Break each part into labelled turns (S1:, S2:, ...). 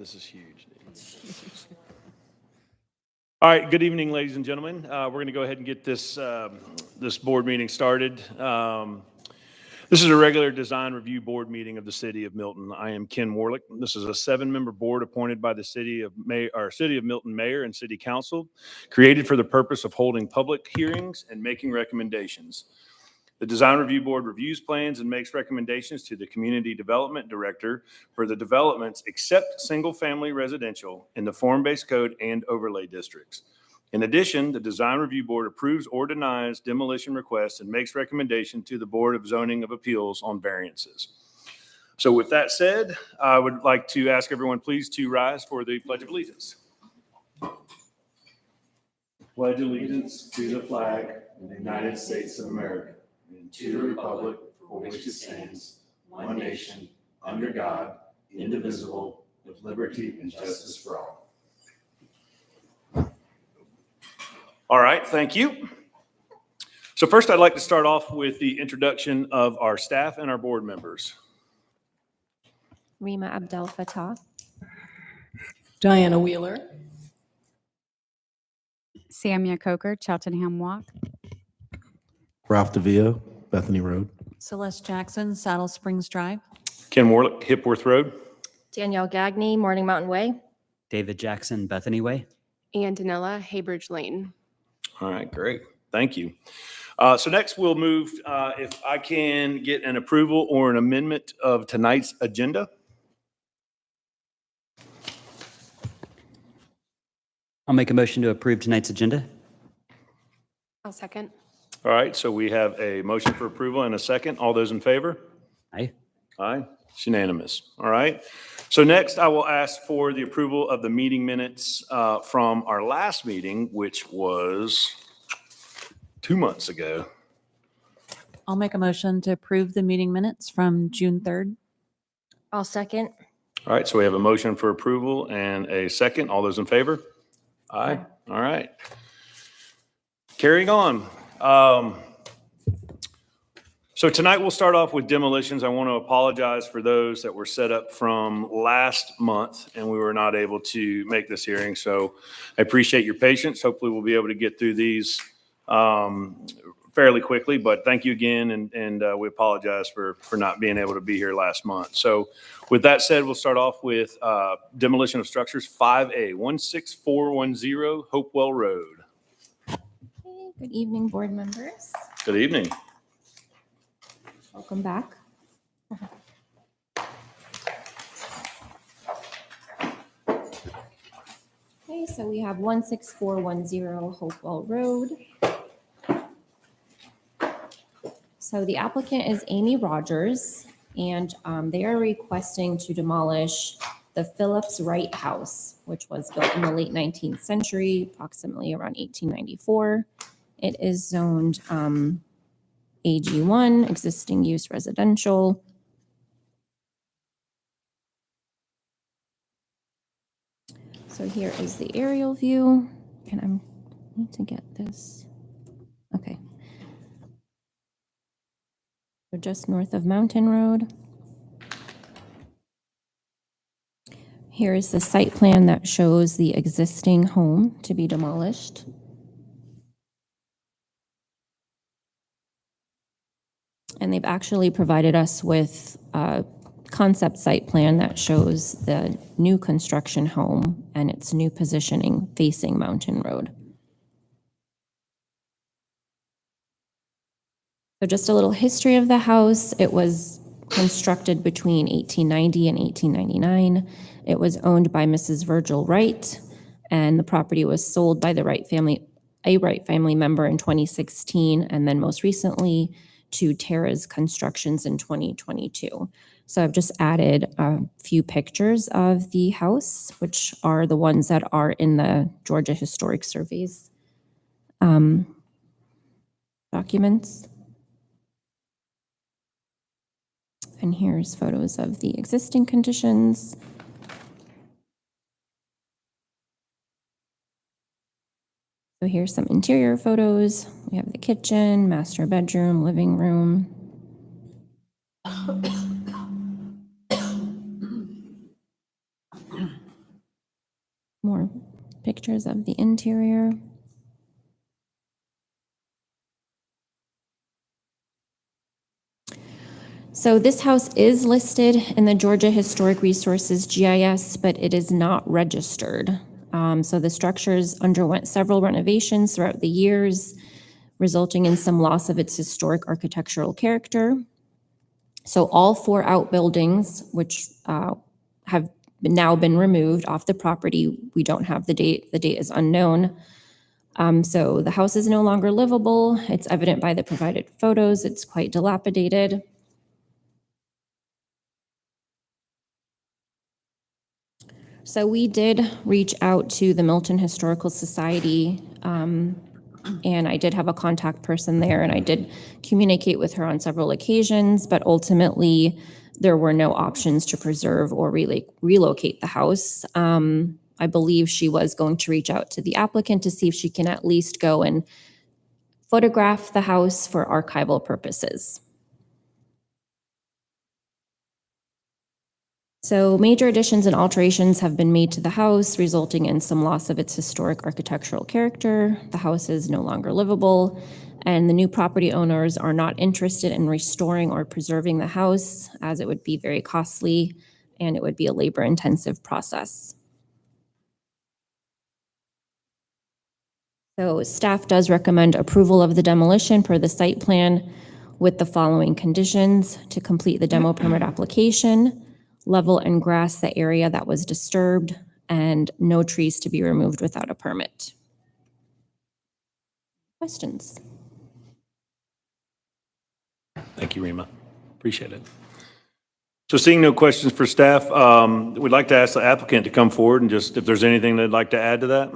S1: This is huge. All right, good evening, ladies and gentlemen. We're going to go ahead and get this board meeting started. This is a regular design review board meeting of the City of Milton. I am Ken Warlick. This is a 7-member board appointed by the City of Milton Mayor and City Council, created for the purpose of holding public hearings and making recommendations. The Design Review Board reviews plans and makes recommendations to the Community Development Director for the developments except single-family residential in the form-based code and overlay districts. In addition, the Design Review Board approves or denies demolition requests and makes recommendation to the Board of Zoning of Appeals on variances. So with that said, I would like to ask everyone please to rise for the Pledge of Allegiance. Pledge allegiance to the flag of the United States of America, and to the republic for which it stands, one nation, under God, indivisible, with liberty and justice for all. All right, thank you. So first, I'd like to start off with the introduction of our staff and our board members.
S2: Rima Abdel Fattah,
S3: Diana Wheeler,
S4: Samia Coker, Cheltenham Walk.
S5: Ralph DeVio, Bethany Road.
S6: Celeste Jackson, Saddle Springs Drive.
S1: Ken Warlick, Hipworth Road.
S2: Danielle Gagne, Morning Mountain Way,
S7: David Jackson, Bethany Way.
S8: And Danella, Haybridge Lane.
S1: All right, great. Thank you. So next we'll move, if I can get an approval or an amendment of tonight's agenda.
S7: I'll make a motion to approve tonight's agenda.
S8: I'll second.
S1: All right, so we have a motion for approval and a second. All those in favor?
S7: Aye.
S1: Aye, it's unanimous. All right. So next I will ask for the approval of the meeting minutes from our last meeting, which was 2 months ago.
S6: I'll make a motion to approve the meeting minutes from June 3rd.
S2: I'll second.
S1: All right, so we have a motion for approval and a second. All those in favor? Aye. All right. Carrying on. So tonight we'll start off with demolitions. I want to apologize for those that were set up from last month and we were not able to make this hearing. So I appreciate your patience. Hopefully we'll be able to get through these fairly quickly, but thank you again. And we apologize for not being able to be here last month. So with that said, we'll start off with demolition of structures 5A, 16410 Hopewell Road.
S2: Okay, good evening, board members.
S1: Good evening.
S2: Welcome back. Okay, so we have 16410 Hopewell Road. So the applicant is Amy Rogers, and they are requesting to demolish the Phillips Wright House, which was built in the late 19th century, approximately around 1894. It is zoned AG1, existing use residential. So here is the aerial view, and I need to get this. Okay. So just north of Mountain Road. Here is the site plan that shows the existing home to be demolished. And they've actually provided us with a concept site plan that shows the new construction home and its new positioning facing Mountain Road. So just a little history of the house. It was constructed between 1890 and 1899. It was owned by Mrs. Virgil Wright, and the property was sold by the Wright family, a Wright family member in 2016, and then most recently to Terra's Constructions in 2022. So I've just added a few pictures of the house, which are the ones that are in the Georgia Historic Survey's documents. And here's photos of the existing conditions. So here's some interior photos. We have the kitchen, master bedroom, living room. pictures of the interior. So this house is listed in the Georgia Historic Resources GIS, but it is not registered. So the structures underwent several renovations throughout the years, resulting in some loss of its historic architectural character. So all 4 outbuildings, which have now been removed off the property, we don't have the date is unknown. So the house is no longer livable. It's evident by the provided photos. It's quite dilapidated. So we did reach out to the Milton Historical Society, and I did have a contact person there, and I did communicate with her on several occasions, but ultimately there were no options to preserve or relocate the house. I believe she was going to reach out to the applicant to see if she can at least go and photograph the house for archival purposes. So major additions and alterations have been made to the house, resulting in some loss of its historic architectural character. The house is no longer livable, and the new property owners are not interested in restoring or preserving the house, as it would be very costly and it would be a labor-intensive process. So staff does recommend approval of the demolition per the site plan with the following conditions: to complete the demo permit application, level and grass the area that was disturbed, and no trees to be removed without a permit. Questions?
S1: Thank you, Rima. Appreciate it. So seeing no questions for staff, we'd like to ask the applicant to come forward and just, if there's anything they'd like to add to that.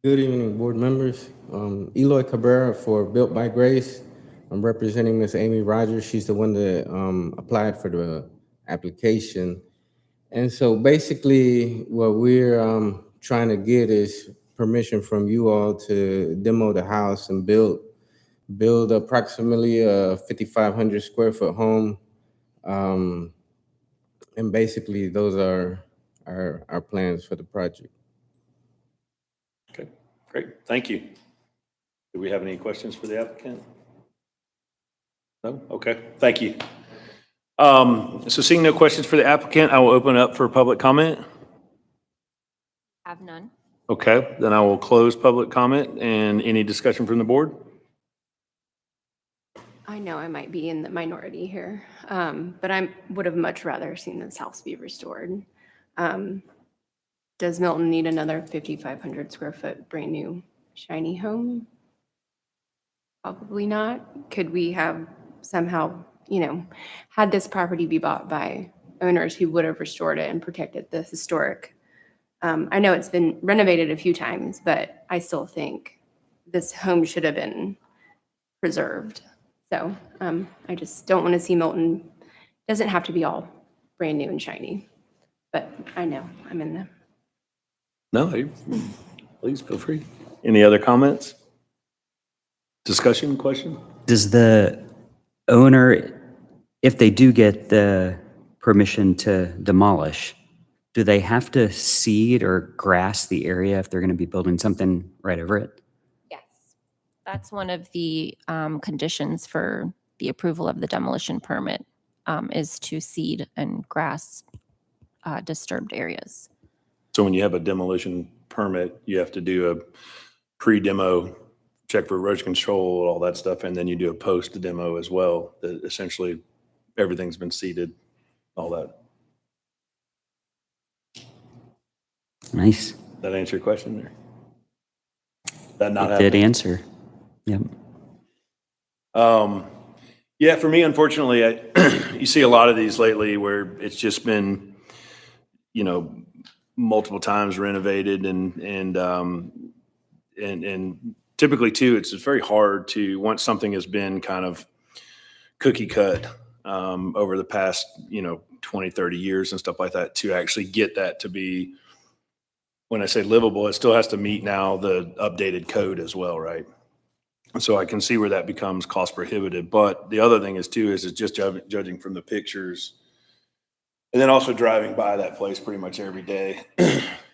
S9: Good evening, board members. Eloy Cabrera for Built by Grace. I'm representing Miss Amy Rogers. She's the one that applied for the application. And so basically what we're trying to get is permission from you all to demo the house and build approximately a 5,500 square foot home. And basically those are our plans for the project.
S1: Okay, great. Thank you. Do we have any questions for the applicant? No? Okay, thank you. So seeing no questions for the applicant, I will open up for public comment.
S2: Have none.
S1: Okay, then I will close public comment and any discussion from the board.
S8: I know I might be in the minority here, but I would have much rather seen this house be restored. Does Milton need another 5,500 square foot brand new shiny home? Probably not. Could we have somehow, had this property be bought by owners who would have restored it and protected the historic? I know it's been renovated a few times, but I still think this home should have been preserved. So I just don't want to see Milton. Doesn't have to be all brand new and shiny, but I know I'm in the.
S1: No, please feel free. Any other comments? Discussion, question?
S7: Does the owner, if they do get the permission to demolish, do they have to seed or grass the area if they're going to be building something right over it?
S2: Yes. That's one of the conditions for the approval of the demolition permit, is to seed and grass disturbed areas.
S1: So when you have a demolition permit, you have to do a pre-demo, check for erosion control, all that stuff, and then you do a post-demo as well. That essentially, everything's been seeded, all that.
S7: Nice.
S1: That answer your question there? That not
S7: It did
S1: happening?
S7: answer. Yep.
S1: Yeah, for me, unfortunately, you see a lot of these lately where it's just been, multiple times renovated and typically too, it's very hard to, once something has been kind of cookie cut over the past, 20, 30 years and stuff like that, to actually get that to be, when I say livable, it still has to meet now the updated code as well, right? So I can see where that becomes cost prohibitive. But the other thing is too, is it's just judging from the pictures, And then also driving by that place pretty much every day.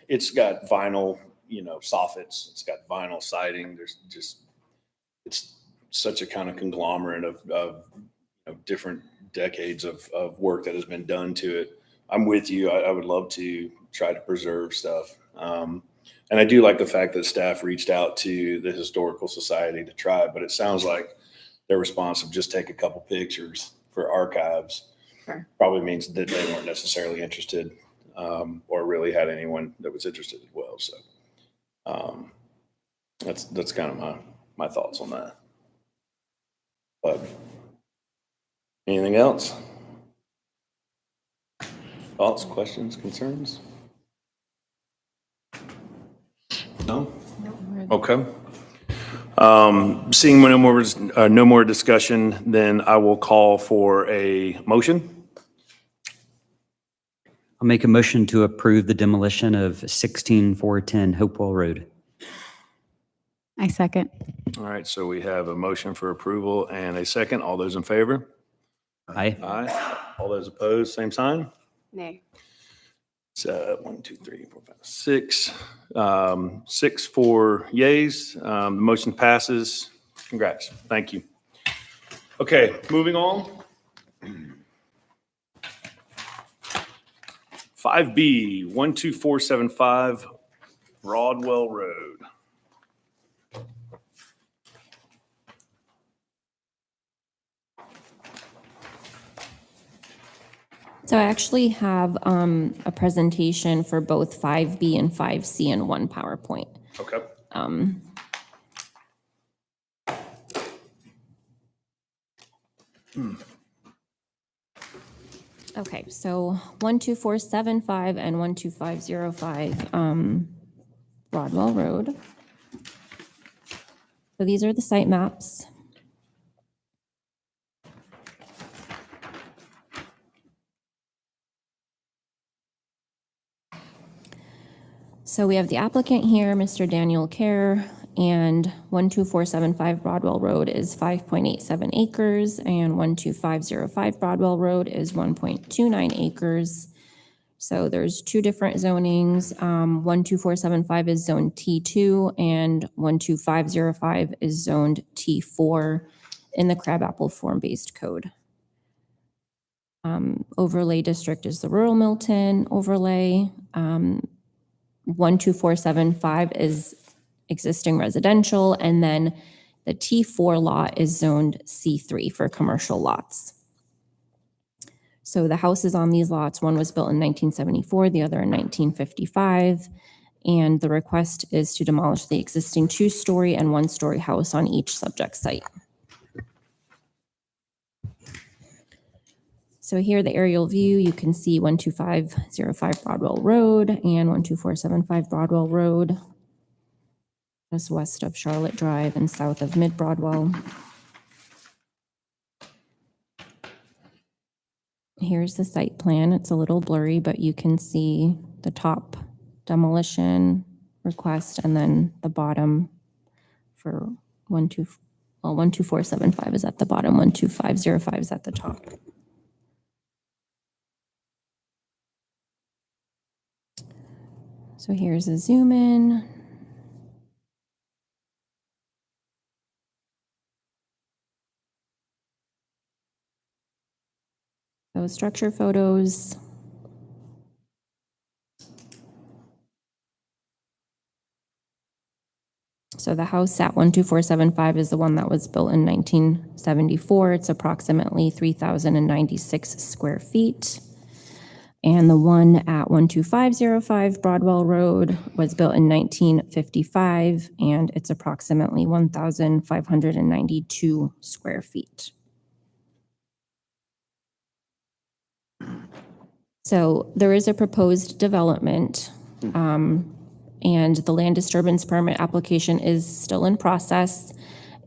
S1: It's got vinyl, soffits. It's got vinyl siding. It's such a kind of conglomerate of different decades of work that has been done to it. I'm with you. I would love to try to preserve stuff. And I do like the fact that staff reached out to the Historical Society to try, but it sounds like their response of just take a couple pictures for archives
S8: Sure.
S1: probably means that they weren't necessarily interested, or really had anyone that was interested as well. So that's kind of my thoughts on that. But anything else? Thoughts, questions, concerns? No? Okay. Seeing no more discussion, then I will call for a motion.
S7: I'll make a motion to approve the demolition of 16410 Hopewell Road.
S4: I second.
S1: All right, so we have a motion for approval and a second. All those in favor?
S7: Aye.
S1: Aye. All those opposed, same sign.
S8: Nay.
S1: It's 1, 2, 3, 4, 5, 6. 6 for yays. The motion passes. Congrats. Thank you. Okay, moving on. 5B, 12475 Broadwell Road.
S2: So I actually have a presentation for both 5B and 5C in one PowerPoint.
S1: Okay.
S2: Okay, so 12475 and 12505 Broadwell Road. So these are the site maps. So we have the applicant here, Mr. Daniel Kerr, and 12475 Broadwell Road is 5.87 acres, and 12505 Broadwell Road is 1.29 acres. So there's two different zonings. 12475 is zoned T2, and 12505 is zoned T4 in the Crabapple form-based code. Overlay district is the rural Milton overlay. 12475 is existing residential, and then the T4 lot is zoned C3 for commercial lots. So the houses on these lots, one was built in 1974, the other in 1955, and the request is to demolish the existing 2-story and 1-story house on each subject site. So here, the aerial view, you can see 12505 Broadwell Road and 12475 Broadwell Road, just west of Charlotte Drive and south of Mid Broadwell. Here's the site plan. It's a little blurry, but you can see the top demolition request and then the bottom for 12475 is at the bottom, 12505 is at the top. So here's a zoom in. So structure photos. So the house at 12475 is the one that was built in 1974. It's approximately 3,096 square feet. And the one at 12505 Broadwell Road was built in 1955, and it's approximately 1,592 square feet. So there is a proposed development, and the land disturbance permit application is still in process.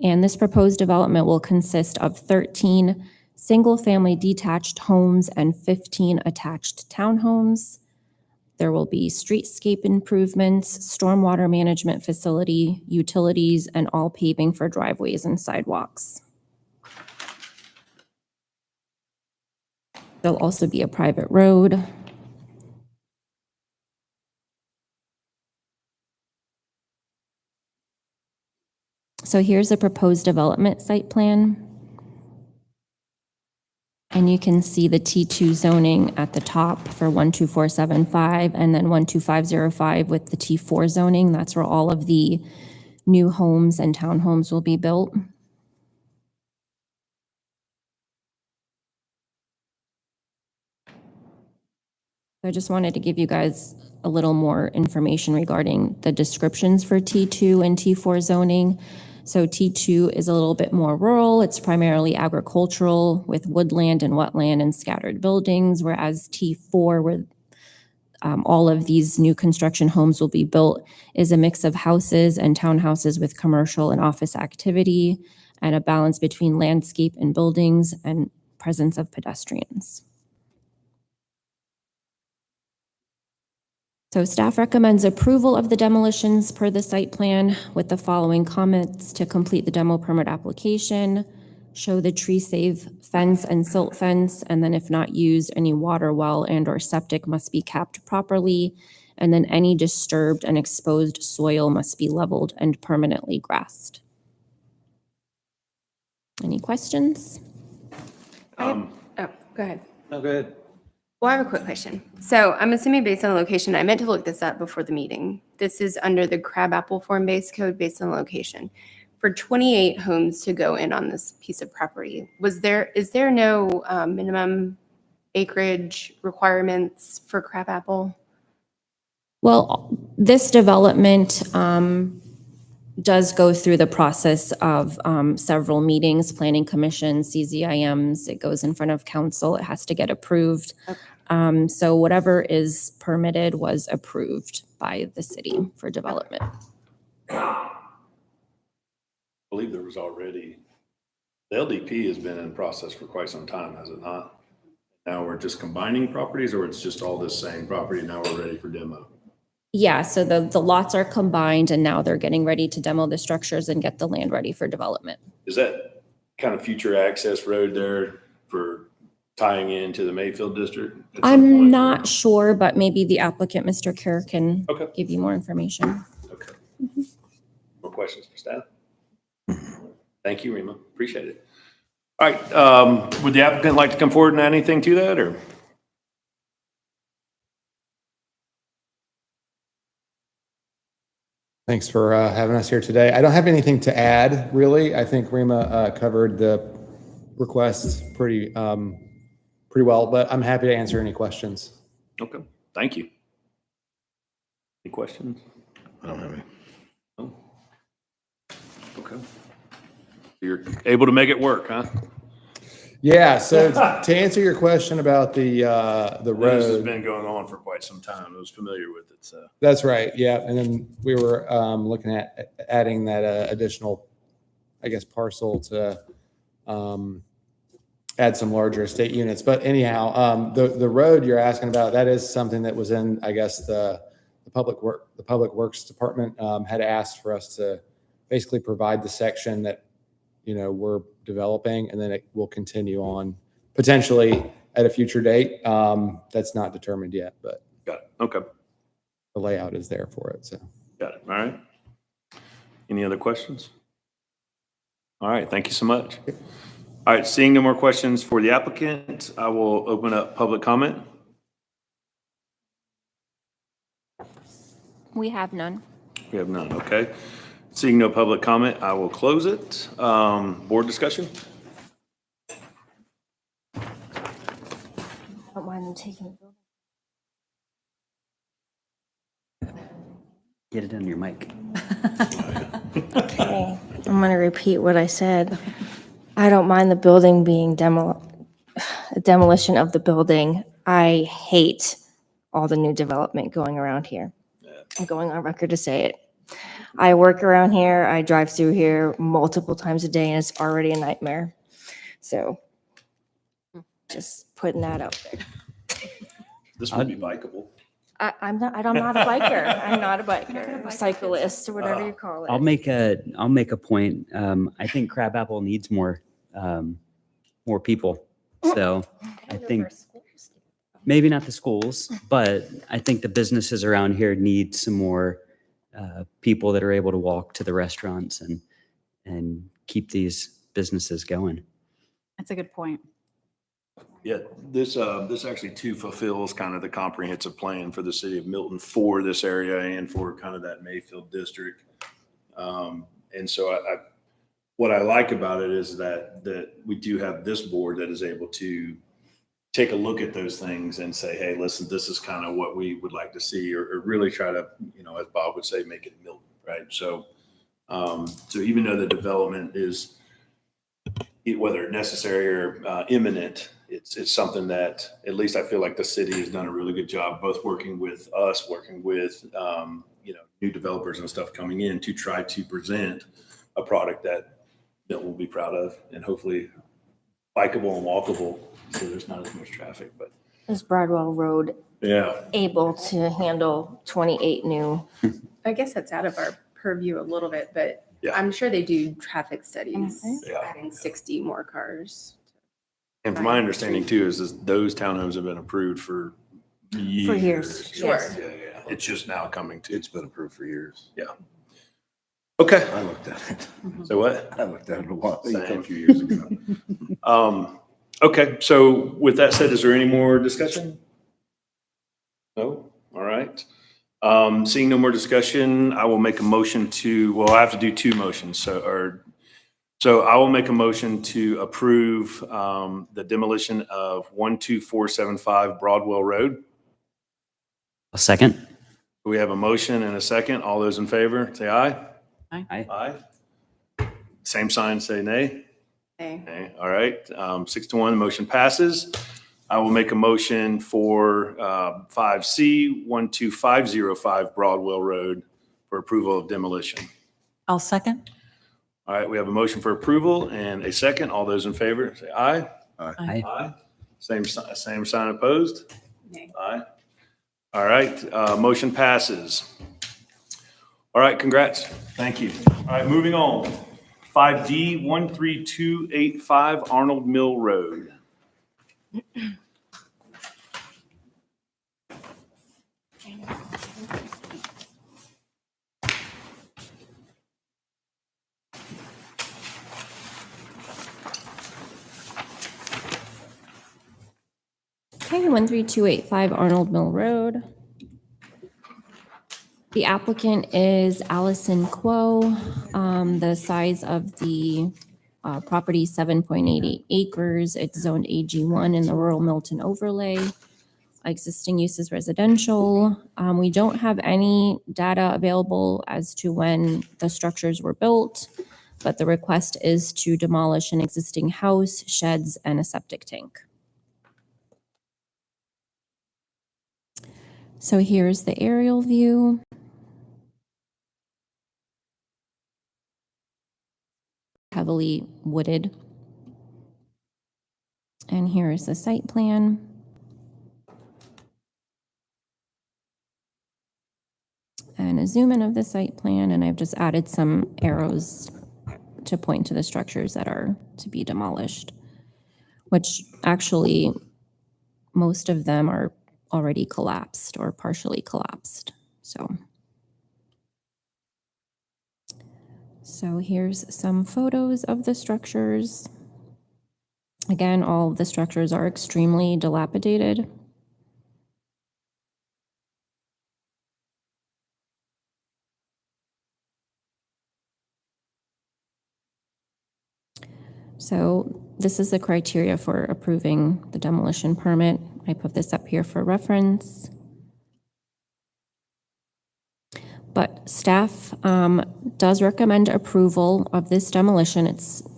S2: And this proposed development will consist of 13 single-family detached homes and 15 attached townhomes. There will be streetscape improvements, stormwater management facility, utilities, and all paving for driveways and sidewalks. There'll also be a private road. So here's a proposed development site plan. And you can see the T2 zoning at the top for 12475 and then 12505 with the T4 zoning. That's where all of the new homes and townhomes will be built. I just wanted to give you guys a little more information regarding the descriptions for T2 and T4 zoning. So T2 is a little bit more rural. It's primarily agricultural with woodland and wetland and scattered buildings, whereas T4, where all of these new construction homes will be built, is a mix of houses and townhouses with commercial and office activity and a balance between landscape and buildings and presence of pedestrians. So staff recommends approval of the demolitions per the site plan with the following comments: to complete the demo permit application, show the tree save fence and silt fence, and then if not used, any water well and or septic must be capped properly, and then any disturbed and exposed soil must be leveled and permanently grassed. Any questions?
S8: Oh, go ahead.
S1: No, go ahead.
S8: Well, I have a quick question. So I'm assuming based on the location, I meant to look this up before the meeting. This is under the crabapple form-based code based on the location. For 28 homes to go in on this piece of property, is there no minimum acreage requirements for crabapple?
S2: Well, this development does go through the process of several meetings, planning commission, CZIMs. It goes in front of council. It has to get approved.
S8: Okay.
S2: So whatever is permitted was approved by the city for development.
S1: I believe there was already, the LDP has been in process for quite some time, has it not? Now we're just combining properties, or it's just all this same property, now we're ready for demo?
S2: Yeah, so the lots are combined and now they're getting ready to demo the structures and get the land ready for development.
S1: Is that kind of future access road there for tying into the Mayfield district? at some
S2: I'm
S1: point?
S2: not sure, but maybe the applicant, Mr. Kerr, can
S1: Okay.
S2: give you more information.
S1: Okay. More questions for staff? Thank you, Rima. Appreciate it. All right, would the applicant like to come forward and add anything to that, or?
S10: Thanks for having us here today. I don't have anything to add, really. I think Rima covered the requests pretty well, but I'm happy to answer any questions.
S1: Okay, thank you. Any questions?
S5: I don't have any.
S1: No? Okay. You're able to make it work, huh?
S10: Yeah, so to answer your question about the
S1: This has
S10: road,
S1: been going on for quite some time. I was familiar with it, so.
S10: that's right, yeah. And then we were looking at adding that additional, I guess, parcel to add some larger estate units. But anyhow, the road you're asking about, that is something that was in, I guess, the Public Works Department had asked for us to basically provide the section that, you know, we're developing, and then it will continue on potentially at a future date. That's not determined yet, but
S1: Got it. Okay.
S10: the layout is there for it. So
S1: Got it. All right. Any other questions? All right. Thank you so much. All right. Seeing no more questions for the applicant, I will open up public comment.
S2: We have none.
S1: We have none. Okay. Seeing no public comment, I will close it. Board discussion?
S2: I don't mind them taking the building.
S7: Get it on your mic.
S11: Okay, I'm going to repeat what I said. I don't mind the building being demolition of the building. I hate all the new development going around here. I'm going on record to say it. I work around here, I drive through here multiple times a day, and it's already a nightmare. So just putting that out there.
S1: This would be bikeable.
S11: I'm not a biker. I'm not a biker, cyclist, or whatever you call it.
S7: I'll make a point. I think Crabapple needs more people. So I think maybe not the schools, but I think the businesses around here need some more people that are able to walk to the restaurants and keep these businesses going.
S4: That's a good point.
S1: Yeah, this actually too fulfills kind of the comprehensive plan for the city of Milton for this area and for kind of that Mayfield district. And so what I like about it is that we do have this board that is able to take a look at those things and say, hey, listen, this is kind of what we would like to see, or really try to, as Bob would say, make it Milton, right? So, so even though the development is, whether necessary or imminent, it's something that at least I feel like the city has done a really good job, both working with us, working with, new developers and stuff coming in to try to present a product that we'll be proud of and hopefully bikeable and walkable, so there's not as much traffic. But
S11: Is Broadwell Road
S1: yeah,
S11: able to handle 28 new?
S8: I guess that's out of our purview a little bit, but
S1: Yeah.
S8: I'm sure they do traffic studies,
S1: Yeah.
S8: adding 60 more cars.
S1: and from my understanding too, is those townhomes have been approved for years.
S11: For years,
S8: Sure.
S11: yes.
S1: Yeah. It's just now coming to.
S5: It's been approved for years.
S1: Okay.
S5: I looked at it.
S1: So what?
S5: I looked at it a
S1: Same.
S5: few years ago.
S1: Okay, so with that said, is there any more discussion? No? All right. Seeing no more discussion, I will make a motion to, I have to do two motions. So I will make a motion to approve the demolition of 12475 Broadwell Road.
S7: A second?
S1: We have a motion and a second. All those in favor, say aye.
S7: Aye.
S1: Aye. Same sign, say nay.
S8: Okay.
S1: Okay, all right, 6-1, the motion passes. I will make a motion for 5C, 12505 Broadwell Road for approval of demolition.
S6: I'll second.
S1: All right, we have a motion for approval and a second. All those in favor, say aye.
S7: Aye.
S1: Aye. Same sign opposed?
S8: Nay.
S1: Aye. All right, motion passes. All right, congrats. Thank you. All right, moving on. 5D, 13285 Arnold Mill Road.
S2: Okay, 13285 Arnold Mill Road. The applicant is Allison Quo. The size of the property, 7.88 acres. It's zoned AG1 in the rural Milton overlay. Existing use is residential. We don't have any data available as to when the structures were built, but the request is to demolish an existing house, sheds, and a septic tank. So here's the aerial view. Heavily wooded. And here is the site plan. And a zoom in of the site plan, and I've just added some arrows to point to the structures that are to be demolished, which actually most of them are already collapsed or partially collapsed. So here's some photos of the structures. Again, all of the structures are extremely dilapidated. So this is the criteria for approving the demolition permit. I put this up here for reference. But staff does recommend approval of this demolition.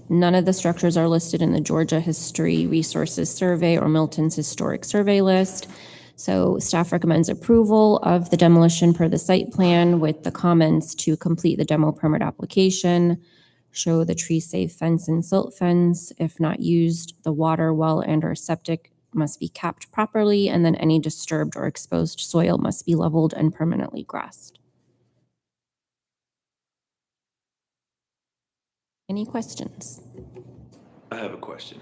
S2: None of the structures are listed in the Georgia History Resources Survey or Milton's Historic Survey list. So staff recommends approval of the demolition per the site plan with the comments to complete the demo permit application, show the tree-safe fence and silt fence. If not used, the water, well, and/or septic must be capped properly, and then any disturbed or exposed soil must be leveled and permanently grassed. Any questions?
S1: I have a question.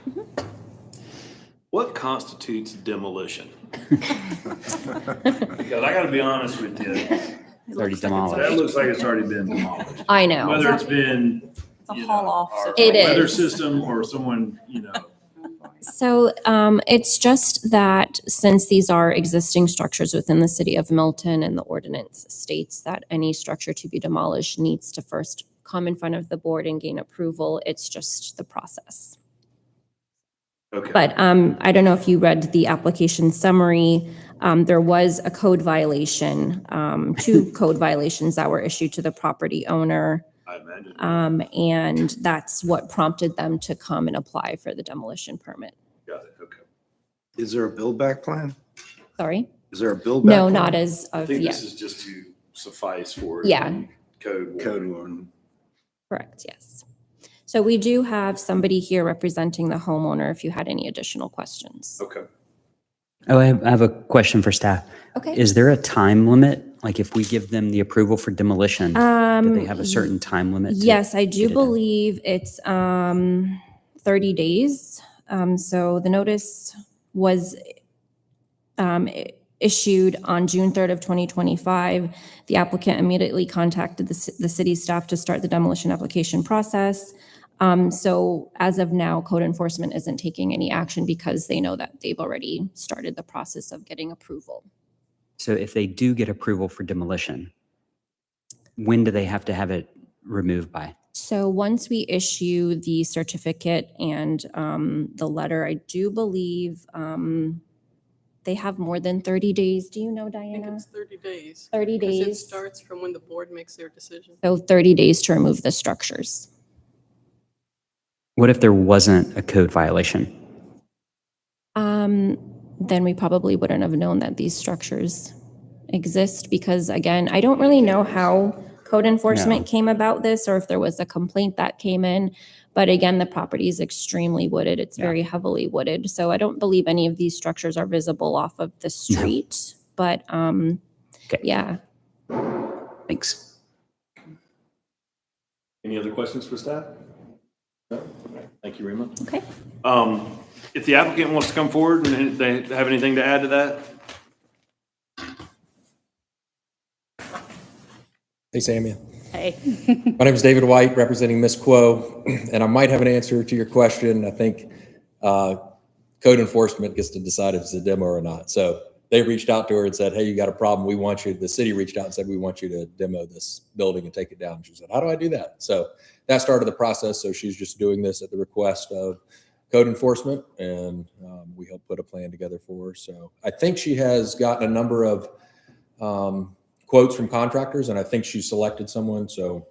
S1: what constitutes demolition? Because I gotta be honest with you,
S7: It's already demolished.
S1: that looks like it's already been demolished.
S2: I know.
S1: Whether it's been,
S6: It's a
S1: you
S6: haul
S1: know,
S6: off
S1: our
S2: It
S1: weather
S2: is.
S1: system or someone, you know.
S2: So it's just that since these are existing structures within the city of Milton and the ordinance states that any structure to be demolished needs to first come in front of the board and gain approval, it's just the process.
S1: Okay.
S2: But I don't know if you read the application summary. There was a code violation, 2 code violations that were issued to the property owner.
S1: I imagine.
S2: And that's what prompted them to come and apply for the demolition permit.
S1: Got it, okay.
S5: Is there a build back plan?
S2: Sorry?
S5: Is there a build back?
S2: No,
S5: plan?
S2: not as
S1: I
S2: of
S1: think
S2: yet.
S1: this is just to suffice for.
S2: Yeah.
S1: the Code.
S5: Code
S1: warning.
S5: warning.
S2: Correct, yes. So we do have somebody here representing the homeowner if you had any additional questions.
S1: Okay.
S7: Oh, I have a question for staff.
S2: Okay.
S7: Is there a time limit? Like if we give them the approval for demolition, do they have a certain time limit? to
S2: Yes, I
S7: get
S2: do
S7: it done?
S2: believe it's 30 days. So the notice was issued on June 3rd of 2025. The applicant immediately contacted the city staff to start the demolition application process. So as of now, code enforcement isn't taking any action because they know that they've already started the process of getting approval.
S7: So if they do get approval for demolition, when do they have to have it removed by?
S2: So once we issue the certificate and the letter, I do believe they have more than 30 days. Do you know,
S3: I think
S2: Diana?
S3: it's 30 days.
S2: 30
S3: Because it
S2: days.
S3: starts from when the board makes their decision.
S2: So 30 days to remove the structures.
S7: What if there wasn't a code violation?
S2: Then we probably wouldn't have known that these structures exist because again, I don't really know how code enforcement came about this or if there was a complaint that came in. But again, the property is extremely wooded. It's very heavily wooded. So I don't believe any of these structures are visible off of the street. But yeah.
S7: Thanks.
S1: Any other questions for staff? No? Thank you, Rima.
S2: Okay.
S1: If the applicant wants to come forward and they have anything to add to that?
S12: Hey, Sammy.
S4: Hey.
S12: My name is David White, representing Ms. Quo, and I might have an answer to your question. I think code enforcement gets to decide if it's a demo or not. So they reached out to her and said, hey, you got a problem. We want you, the city reached out and said, we want you to demo this building and take it down. She said, how do I do that? So that started the process. So she's just doing this at the request of code enforcement, and we helped put a plan together for her. So I think she has gotten a number of quotes from contractors, and I think she selected someone. So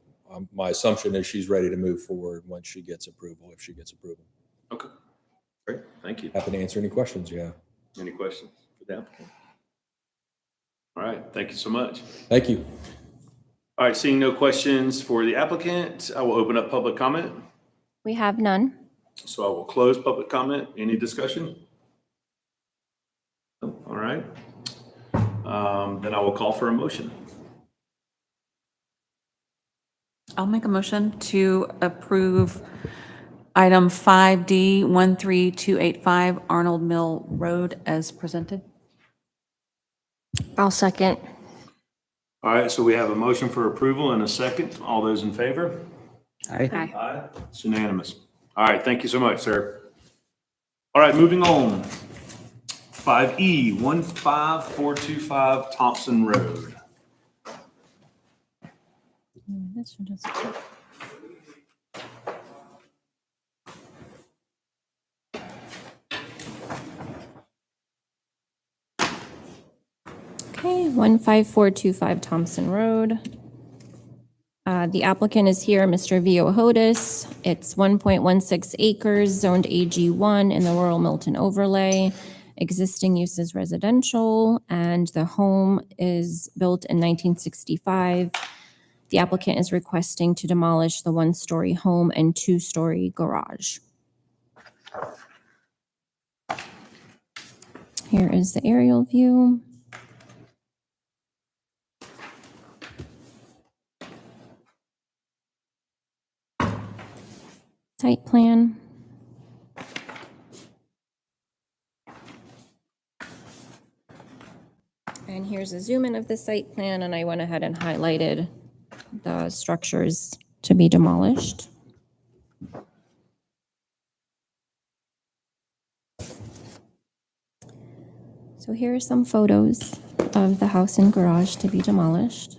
S12: my assumption is she's ready to move forward once she gets approval, if she gets approval.
S1: Okay. Great. Thank you.
S12: Happy to answer any questions you have.
S1: Any questions for the applicant? All right. Thank you so much.
S12: Thank you.
S1: All right. Seeing no questions for the applicant, I will open up public comment.
S2: We have none.
S1: So I will close public comment. Any discussion? No? All right. Then I will call for a motion.
S6: I'll make a motion to approve item 5D 13285 Arnold Mill Road as presented.
S11: I'll second.
S1: All right. So we have a motion for approval and a second. All those in favor?
S7: Aye.
S1: Aye. It's unanimous. All right. Thank you so much, sir. All right. Moving on. 5E 15425 Thompson Road.
S2: This one does- Okay, 15425 Thompson Road. The applicant is here, Mr. Vio Hodis. It's 1.16 acres, zoned AG1 in the rural Milton overlay. Existing use is residential, and the home is built in 1965. The applicant is requesting to demolish the one-story home and two-story garage. Here is the aerial view. Site plan. And here's a zoom in of the site plan, and I went ahead and highlighted the structures to be demolished. So here are some photos of the house and garage to be demolished.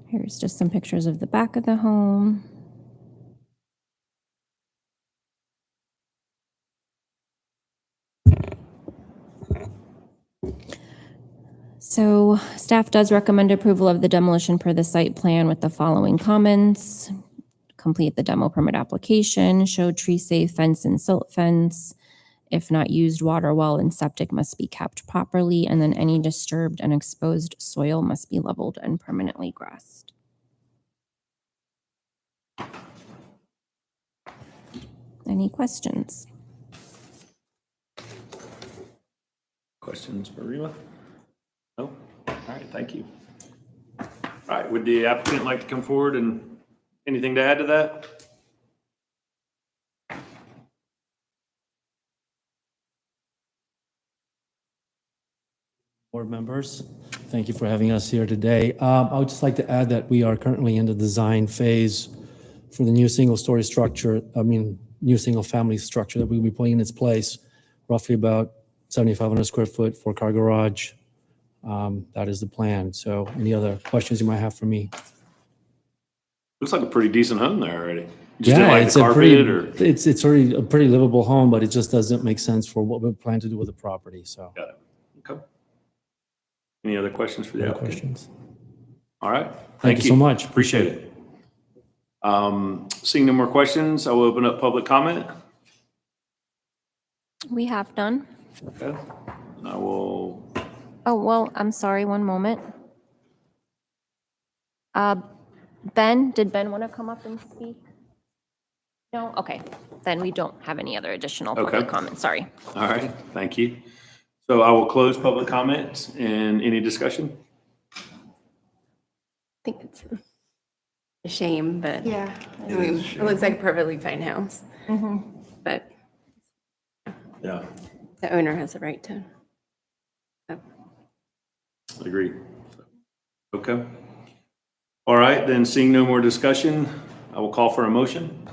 S2: Here's just some pictures of the back of the home. So staff does recommend approval of the demolition per the site plan with the following comments. Complete the demo permit application, show tree safe fence and silt fence. If not used, water well and septic must be kept properly, and then any disturbed and exposed soil must be leveled and permanently grassed. Any questions?
S1: Questions for Rima? No? All right, thank you. All right, would the applicant like to come forward and anything to add to that?
S13: Board members, thank you for having us here today. I would just like to add that we are currently in the design phase for the new single-story structure, new single-family structure that we'll be putting in its place, roughly about 7,500 square foot, 4-car garage. That is the plan. So any other questions you might have for me?
S1: Looks like a pretty decent home there already. You just didn't like the carpet, or?
S13: It's already a pretty livable home, but it just doesn't make sense for what we plan to do with the property, so.
S1: Got it. Okay. Any other questions for the
S13: Any
S1: applicant?
S13: questions?
S1: All right.
S13: Thank you so much.
S1: Appreciate it. Seeing no more questions, I will open up public comment.
S2: We have none.
S1: Okay. And I will,
S2: Oh, well, I'm sorry, one moment. Ben, did Ben want to come up and speak? No? Okay, then we don't have any other additional public
S1: Okay.
S2: comments, sorry.
S1: all right, thank you. So I will close public comment and any discussion?
S8: I think it's a shame, but
S11: Yeah.
S8: I mean, it looks like a perfectly fine house, but
S1: Yeah,
S8: the owner has the right to.
S1: agree. Okay. All right, then seeing no more discussion, I will call for a motion.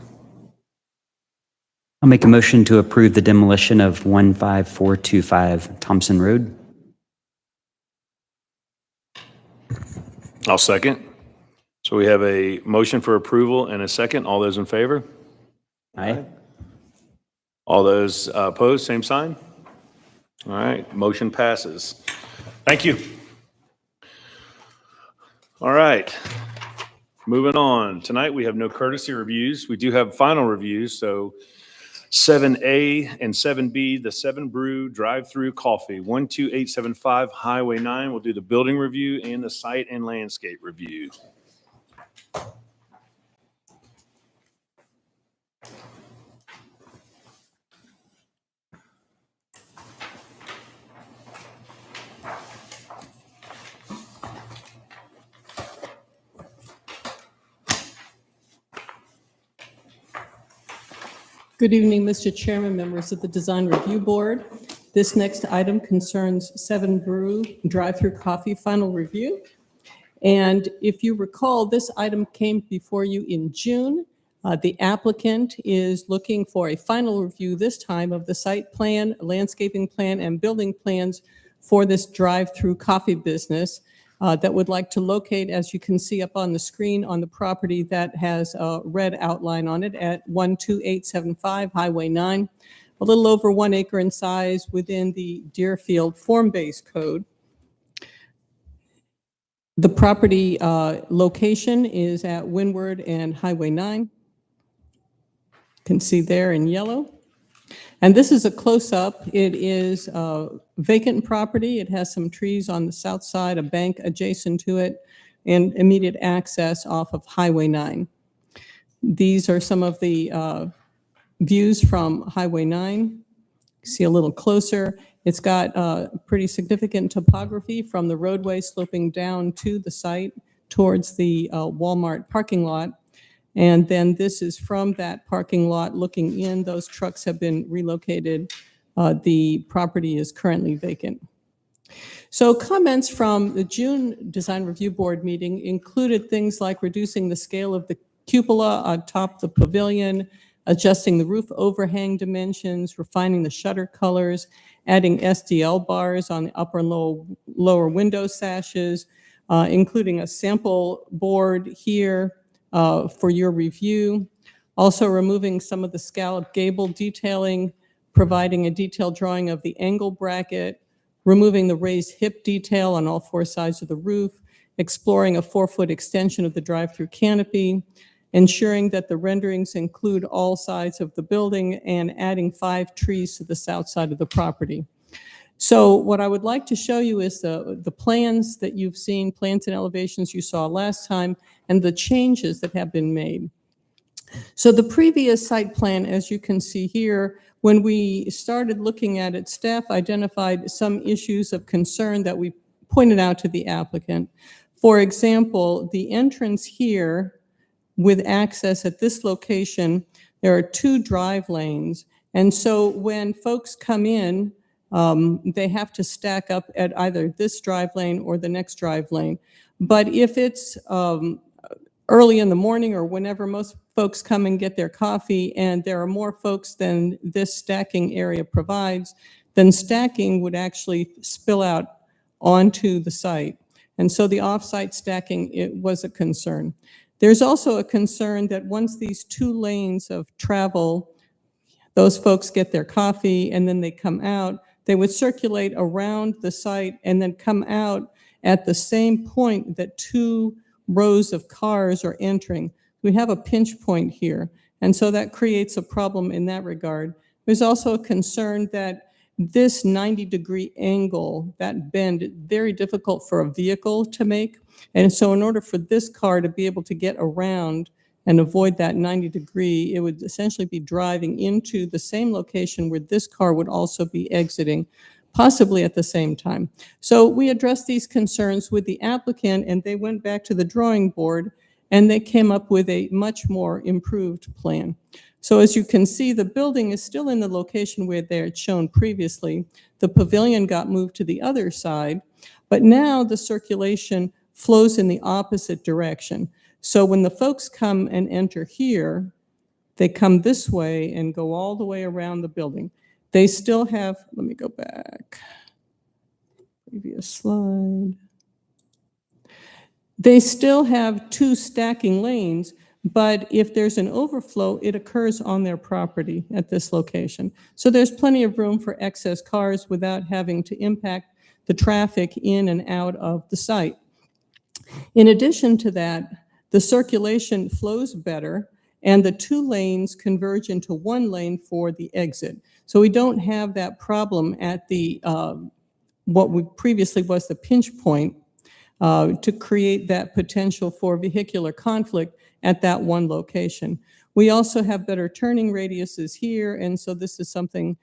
S7: I'll make a motion to approve the demolition of 15425 Thompson Road.
S1: I'll second. So we have a motion for approval and a second. All those in favor?
S7: Aye.
S1: All those opposed, same sign? All right, motion passes. Thank you. All right, moving on. Tonight, we have no courtesy reviews. We do have final reviews, so 7A and 7B, the 7 Brew Drive-Through Coffee, 12875 Highway 9. We'll do the building review and the site and landscape review.
S3: Good evening, Mr. Chairman, members of the Design Review Board. This next item concerns 7 Brew Drive-Through Coffee Final Review. And if you recall, this item came before you in June. The applicant is looking for a final review this time of the site plan, landscaping plan, and building plans for this drive-through coffee business that would like to locate, as you can see up on the screen, on the property that has a red outline on it at 12875 Highway 9, a little over 1 acre in size within the Deerfield Form-Based Code. The property location is at Windward and Highway 9. You can see there in yellow. And this is a close-up. It is a vacant property. It has some trees on the south side, a bank adjacent to it, and immediate access off of Highway 9. These are some of the views from Highway 9. See a little closer. It's got pretty significant topography from the roadway sloping down to the site towards the Walmart parking lot. And then this is from that parking lot looking in. Those trucks have been relocated. The property is currently vacant. So comments from the June Design Review Board meeting included things like reducing the scale of the cupola on top of the pavilion, adjusting the roof overhang dimensions, refining the shutter colors, adding SDL bars on the upper and lower window sashes, including a sample board here for your review. Also removing some of the scallop gable detailing, providing a detailed drawing of the angle bracket, removing the raised hip detail on all four sides of the roof, exploring a 4-foot extension of the drive-through canopy, ensuring that the renderings include all sides of the building, and adding 5 trees to the south side of the property. So what I would like to show you is the plans that you've seen, plans and elevations you saw last time, and the changes that have been made. So the previous site plan, as you can see here, when we started looking at it, staff identified some issues of concern that we pointed out to the applicant. For example, the entrance here with access at this location, there are 2 drive lanes. And so when folks come in, they have to stack up at either this drive lane or the next drive lane. But if it's early in the morning or whenever most folks come and get their coffee and there are more folks than this stacking area provides, then stacking would actually spill out onto the site. And so the off-site stacking, it was a concern. There's also a concern that once these 2 lanes of travel, those folks get their coffee and then they come out, they would circulate around the site and then come out at the same point that 2 rows of cars are entering. We have a pinch point here, and so that creates a problem in that regard. There's also a concern that this 90-degree angle, that bend, very difficult for a vehicle to make. And so in order for this car to be able to get around and avoid that 90-degree, it would essentially be driving into the same location where this car would also be exiting, possibly at the same time. So we addressed these concerns with the applicant, and they went back to the drawing board, and they came up with a much more improved plan. So as you can see, the building is still in the location where they're shown previously. The pavilion got moved to the other side, but now the circulation flows in the opposite direction. So when the folks come and enter here, they come this way and go all the way around the building. They still have, let me go back, previous slide. They still have 2 stacking lanes, but if there's an overflow, it occurs on their property at this location. So there's plenty of room for excess cars without having to impact the traffic in and out of the site. In addition to that, the circulation flows better and the 2 lanes converge into 1 lane for the exit. So we don't have that problem at the what we previously was the pinch point to create that potential for vehicular conflict at that one location. We also have better turning radiuses here, and so this is something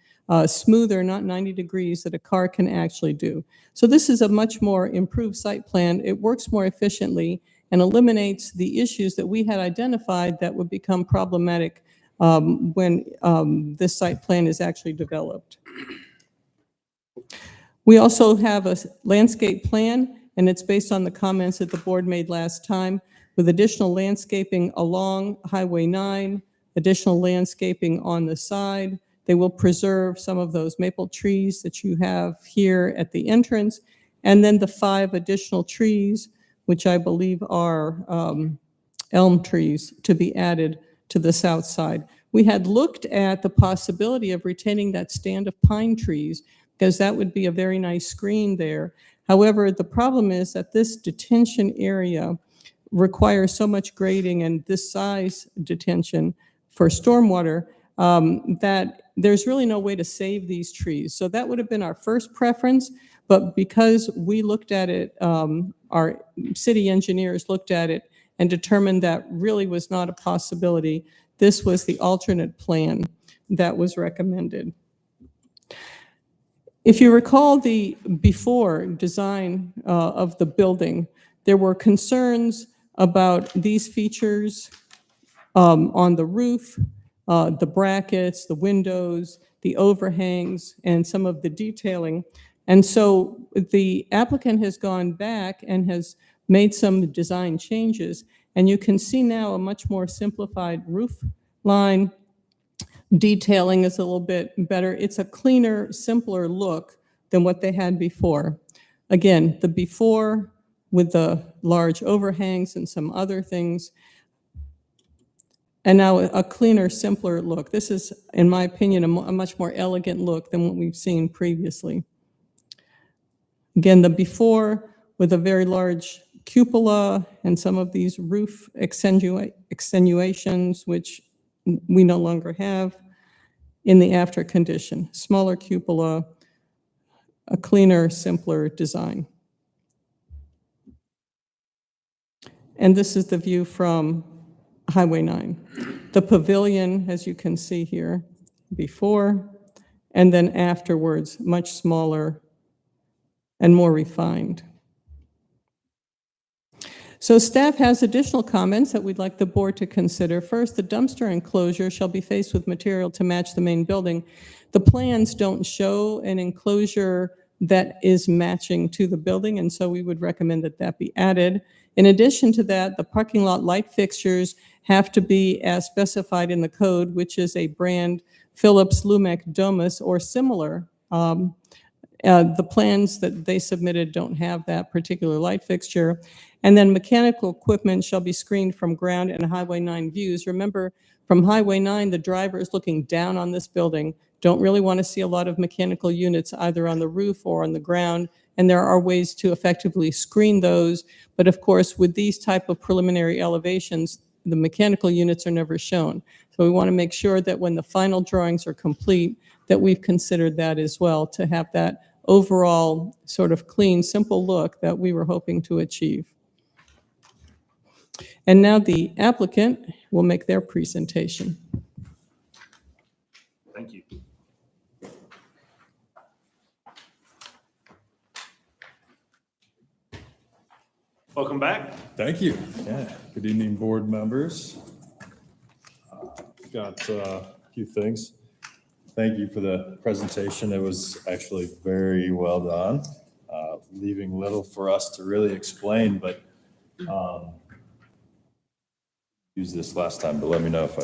S3: smoother, not 90 degrees, that a car can actually do. So this is a much more improved site plan. It works more efficiently and eliminates the issues that we had identified that would become problematic when this site plan is actually developed. We also have a landscape plan, and it's based on the comments that the board made last time, with additional landscaping along Highway 9, additional landscaping on the side. They will preserve some of those maple trees that you have here at the entrance, and then the 5 additional trees, which I believe are elm trees, to be added to the south side. We had looked at the possibility of retaining that stand of pine trees, because that would be a very nice screen there. However, the problem is that this detention area requires so much grading and this size detention for stormwater that there's really no way to save these trees. So that would have been our first preference, but because we looked at it, our city engineers looked at it and determined that really was not a possibility, this was the alternate plan that was recommended. If you recall the before design of the building, there were concerns about these features on the roof, the brackets, the windows, the overhangs, and some of the detailing. And so the applicant has gone back and has made some design changes. And you can see now a much more simplified roof line. Detailing is a little bit better. It's a cleaner, simpler look than what they had before. Again, the before with the large overhangs and some other things, and now a cleaner, simpler look. This is, in my opinion, a much more elegant look than what we've seen previously. Again, the before with a very large cupola and some of these roof extenuations, which we no longer have in the after condition. Smaller cupola, a cleaner, simpler design. And this is the view from Highway 9. The pavilion, as you can see here, before, and then afterwards, much smaller and more refined. So staff has additional comments that we'd like the board to consider. First, the dumpster enclosure shall be faced with material to match the main building. The plans don't show an enclosure that is matching to the building, and so we would recommend that that be added. In addition to that, the parking lot light fixtures have to be as specified in the code, which is a brand Philips Lumec Domus or similar. The plans that they submitted don't have that particular light fixture. And then mechanical equipment shall be screened from ground and Highway 9 views. Remember, from Highway 9, the driver is looking down on this building. Don't really want to see a lot of mechanical units either on the roof or on the ground. And there are ways to effectively screen those. But of course, with these type of preliminary elevations, the mechanical units are never shown. So we want to make sure that when the final drawings are complete, that we've considered that as well, to have that overall sort of clean, simple look that we were hoping to achieve. And now the applicant will make their presentation.
S1: Thank you. Welcome back.
S14: Thank you. Yeah. Good evening, board members. Got a few things. Thank you for the presentation. It was actually very well done, leaving little for us to really explain, but used this last time, but let me know if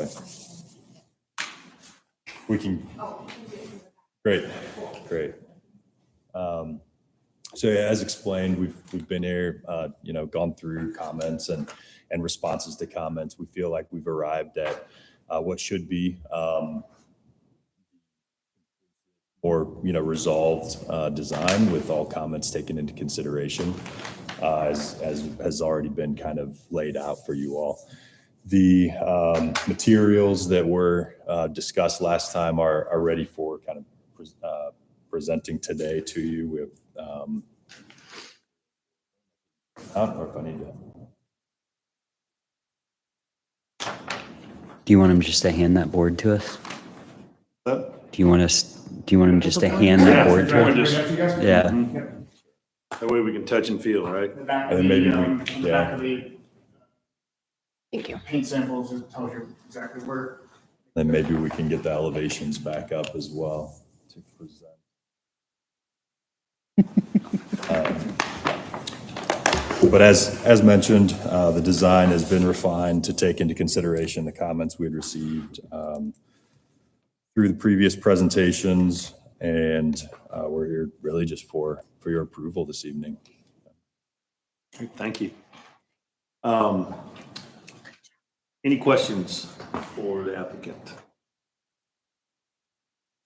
S14: we can. Great. So yeah, as explained, we've been here, gone through comments and responses to comments. We feel like we've arrived at what should be or resolved design with all comments taken into consideration, as has already been kind of laid out for you all. The materials that were discussed last time are ready for kind of presenting today to you. We have, I don't know if I need to.
S7: Do you want him just to hand that board to us? Do you want him just to hand that board to us? Yeah.
S1: That way we can touch and feel, right?
S14: And then maybe
S8: Thank you.
S15: Paint samples just tells you exactly where.
S14: then maybe we can get the elevations back up as well to present. But as mentioned, the design has been refined to take into consideration the comments we had received through the previous presentations, and we're here really just for your approval this evening.
S1: Thank you. Any questions for the applicant?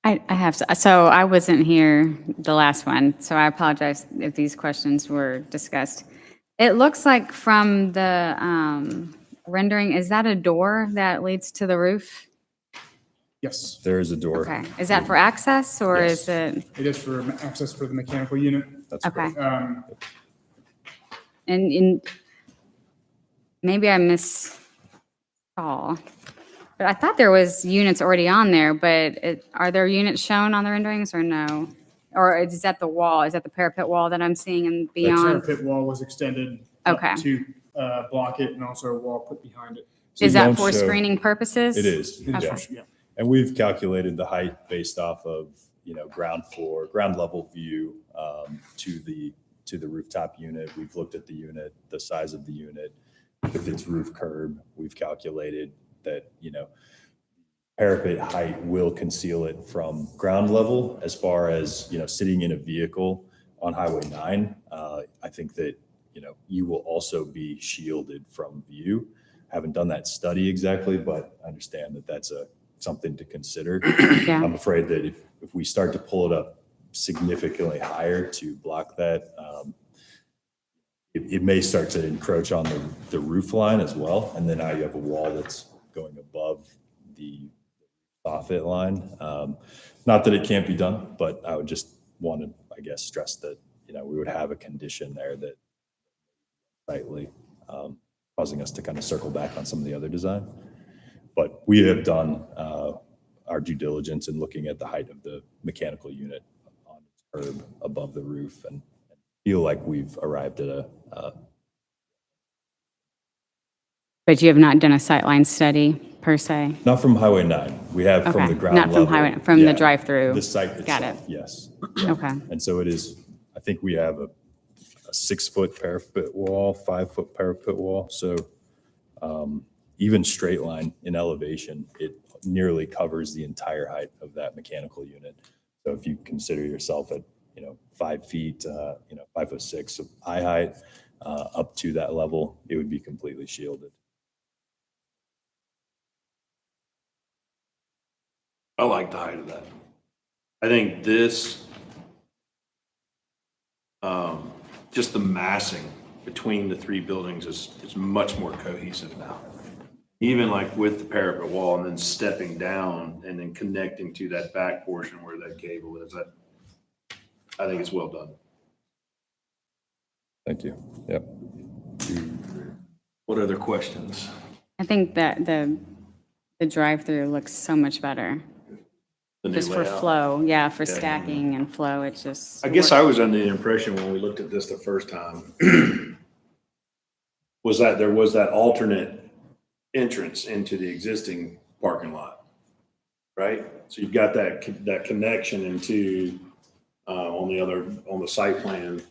S4: I have, so I wasn't here the last one, so I apologize if these questions were discussed. It looks like from the rendering, is that a door that leads to the roof?
S15: Yes,
S14: There is a door.
S4: Okay, is that for access or
S14: Yes.
S4: is it?
S15: it is for access for the mechanical unit.
S14: That's
S4: Okay.
S14: correct.
S4: And maybe I missed but I thought there was units already on there, but are there units shown on the renderings or no? Or is that the wall? Is that the parapet wall that I'm seeing and
S15: The
S4: beyond?
S15: parapet wall was extended
S4: Okay.
S15: up to block it, and also a wall put behind it.
S4: Is that
S14: don't
S4: for
S14: show-
S4: screening purposes?
S14: It is,
S4: Okay.
S14: yeah. And we've calculated the height based off of, ground level view to the rooftop unit. We've looked at the unit, the size of the unit, with its roof curb. We've calculated that, parapet height will conceal it from ground level. As far as, sitting in a vehicle on Highway 9, I think that, you will also be shielded from view. Haven't done that study exactly, but I understand that that's something to consider.
S4: Yeah.
S14: I'm afraid that if we start to pull it up significantly higher to block that, it may start to encroach on the roof line as well. And then now you have a wall that's going above the soffit line. Not that it can't be done, but I would just want to, I guess, stress that, we would have a condition there that slightly causing us to kind of circle back on some of the other design. But we have done our due diligence in looking at the height of the mechanical unit on its curb above the roof and feel like we've arrived at a.
S4: But you have not done a sightline study per se?
S14: Not from Highway 9. We have from
S4: Okay,
S14: the ground
S4: not from
S14: level.
S4: from the
S14: Yeah,
S4: drive-through.
S14: The site itself.
S4: Got it.
S14: Yes.
S4: Okay.
S14: And so it is, I think we have a 6-foot parapet wall, 5-foot parapet wall. So even straight line in elevation, it nearly covers the entire height of that mechanical unit. So if you consider yourself at, 5 feet, 5'6" of eye height up to that level, it would be completely shielded.
S1: I like the height of that. I think this, just the massing between the three buildings is much more cohesive now. Even like with the parapet wall and then stepping down and then connecting to that back portion where that gable is, I think it's well done.
S14: Thank you. Yep.
S1: What other questions?
S4: I think that the drive-through looks so much better.
S1: The new
S4: Just for
S1: layout?
S4: flow, yeah, for
S1: Yeah.
S4: stacking and flow, it's just.
S1: I guess I was under the impression when we looked at this the first time was that there was that alternate entrance into the existing parking lot, right? So you've got that connection into on the site plan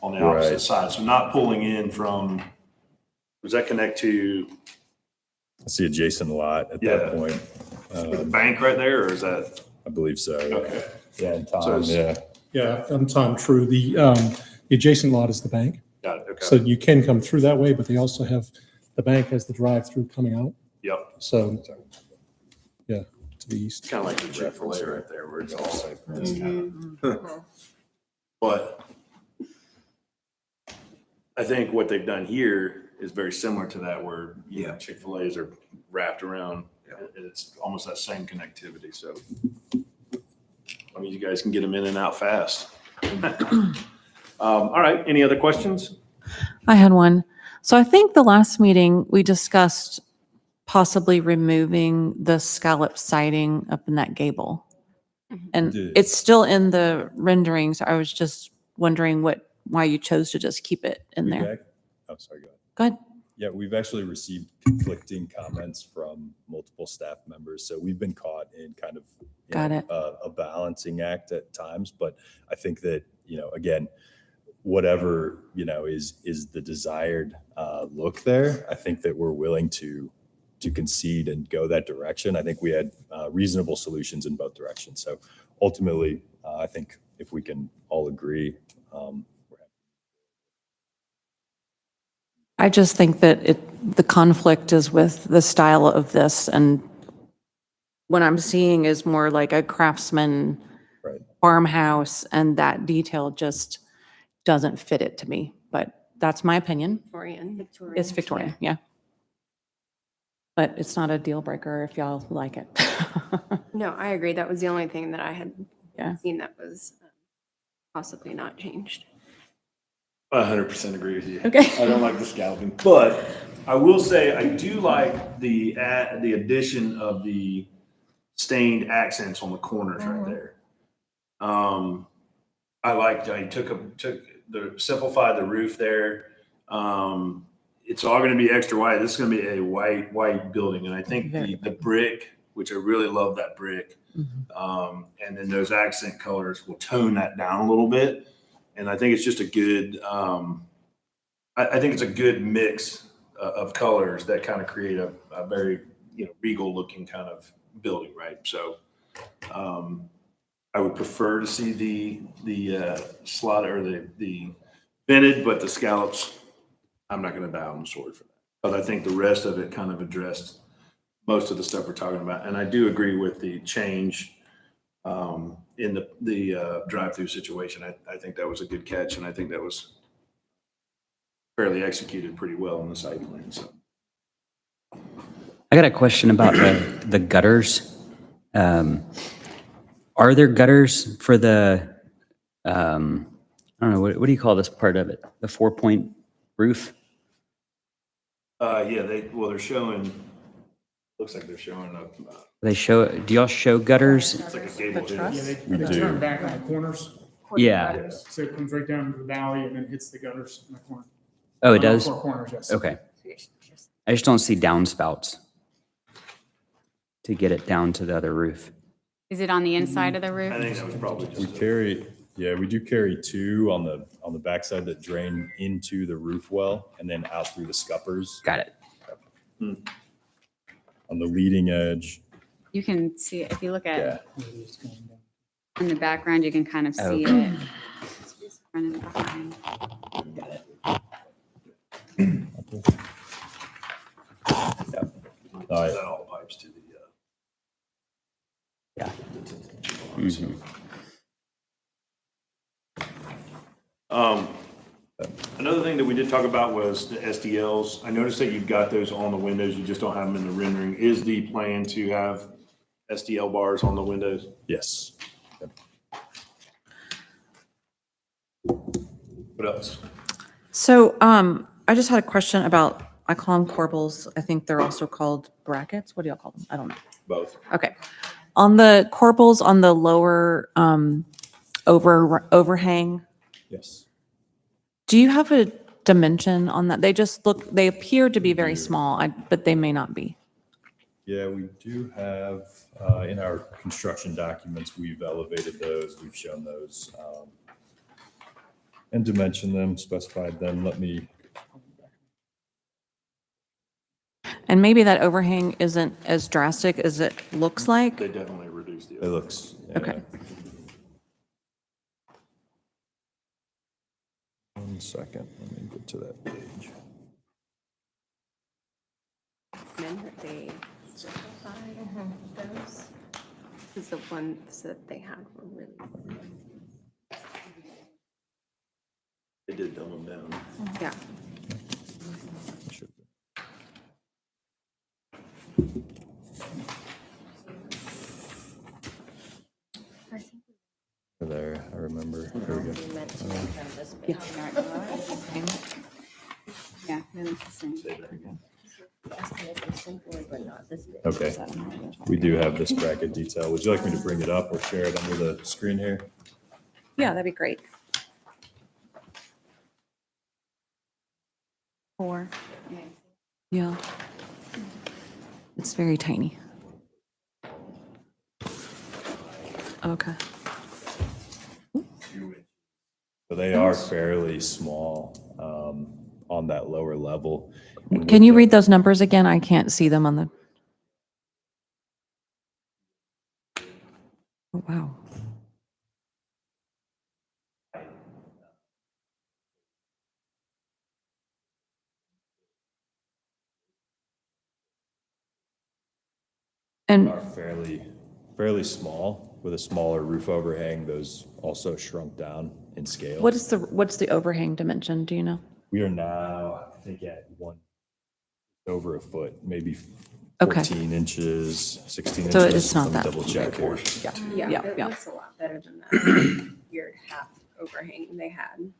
S1: on the opposite
S14: Right.
S1: side. So not pulling in from, does that connect to
S14: It's the adjacent lot at
S1: Yeah.
S14: that point.
S1: the bank right there, or is that?
S14: I believe so.
S1: Okay.
S14: Yeah, and
S1: So
S14: Tom,
S1: it's-
S14: yeah.
S15: Yeah, Tom, true. The adjacent lot is the bank.
S1: Got it,
S15: So
S1: okay.
S15: you can come through that way, but they also have, the bank has the drive-through coming out.
S1: Yep.
S15: So, yeah, to the east.
S1: Kind of like the Chick-fil-A right there where it's all. But I think what they've done here is very similar to that where, Chick-fil-A's are wrapped around and it's almost that same connectivity. So, I mean, you guys can get them in and out fast. All right. Any other questions?
S6: I had one. So I think the last meeting, we discussed possibly removing the scallop siding up in that gable. And
S14: Did.
S6: it's still in the renderings. I was just wondering why you chose to just keep it in there.
S14: Oh, sorry, go ahead.
S6: Go ahead.
S14: Yeah, we've actually received conflicting comments from multiple staff members. So we've been caught in kind of
S6: Got it.
S14: a balancing act at times. But I think that, again, whatever, is the desired look there, I think that we're willing to concede and go that direction. I think we had reasonable solutions in both directions. So ultimately, I think if we can all agree,
S6: I just think that the conflict is with the style of this, and what I'm seeing is more like a craftsman
S14: Right.
S6: farmhouse, and that detail just doesn't fit it to me. But that's my opinion.
S8: Victorian.
S6: It's Victorian, yeah. But it's not a deal breaker if y'all like it.
S8: No, I agree. That was the only thing that I had
S6: Yeah.
S8: seen that was possibly not changed.
S1: I 100% agree with you.
S6: Okay.
S1: I don't like the scalloping, but I will say I do like the addition of the stained accents on the corners right there. I liked how you simplified the roof there. it's all going to be extra white. This is going to be a white building. And I think the brick, which I really love that brick, and then those accent colors will tone that down a little bit. And I think it's just a good, I think it's a good mix of colors that kind of create a very, regal looking kind of building, right? So I would prefer to see the slot or the vented, but the scallops, I'm not going to die on the sword for that. But I think the rest of it kind of addressed most of the stuff we're talking about. And I do agree with the change in the drive-through situation. I think that was a good catch, and I think that was fairly executed pretty well on the site plan. So,
S7: I got a question about the gutters. Are there gutters for the, I don't know, what do you call this part of it? The 4-point roof?
S1: yeah, they're showing, looks like they're showing up.
S7: Do y'all show gutters?
S1: It's like a gable hit.
S14: We
S15: They
S14: do.
S15: turn back on the corners,
S7: Yeah.
S15: so it comes right down to the valley and then hits the gutters in the corner.
S7: Oh, it
S15: On all
S7: does?
S15: four corners, yes.
S7: Okay. I just don't see downspouts to get it down to the other roof.
S4: Is it on the inside of the roof?
S1: I think that was probably
S14: We
S1: just.
S14: we do carry two on the backside that drain into the roof well and then out through the scuppers.
S7: Got it.
S14: On the leading edge.
S4: You can see it, if you look
S14: Yeah.
S4: at, in the background, you can kind of see
S7: Okay.
S4: it. Front and behind.
S14: All right.
S1: That all pipes to the.
S7: Yeah.
S1: Another thing that we did talk about was the SDLs. I noticed that you've got those on the windows. You just don't have them in the rendering. Is the plan to have SDL bars on the windows?
S14: Yes.
S1: What else?
S6: So I just had a question about, I call them corbels. I think they're also called brackets. What do y'all call them? I don't know.
S1: Both.
S6: Okay. On the corbels on the lower overhang,
S14: Yes.
S6: do you have a dimension on that? They appear to be very small, but they may not be.
S14: Yeah, we do have, in our construction documents, we've elevated those, we've shown those, and dimensioned them, specified them. Let me,
S6: And maybe that overhang isn't as drastic as it looks like.
S1: They definitely reduce the.
S14: it looks.
S6: Okay.
S14: One second, let me get to that page.
S8: Men that they certified those. This is the ones that they had were really,
S1: They did dumb them down.
S8: yeah.
S14: Should be. There, I remember. Here we go.
S4: Yeah, then it's the same.
S14: Okay. We do have this bracket detail. Would you like me to bring it up or share it under the screen here?
S6: Yeah, that'd be great.
S4: 4.
S6: Yeah. It's very tiny. Okay.
S14: So they are fairly small on that lower level. And
S6: Can
S14: with
S6: you
S14: the-
S6: read those numbers again? I can't see them on the. Oh, wow. And
S14: Are fairly small with a smaller roof overhang. Those also shrunk down in scale.
S6: what's the overhang dimension? Do you know?
S14: We are now, I think, at over a foot, maybe
S6: Okay.
S14: 14 inches, 16 inches.
S6: So it's not
S14: Let me
S6: that
S14: double check here.
S6: Yeah.
S8: Yeah, it
S6: Yeah.
S8: looks a lot better than that weird half overhang they had.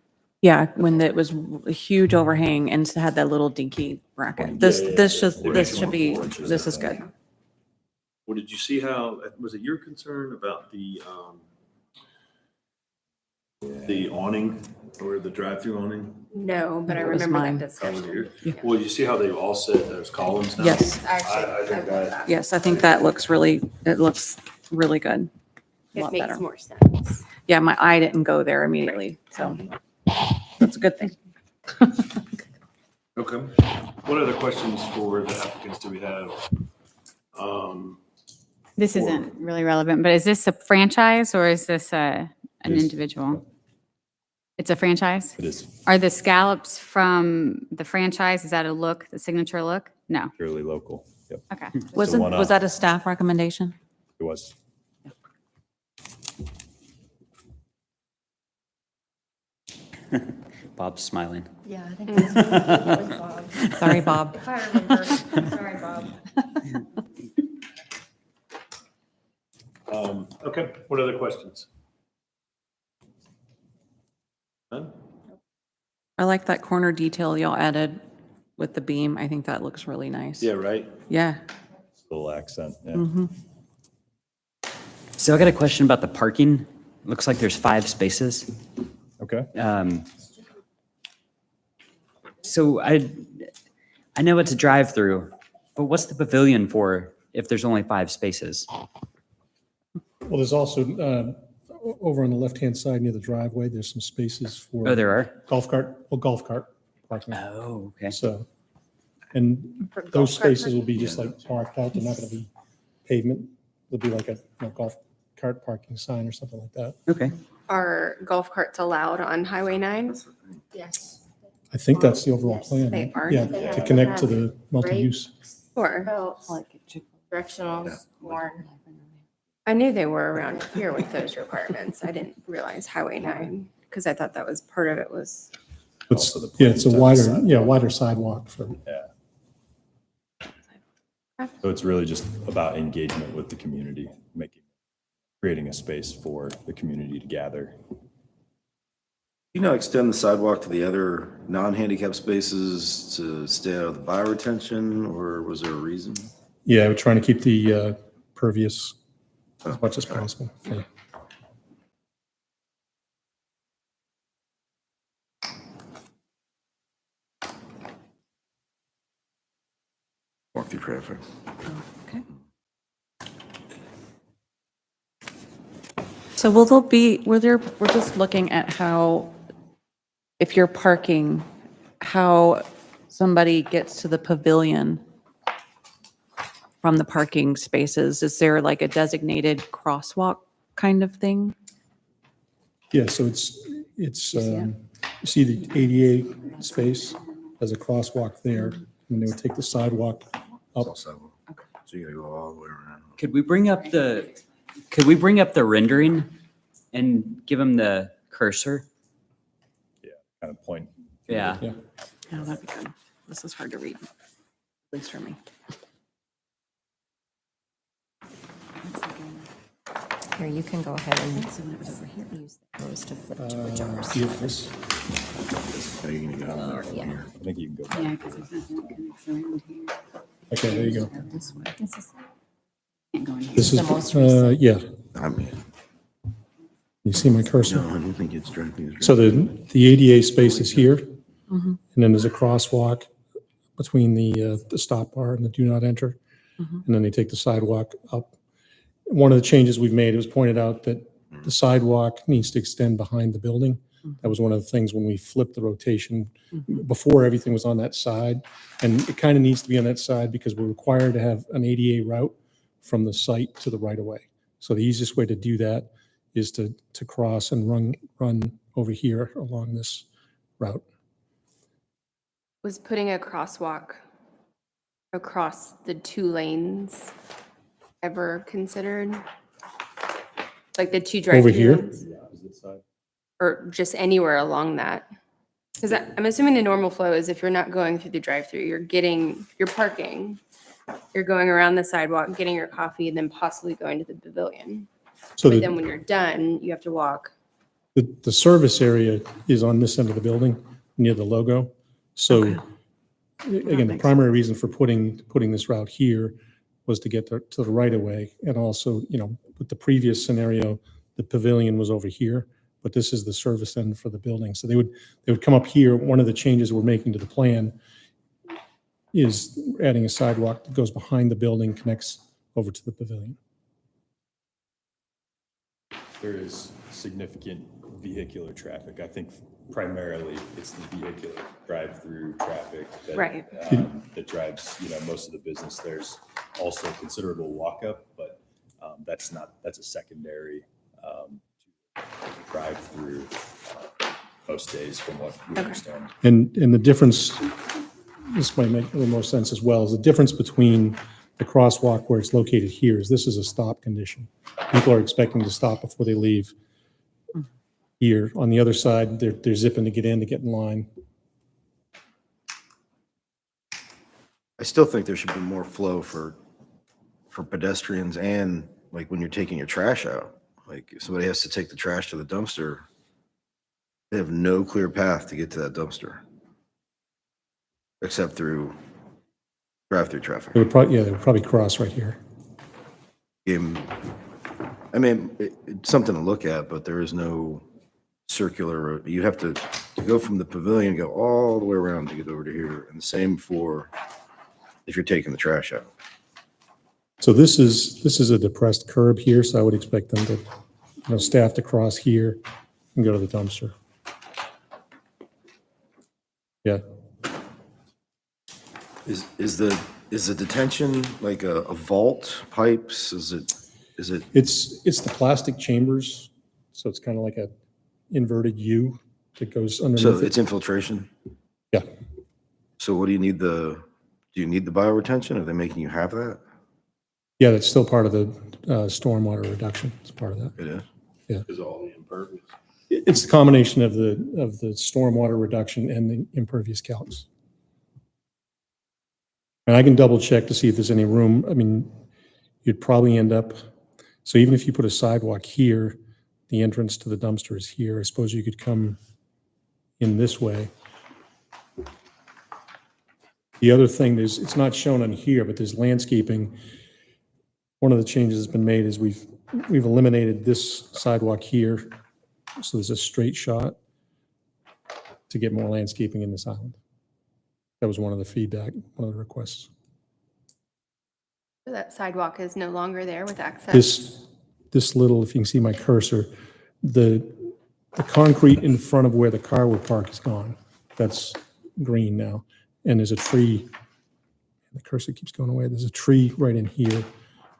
S6: Yeah, when it was a huge overhang and had that little dinky bracket. This should be, this is good.
S1: Well, did you see how, was it your concern about the awning Or the drive-through awning?
S8: No, but I
S6: That was
S8: remember
S6: mine.
S8: that discussion.
S1: Well, you see how they've all set those columns now?
S6: Yes.
S8: Actually,
S1: I think that,
S6: Yes, I think that looks really good. A
S8: it
S6: lot
S8: makes
S6: better.
S8: more sense.
S6: Yeah, my eye didn't go there immediately, so that's a good thing.
S1: okay. What other questions for the applicants do we have?
S4: This isn't really relevant, but is this a franchise or is this an
S14: It is.
S4: individual? It's a franchise?
S14: It is
S4: Are the scallops from the franchise, is that a look, the signature look? No.
S14: purely local. Yep,
S4: Okay.
S6: Was
S14: one-off.
S6: that a staff recommendation?
S14: it was.
S7: Bob's smiling.
S11: Yeah, I think that's Bob.
S6: Sorry, Bob.
S11: If I remember. Sorry, Bob.
S1: Okay, what other questions? None?
S6: I like that corner detail y'all added with the beam. I think that looks really nice.
S1: Yeah, right?
S6: Yeah.
S14: Little accent, yeah.
S6: Mm-hmm.
S7: So I got a question about the parking. Looks like there's 5 spaces.
S14: Okay.
S7: So I know it's a drive-through, but what's the pavilion for if there's only 5 spaces?
S15: Well, there's also, over on the left-hand side near the driveway, there's some spaces for.
S7: Oh, there are?
S15: Golf cart parking.
S7: Oh, okay.
S15: So, and
S8: For golf
S15: those
S8: cart
S15: spaces will be just like parked out. They're not going to be pavement. It'll be like a golf cart parking sign or something like that.
S7: Okay.
S8: Are golf carts allowed on Highway 9?
S11: Yes.
S15: I think that's the overall
S11: Yes,
S15: plan.
S8: they are.
S15: Yeah,
S11: They
S15: to
S11: have
S15: connect to
S11: to
S15: the multi-use.
S8: Or,
S11: Belts, directionals, more.
S8: I knew they were around here with those requirements. I didn't realize Highway 9, because I thought that was part of it was,
S15: It's,
S14: Also the
S15: yeah, it's a
S14: plans
S15: wider,
S14: on the
S15: yeah,
S14: sidewalk.
S15: wider sidewalk for,
S14: So it's really just about engagement with the community, creating a space for the community to gather.
S5: Extend the sidewalk to the other non-handicap spaces to stay out of the bioretention, or was there a reason?
S15: yeah, we're trying to keep the pervious as much as possible. Yeah.
S5: Walk through traffic.
S6: Okay. So we're just looking at how, if you're parking, how somebody gets to the pavilion from the parking spaces. Is there like a designated crosswalk kind of thing?
S15: Yeah, so it's, you see the ADA space, there's a crosswalk there, and they would take the sidewalk up.
S5: So you gotta go all the way around.
S7: Could we bring up the rendering and give them the cursor?
S14: Kind of point.
S7: Yeah.
S15: Yeah.
S6: Oh, that'd be good. This is hard to read, at least for me.
S2: Here, you can go ahead and use those to flip to the jars.
S15: Yeah, this-
S5: Are you gonna get out of there?
S2: Yeah.
S14: I think you can go.
S4: Yeah, because it's not connects around here.
S15: Okay, there you go.
S4: This way. Can't go in here.
S15: This
S2: the
S15: is,
S2: most recent.
S15: yeah,
S5: I mean,
S15: you see my cursor?
S5: no, I don't think it's directly.
S15: So the ADA space is here,
S6: Mm-hmm.
S15: and then there's a crosswalk between the stop bar and the do not enter.
S6: Mhm.
S15: And then they take the sidewalk up. One of the changes we've made, it was pointed out that the sidewalk needs to extend behind the building. That was one of the things when we flipped the rotation, before everything was on that side. And it kind of needs to be on that side because we're required to have an ADA route from the site to the right of way. So the easiest way to do that is to cross and run over here along this route.
S8: was putting a crosswalk across the 2 lanes ever considered? Like the 2 drive-through
S15: Over here?
S8: lanes? Or just anywhere along that? Because I'm assuming the normal flow is if you're not going through the drive-through, you're parking, you're going around the sidewalk, getting your coffee, and then possibly going to the pavilion.
S15: So
S8: But then
S15: the,
S8: when you're done, you have to walk.
S15: the service area is on this end of the building near the logo. So again, the primary reason for putting this route here was to get to the right of way. And also, with the previous scenario, the pavilion was over here, but this is the service end for the building. So they would come up here. One of the changes we're making to the plan is adding a sidewalk that goes behind the building, connects over to the pavilion.
S14: There is significant vehicular traffic. I think primarily it's the vehicular drive-through traffic that,
S8: Right.
S14: That drives, most of the business. There's also considerable walk-up, but that's a secondary drive-through most days from what we understand.
S15: And the difference, this might make a little more sense as well, is the difference between the crosswalk where it's located here is this is a stop condition. People are expecting to stop before they leave. Here, on the other side, they're zipping to get in line.
S5: I still think there should be more flow for pedestrians and like when you're taking your trash out. Like if somebody has to take the trash to the dumpster, they have no clear path to get to that dumpster. Except through drive-through traffic.
S15: They would probably cross right here.
S5: I mean, it's something to look at, but there is no circular, you have to go from the pavilion, go all the way around to get over to here. And the same for if you're taking the trash out.
S15: So this is a depressed curb here, so I would expect them to, staff to cross here and go to the dumpster. Yeah.
S5: Is the detention like a vault pipes? Is it?
S15: It's the plastic chambers, so it's kind of like a inverted U that goes underneath.
S5: So it's infiltration?
S15: Yeah.
S5: So what do you need do you need the bioretention? Are they making you have that?
S15: Yeah, that's still part of the stormwater reduction. It's part of that.
S5: It is?
S15: Yeah.
S1: Is all the impervious.
S15: It's the combination of the stormwater reduction and the impervious calcs. And I can double check to see if there's any room. I mean, you'd probably end up, so even if you put a sidewalk here, the entrance to the dumpster is here. I suppose you could come in this way. The other thing is, it's not shown on here, but there's landscaping. One of the changes that's been made is we've eliminated this sidewalk here. So there's a straight shot to get more landscaping in this island. That was one of the feedback, one of the requests.
S8: So that sidewalk is no longer there with access?
S15: This little, if you can see my cursor, the concrete in front of where the car would park is gone. That's green now. And there's a tree, the cursor keeps going away. There's a tree right in here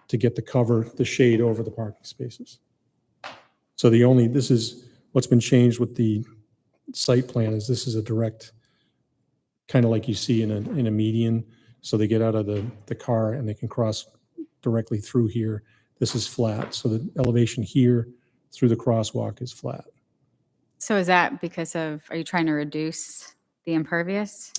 S15: to get the shade over the parking spaces. So this is what's been changed with the site plan is this is a direct, kind of like you see in a median. So they get out of the car and they can cross directly through here. This is flat. So the elevation here through the crosswalk is flat.
S4: So is that because are you trying to reduce the impervious?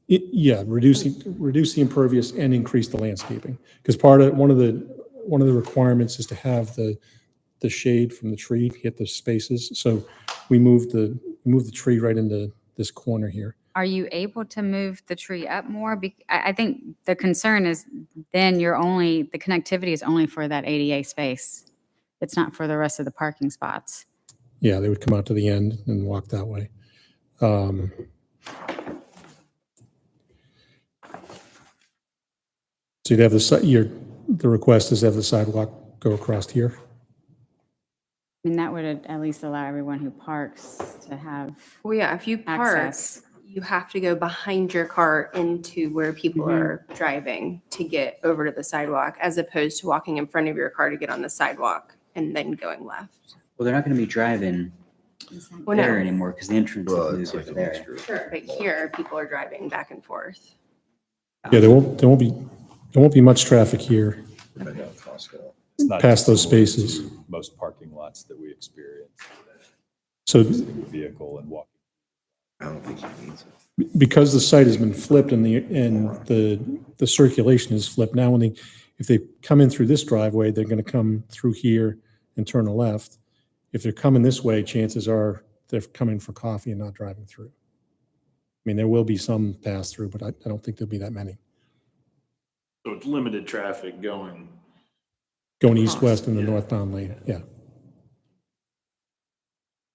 S15: Yeah, reduce the impervious and increase the landscaping. Because one of the requirements is to have the shade from the tree hit the spaces. So we moved the tree right into this corner here.
S4: Are you able to move the tree up more? I think the concern is then the connectivity is only for that ADA space. It's not for the rest of the parking spots.
S15: Yeah, they would come out to the end and walk that way. So you'd have the request is to have the sidewalk go across here.
S4: I mean, that would at least allow everyone who parks to have
S8: Well, yeah, if you park,
S4: access.
S8: you have to go behind your car into where people are driving to get over to the sidewalk, as opposed to walking in front of your car to get on the sidewalk and then going left.
S7: Well, they're not going to be driving
S8: Well,
S7: there
S8: no,
S7: anymore because the entrance
S5: Well,
S7: is
S5: it's
S7: moved
S5: like
S7: over
S5: a
S7: there.
S5: mixture.
S8: sure, but here people are driving back and forth.
S15: Yeah, there won't be much traffic here
S14: It's not
S15: past
S14: just
S15: those spaces.
S14: most parking lots that we experience.
S15: So
S14: Vehicle and walking.
S5: I don't think he needs it.
S15: because the site has been flipped and the circulation is flipped, now if they come in through this driveway, they're going to come through here and turn a left. If they're coming this way, chances are they're coming for coffee and not driving through. I mean, there will be some pass through, but I don't think there'll be that many.
S1: So it's limited traffic going.
S15: Going east-west in the northbound lane, yeah.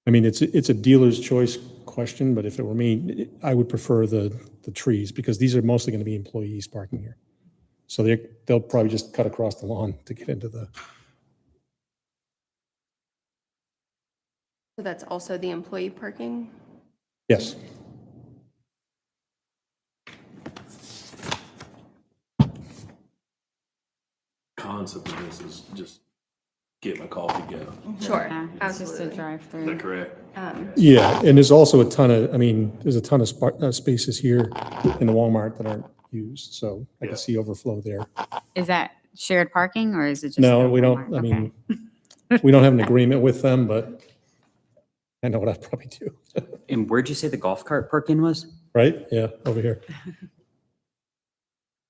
S15: I mean, it's a dealer's choice question, but if it were me, I would prefer the trees because these are mostly going to be employees parking here. So they'll probably just cut across the lawn to get into the,
S8: So that's also the employee parking?
S15: yes.
S1: Concept of this is just get my coffee, go.
S8: Sure,
S4: Yeah, it's just a
S8: absolutely.
S1: Is
S4: drive-through.
S1: that correct?
S15: Yeah, and there's also a ton of, I mean, there's a ton of spaces here in the Walmart that aren't used, so I
S1: Yeah.
S15: can see overflow there.
S4: Is that shared parking or is it just?
S15: No,
S4: the
S15: we don't,
S4: Walmart?
S15: I
S4: Okay.
S15: mean, we don't have an agreement with them, but I know what I'd probably do,
S7: And where'd you say the golf cart parking was?
S15: right? Yeah, over here.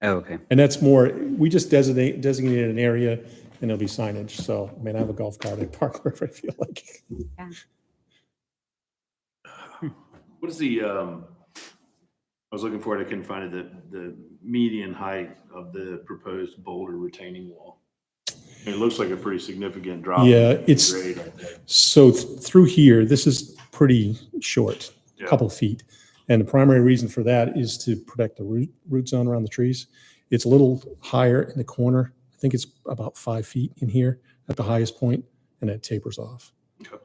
S7: Oh, okay.
S15: And that's more, we just designated an area and there'll be signage, so, I mean, I have a golf cart, I park wherever I feel like.
S1: What is the, I was looking for it, I couldn't find it, the median height of the proposed boulder retaining wall. It looks like a pretty significant drop.
S15: Yeah,
S1: in
S15: it's,
S1: grade, I think.
S15: so through here, this is pretty short, a
S1: Yeah.
S15: couple feet. And the primary reason for that is to protect the root zone around the trees. It's a little higher in the corner. I think it's about 5 feet in here at the highest point, and it tapers off.
S1: Okay.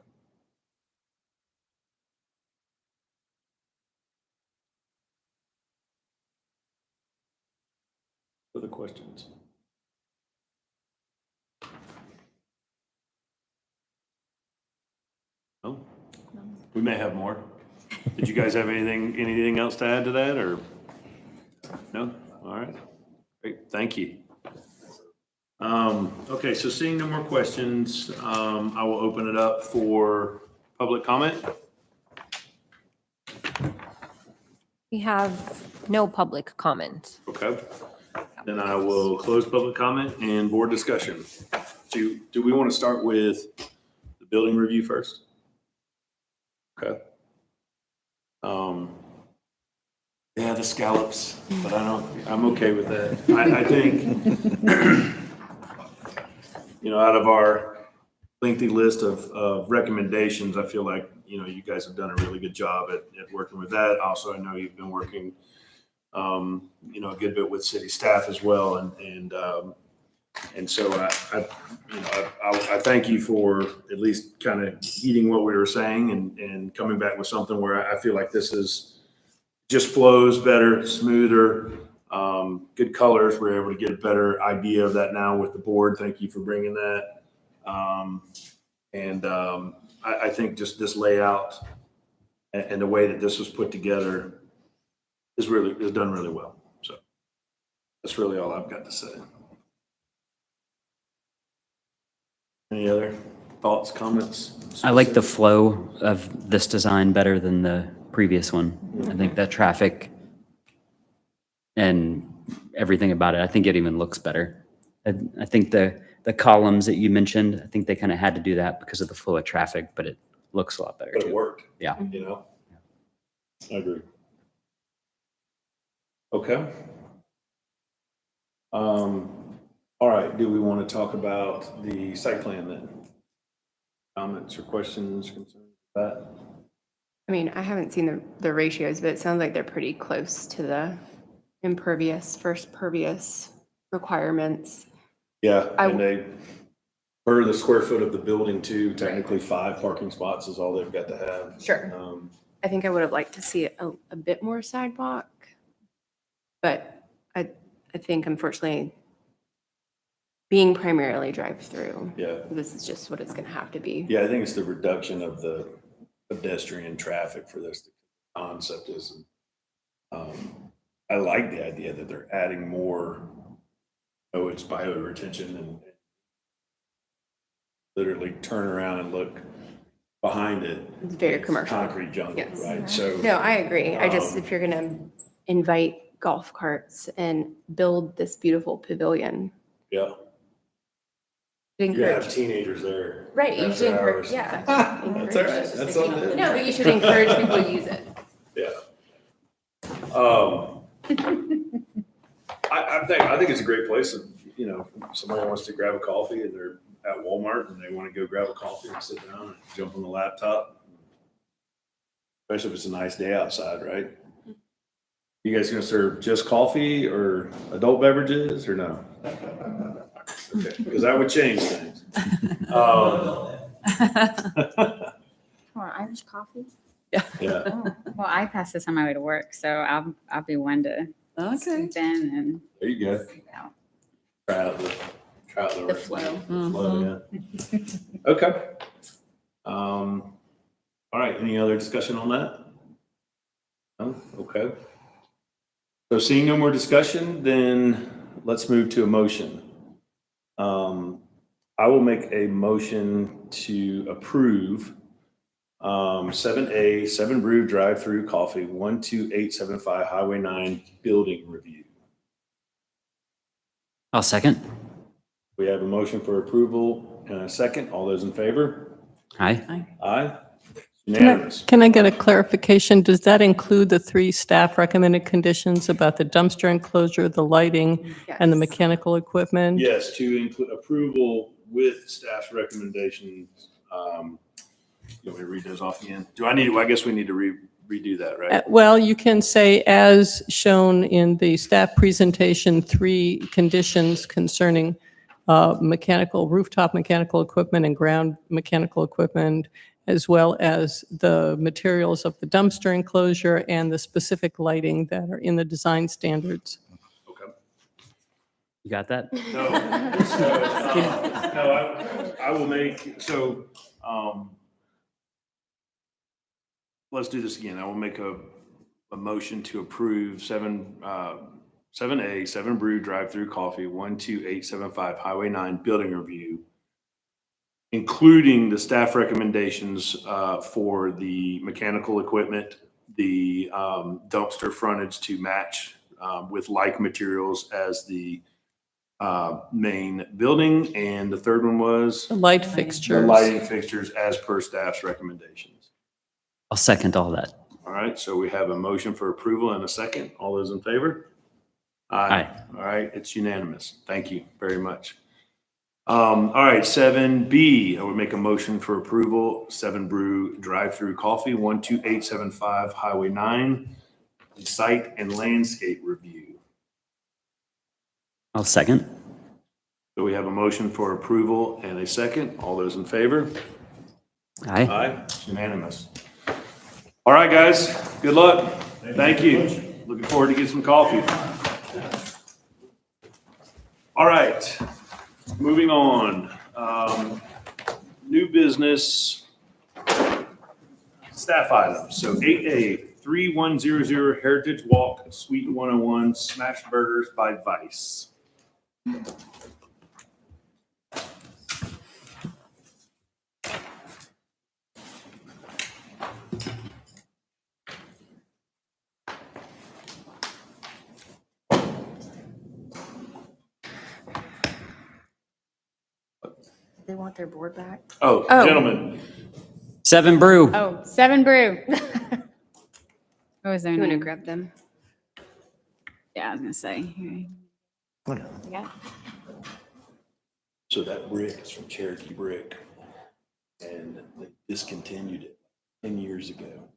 S1: Other questions? No? We may have more. Did you guys have anything else to add to that, or? No? All right. Great, thank you. Okay, so seeing no more questions, I will open it up for public comment.
S16: We have no public comment.
S1: Okay. Then I will close public comment and board discussion. Do we want to start with the building review first? Okay. Yeah, the scallops, but I'm okay with that. I think, out of our lengthy list of recommendations, I feel like, you guys have done a really good job at working with that. Also, I know you've been working, a good bit with city staff as well. And so I thank you for at least kind of heeding what we were saying and coming back with something where I feel like this is just flows better, smoother, good colors. We're able to get a better idea of that now with the board. Thank you for bringing that. I think just this layout and the way that this was put together is done really well. So that's really all I've got to say. Any other thoughts, comments?
S7: I like the flow of this design better than the previous one. I think that traffic and everything about it, I think it even looks better. I think the columns that you mentioned, I think they kind of had to do that because of the flow of traffic, but it looks a lot better
S1: But it
S7: too.
S1: worked.
S7: Yeah.
S1: I agree. Okay. All right, do we want to talk about the site plan then? Comments or questions, concerns about that?
S8: I mean, I haven't seen the ratios, but it sounds like they're pretty close to the first pervious requirements.
S1: Yeah, and they, per the square foot of the building too, technically 5 parking spots is all they've got to have.
S8: Sure. I think I would have liked to see a bit more sidewalk, but I think unfortunately, being primarily drive-through,
S1: Yeah.
S8: this is just what it's going to have to be.
S1: Yeah, I think it's the reduction of the pedestrian traffic for this concept is. I like the idea that they're adding more, it's bio retention and literally turn around and look behind it.
S8: It's very commercial.
S1: Concrete jungle,
S8: Yes.
S1: right? So.
S8: No, I agree. If you're going to invite golf carts and build this beautiful pavilion,
S1: Yeah. You have teenagers there.
S8: Right, you should
S1: after
S8: encourage,
S1: hours.
S8: yeah.
S1: That's all right. That's all good.
S8: No, but you should encourage people to use it.
S1: Yeah. I think it's a great place. If somebody wants to grab a coffee and they're at Walmart and they want to go grab a coffee and sit down and jump on the laptop, Especially if it's a nice day outside, right? You guys gonna serve just coffee or adult beverages or no? Okay, because that would change things.
S4: Or Irish coffee?
S1: Yeah,
S4: Well, I pass this on my way to work, so I'll be one to
S6: Okay.
S4: swoop in and
S1: there you go.
S4: out.
S1: Try out the
S4: The flow.
S1: flow, yeah. Okay. All right, any other discussion on that? No? Okay. So seeing no more discussion, then let's move to a motion. I will make a motion to approve 7A, 7 Brew Drive-Through Coffee, 12875 Highway 9 Building Review.
S7: I'll second.
S1: We have a motion for approval and a second. All those in favor?
S7: Aye.
S1: Aye. Unanimous.
S3: Can I get a clarification? Does that include the 3 staff recommended conditions about the dumpster enclosure, the lighting, and the
S8: Yes.
S3: mechanical equipment?
S1: Yes, to include approval with staff's recommendations. You want me to read those off again? I guess we need to redo that, right?
S3: Well, you can say, as shown in the staff presentation, 3 conditions concerning rooftop mechanical equipment and ground mechanical equipment, as well as the materials of the dumpster enclosure and the specific lighting that are in the design standards.
S1: Okay.
S7: You got that?
S1: No, I will make, let's do this again. I will make a motion to approve 7A, 7 Brew Drive-Through Coffee, 12875 Highway 9 Building Review, including the staff recommendations for the mechanical equipment, the dumpster frontage to match with like materials as the main building, and the third one was
S3: The light
S1: the
S3: fixtures.
S1: lighting fixtures as per staff's recommendations.
S7: I'll second all that.
S1: All right, so we have a motion for approval and a second. All those in favor?
S7: Aye.
S1: All right, it's unanimous. Thank you very much. All right, 7B, I would make a motion for approval, 7 Brew Drive-Through Coffee, 12875 Highway 9, Site and Landscape Review.
S7: I'll second.
S1: So we have a motion for approval and a second. All those in favor?
S7: Aye.
S1: Aye, it's unanimous. All right, guys, good luck. Thank you. Looking forward to getting some coffee. All right, moving on. New business staff items. So 8A, 3100 Heritage Walk, Suite 101, Smash Burgers by Vice.
S8: They want their board back?
S1: Oh,
S4: Oh.
S1: gentlemen,
S7: 7 Brew.
S4: Oh, 7 Brew. What was their
S8: You want to
S4: name?
S8: grab them?
S4: Yeah, I was gonna say. Here. Yeah.
S1: so that brick is from Cherokee Brick, and they discontinued it 10 years ago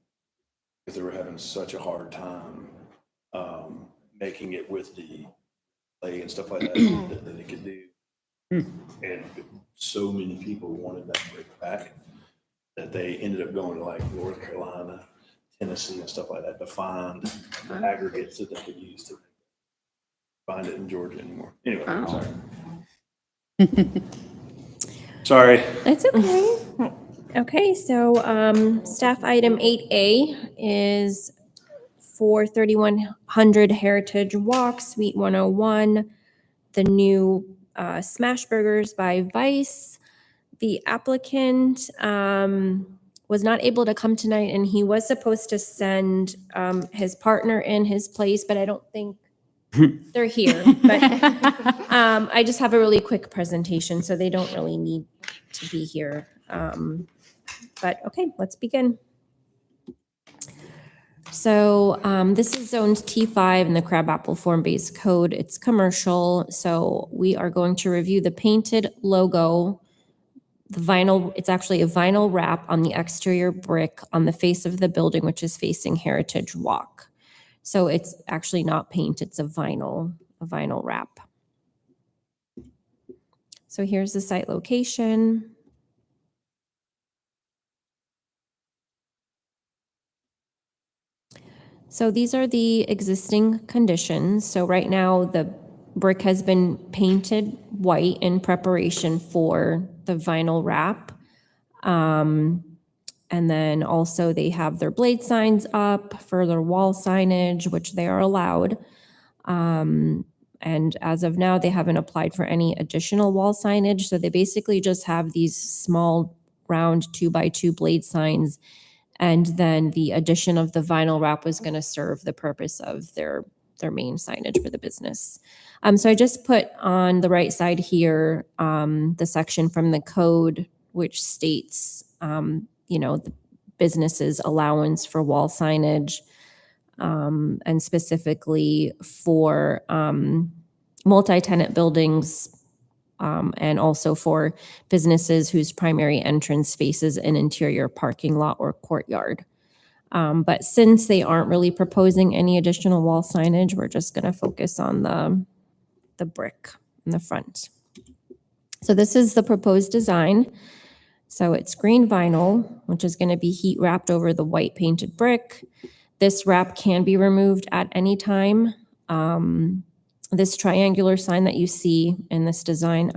S1: because they were having such a hard time making it with the clay and stuff like that that they could do. And so many people wanted that brick back that they ended up going to like North Carolina, Tennessee and stuff like that to find the aggregates that they could use to find it in Georgia anymore. Anyway, I'm sorry. Sorry.
S2: It's okay. Okay, so staff item 8A is for 3100 Heritage Walk, Suite 101, the new Smash Burgers by Vice. The applicant was not able to come tonight, and he was supposed to send his partner in his place, but I don't think they're here. But I just have a really quick presentation, so they don't really need to be here. But okay, let's begin. So this is zoned T5 in the Crabapple Form-Based Code. It's commercial, so we are going to review the painted logo it's actually a vinyl wrap on the exterior brick on the face of the building, which is facing Heritage Walk. So it's actually not paint, it's a vinyl wrap. So here's the site location. So these are the existing conditions. So right now the brick has been painted white in preparation for the vinyl wrap. And then also they have their blade signs up for their wall signage, which they are allowed. And as of now, they haven't applied for any additional wall signage. So they basically just have these small round 2x2 blade signs. And then the addition of the vinyl wrap was going to serve the purpose of their main signage for the business. So I just put on the right side here the section from the code which states, the business's allowance for wall signage, and specifically for multi-tenant buildings, and also for businesses whose primary entrance faces an interior parking lot or courtyard. But since they aren't really proposing any additional wall signage, we're just going to focus on the brick in the front. So this is the proposed design. So it's green vinyl, which is going to be heat wrapped over the white painted brick. This wrap can be removed at any time. This triangular sign that you see in this design,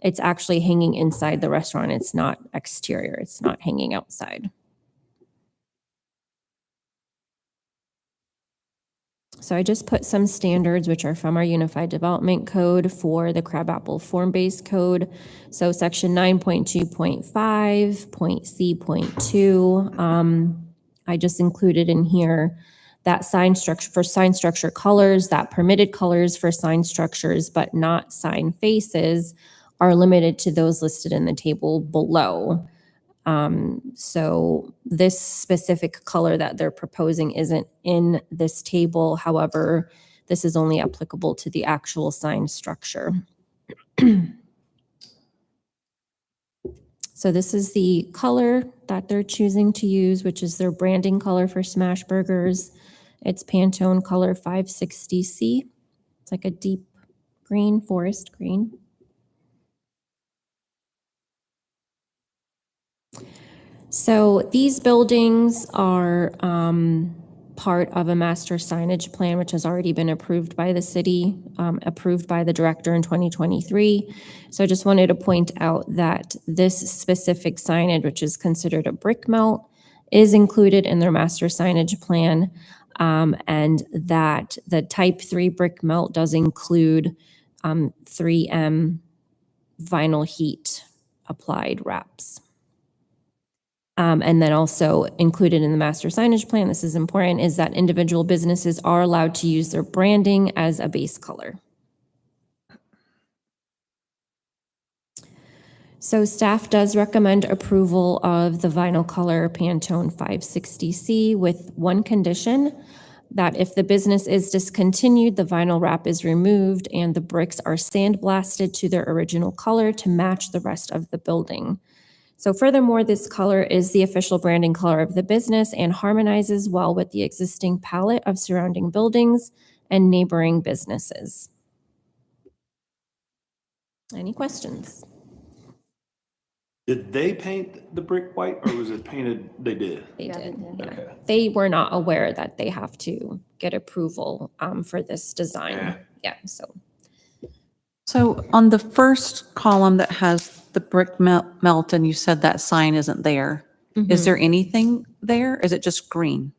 S2: it's actually hanging inside the restaurant. It's not exterior. It's not hanging outside. So I just put some standards which are from our Unified Development Code for the Crabapple Form-Based Code. So section 9.2.5, point C, point 2. I just included in here that sign structure for sign structure colors, that permitted colors for sign structures, but not sign faces, are limited to those listed in the table below. So this specific color that they're proposing isn't in this table. However, this is only applicable to the actual sign structure. So this is the color that they're choosing to use, which is their branding color for Smash Burgers. It's Pantone color 560C. It's like a deep green, forest green. So these buildings are part of a master signage plan, which has already been approved by the city, approved by the director in 2023. So I just wanted to point out that this specific signage, which is considered a brick melt, is included in their master signage plan, and that the type 3 brick melt does include 3M vinyl heat applied wraps. And then also included in the master signage plan, this is important, is that individual businesses are allowed to use their branding as a base color. So staff does recommend approval of the vinyl color Pantone 560C with one condition, that if the business is discontinued, the vinyl wrap is removed and the bricks are sandblasted to their original color to match the rest of the building. So furthermore, this color is the official branding color of the business and harmonizes well with the existing palette of surrounding buildings and neighboring businesses. Any questions?
S1: Did they paint the brick white or was it painted? They did.
S2: They did, yeah.
S1: Okay.
S2: They were not aware that they have to get approval for this design. Yeah, so.
S6: So on the first column that has the brick melt, and you said that sign isn't there. Is there anything there? Is it just green?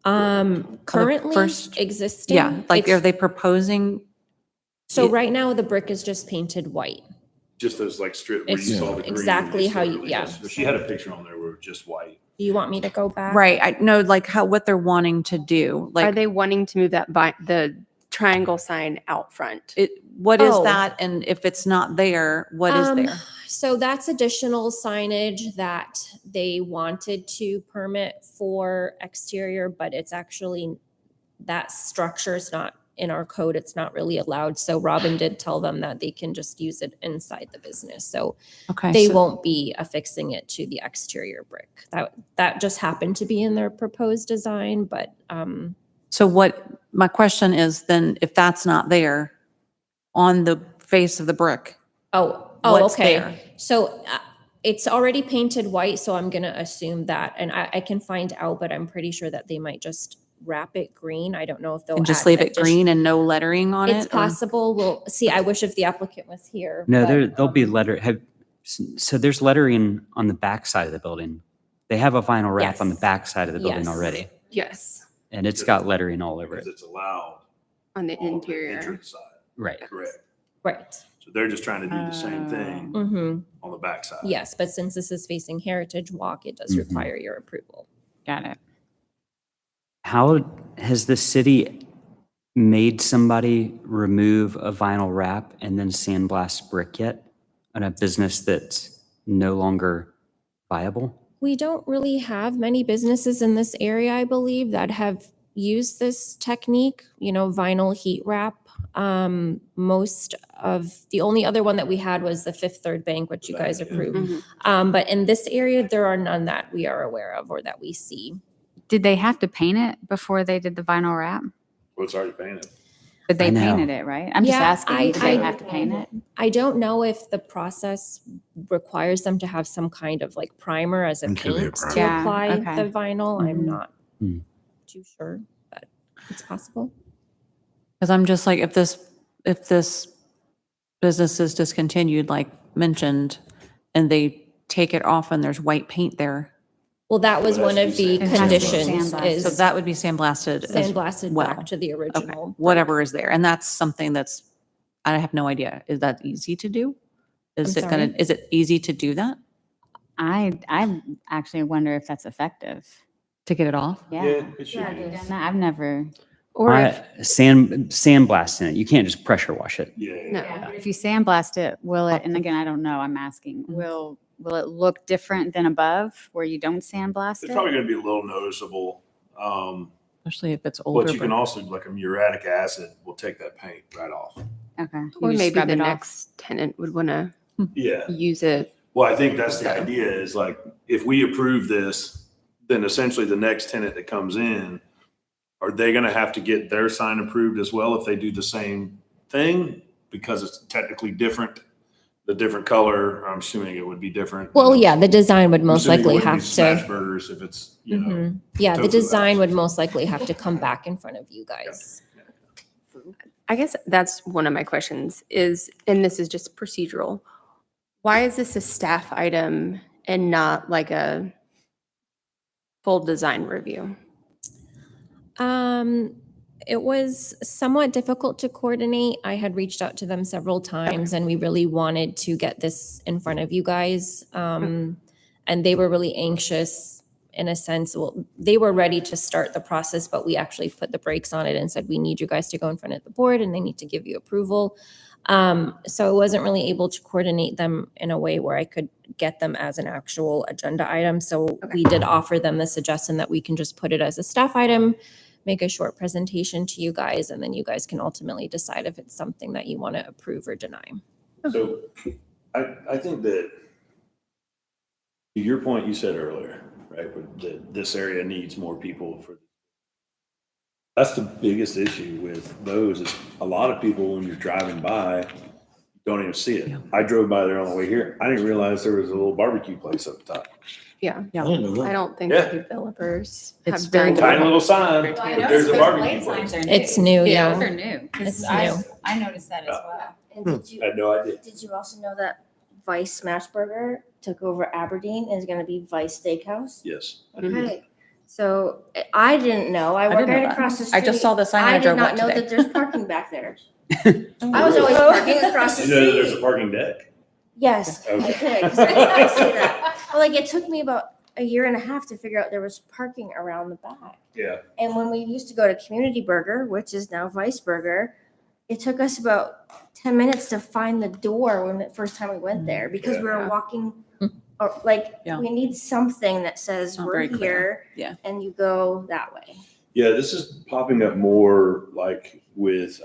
S2: Currently
S6: first-
S2: existing.
S6: Yeah, like
S2: it's-
S6: are they proposing?
S2: So right now, the brick is just painted white.
S1: Just those like strip where
S2: It's
S1: you saw the green.
S2: exactly how you-
S1: literally
S2: yeah.
S1: just- She had a picture on there where it was just white.
S2: Do you want me to go back?
S6: Right, I know like what they're wanting to do.
S8: Are
S6: Like
S8: they wanting to move the triangle sign out front?
S6: what is
S2: Oh.
S6: that? And if it's not there, what is there?
S2: So that's additional signage that they wanted to permit for exterior, but it's actually, that structure is not in our code, it's not really allowed. So Robin did tell them that they can just use it inside the business. So
S6: Okay.
S2: they
S6: so-
S2: won't be affixing it to the exterior brick. That just happened to be in their proposed design, but
S6: So what, my question is then, if that's not there on the face of the brick, what's
S2: okay.
S6: there?
S2: So it's already painted white, so I'm gonna assume that, and I can find out, but I'm pretty sure that they might just wrap it green. I don't know if they'll
S6: And just
S2: add
S6: leave it
S2: addition-
S6: green and no lettering on it?
S2: It's
S6: or-
S2: possible. We'll see. I wish if the applicant was here.
S7: No,
S2: but,
S7: there'll be so there's lettering on the back side of the building. They have a vinyl wrap on the
S2: Yes.
S7: back side of the building
S2: Yes.
S7: already,
S8: Yes,
S7: and it's got lettering all over it.
S1: Because it's allowed
S8: on the
S1: on the
S8: interior.
S1: entrance side.
S7: Right.
S1: Correct.
S2: Right.
S1: So they're just trying to do the same thing
S2: Mm-hmm.
S1: on the backside.
S2: Yes, but since this is facing Heritage Walk, it does
S7: Mhm.
S2: require your approval.
S4: Got it.
S7: How has the city made somebody remove a vinyl wrap and then sandblast brick yet on a business that's no longer viable?
S2: We don't really have many businesses in this area, I believe, that have used this technique, vinyl heat wrap. Most of the only other one that we had was the Fifth Third Bank, which you guys approved.
S8: Mhm.
S2: But in this area, there are none that we are aware of or that we see.
S4: Did they have to paint it before they did the vinyl wrap?
S1: Well, it's already painted.
S4: But they
S7: I know.
S4: painted it, right? I'm just
S2: Yeah,
S4: asking, did they
S2: I-
S4: have to paint it?
S2: I don't know if the process requires them to have some kind of like primer as a
S5: It could be a
S2: paint to
S5: primer.
S4: Yeah,
S2: apply
S4: okay.
S2: the vinyl. I'm
S4: Mhm.
S2: not
S7: Hmm.
S2: too sure, but it's possible.
S6: Because I'm just like, if this business is discontinued, like mentioned, and they take it off and there's white paint there,
S2: Well, that was
S1: Well,
S2: one
S1: that's
S2: of the
S4: It has to be
S2: conditions
S4: sandblasted.
S6: so
S2: is
S6: that would be sandblasted as
S2: sandblasted
S6: well.
S2: back to the
S6: Okay,
S2: original.
S6: whatever is there. And that's something that's, I have no idea. Is that easy to do? Is
S2: I'm
S6: it gonna,
S2: sorry?
S6: is it easy to do that?
S4: I actually wonder if that's effective.
S6: To get it off?
S4: Yeah.
S1: It should be.
S4: Done that. I've never,
S8: Or if,
S7: Sandblasting it. You can't just pressure wash it.
S1: Yeah.
S8: no,
S4: if you sandblast it, will it, and again, I don't know, I'm asking, will it look different than above where you don't sandblast
S1: It's
S4: it?
S1: probably going to be a little noticeable.
S6: Especially if it's older.
S1: But you can
S6: brick.
S1: also, like a muriatic acid will take that paint right off.
S4: Okay. You
S8: or
S4: just
S8: maybe
S4: scrub
S8: the
S4: it off.
S8: next tenant would want to
S1: Yeah.
S8: use it.
S1: Well, I think that's the idea is like, if we approve this, then essentially the next tenant that comes in, are they going to have to get their sign approved as well if they do the same thing? Because it's technically different, the different color, I'm assuming it would be different.
S2: Well, yeah, the design would
S1: I'm
S2: most
S1: assuming it
S2: likely
S1: wouldn't be
S2: have
S1: Smash
S2: to.
S1: burgers if it's, you know.
S2: Mhm. Yeah, the
S1: tofu
S2: design
S1: house.
S2: would most likely have to come back in front of you guys.
S8: I guess that's one of my questions is, and this is just procedural. Why is this a staff item and not like a full design review?
S2: It was somewhat difficult to coordinate. I had reached out to them several times and we really wanted to get this in front of you guys. And they were really anxious in a sense. Well, they were ready to start the process, but we actually put the brakes on it and said, we need you guys to go in front of the board and they need to give you approval. So I wasn't really able to coordinate them in a way where I could get them as an actual agenda item. So we did offer them the suggestion that we can just put it as a staff item, make a short presentation to you guys, and then you guys can ultimately decide if it's something that you want to approve or deny.
S1: So I think that to your point you said earlier, right, that this area needs more people for. That's the biggest issue with those is a lot of people, when you're driving by, don't even see it. I drove by there on the way here. I didn't realize there was a little barbecue place up top.
S8: Yeah.
S6: Yeah.
S8: I don't think
S1: Yeah.
S8: the developers
S6: It's
S8: have
S6: very
S8: done.
S1: Tiny little sign, but there's a barbecue place.
S2: It's new, yeah.
S4: They're new.
S2: It's
S4: Because I noticed that as well.
S11: And did
S1: I had no idea.
S11: you also know that Vice Smashburger took over Aberdeen and is going to be Vice Steakhouse?
S1: Yes.
S11: Okay. So I didn't know. I work
S6: didn't know
S11: right
S6: that.
S11: across the
S6: I
S11: street.
S6: just saw the sign when I
S11: did
S6: drove
S11: not
S6: up
S11: know
S6: today.
S11: that there's parking back there. I was always parking across the
S1: You know that there's a
S11: street.
S1: parking deck?
S11: Yes, I
S1: Okay.
S11: did. 'Cause I didn't see that. But like it took me about a year and a half to figure out there was parking around the back.
S1: Yeah.
S11: And when we used to go to Community Burger, which is now Vice Burger, it took us about 10 minutes to find the door when the first time we went there because we were
S8: Yeah.
S11: walking. Or like
S6: Yeah.
S11: we need something that says
S6: Not
S11: we're
S6: very clear.
S11: here
S6: Yeah.
S11: and you go that way.
S1: Yeah, this is popping up more like with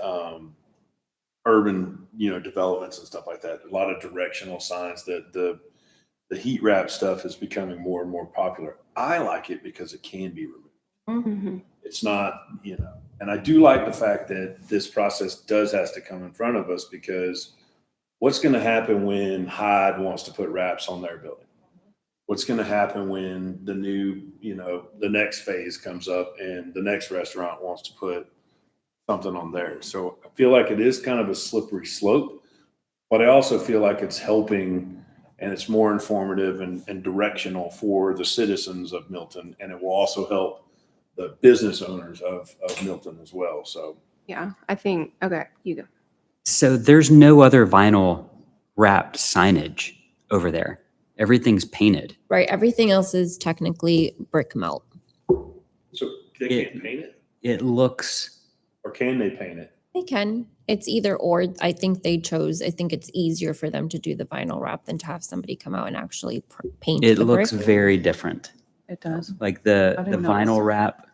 S1: urban, developments and stuff like that. A lot of directional signs that the heat wrap stuff is becoming more and more popular. I like it because it can be removed.
S8: Mhm.
S1: It's not, and I do like the fact that this process does has to come in front of us, because what's going to happen when Hyde wants to put wraps on their building? What's going to happen when the new, the next phase comes up and the next restaurant wants to put something on there? So I feel like it is kind of a slippery slope, but I also feel like it's helping, and it's more informative and directional for the citizens of Milton. And it will also help the business owners of Milton as well. So
S8: Yeah, I think, okay, you go.
S7: So there's no other vinyl wrapped signage over there. Everything's painted.
S2: Right, everything else is technically brick melt.
S1: So they can't paint it,
S7: It looks,
S1: or can they paint it?
S2: They can. It's either or. I think it's easier for them to do the vinyl wrap than to have somebody come out and actually paint
S7: it
S2: the
S7: looks
S2: brick.
S7: very different.
S6: It does.
S7: Like the
S6: I didn't
S7: vinyl
S6: notice.
S7: wrap.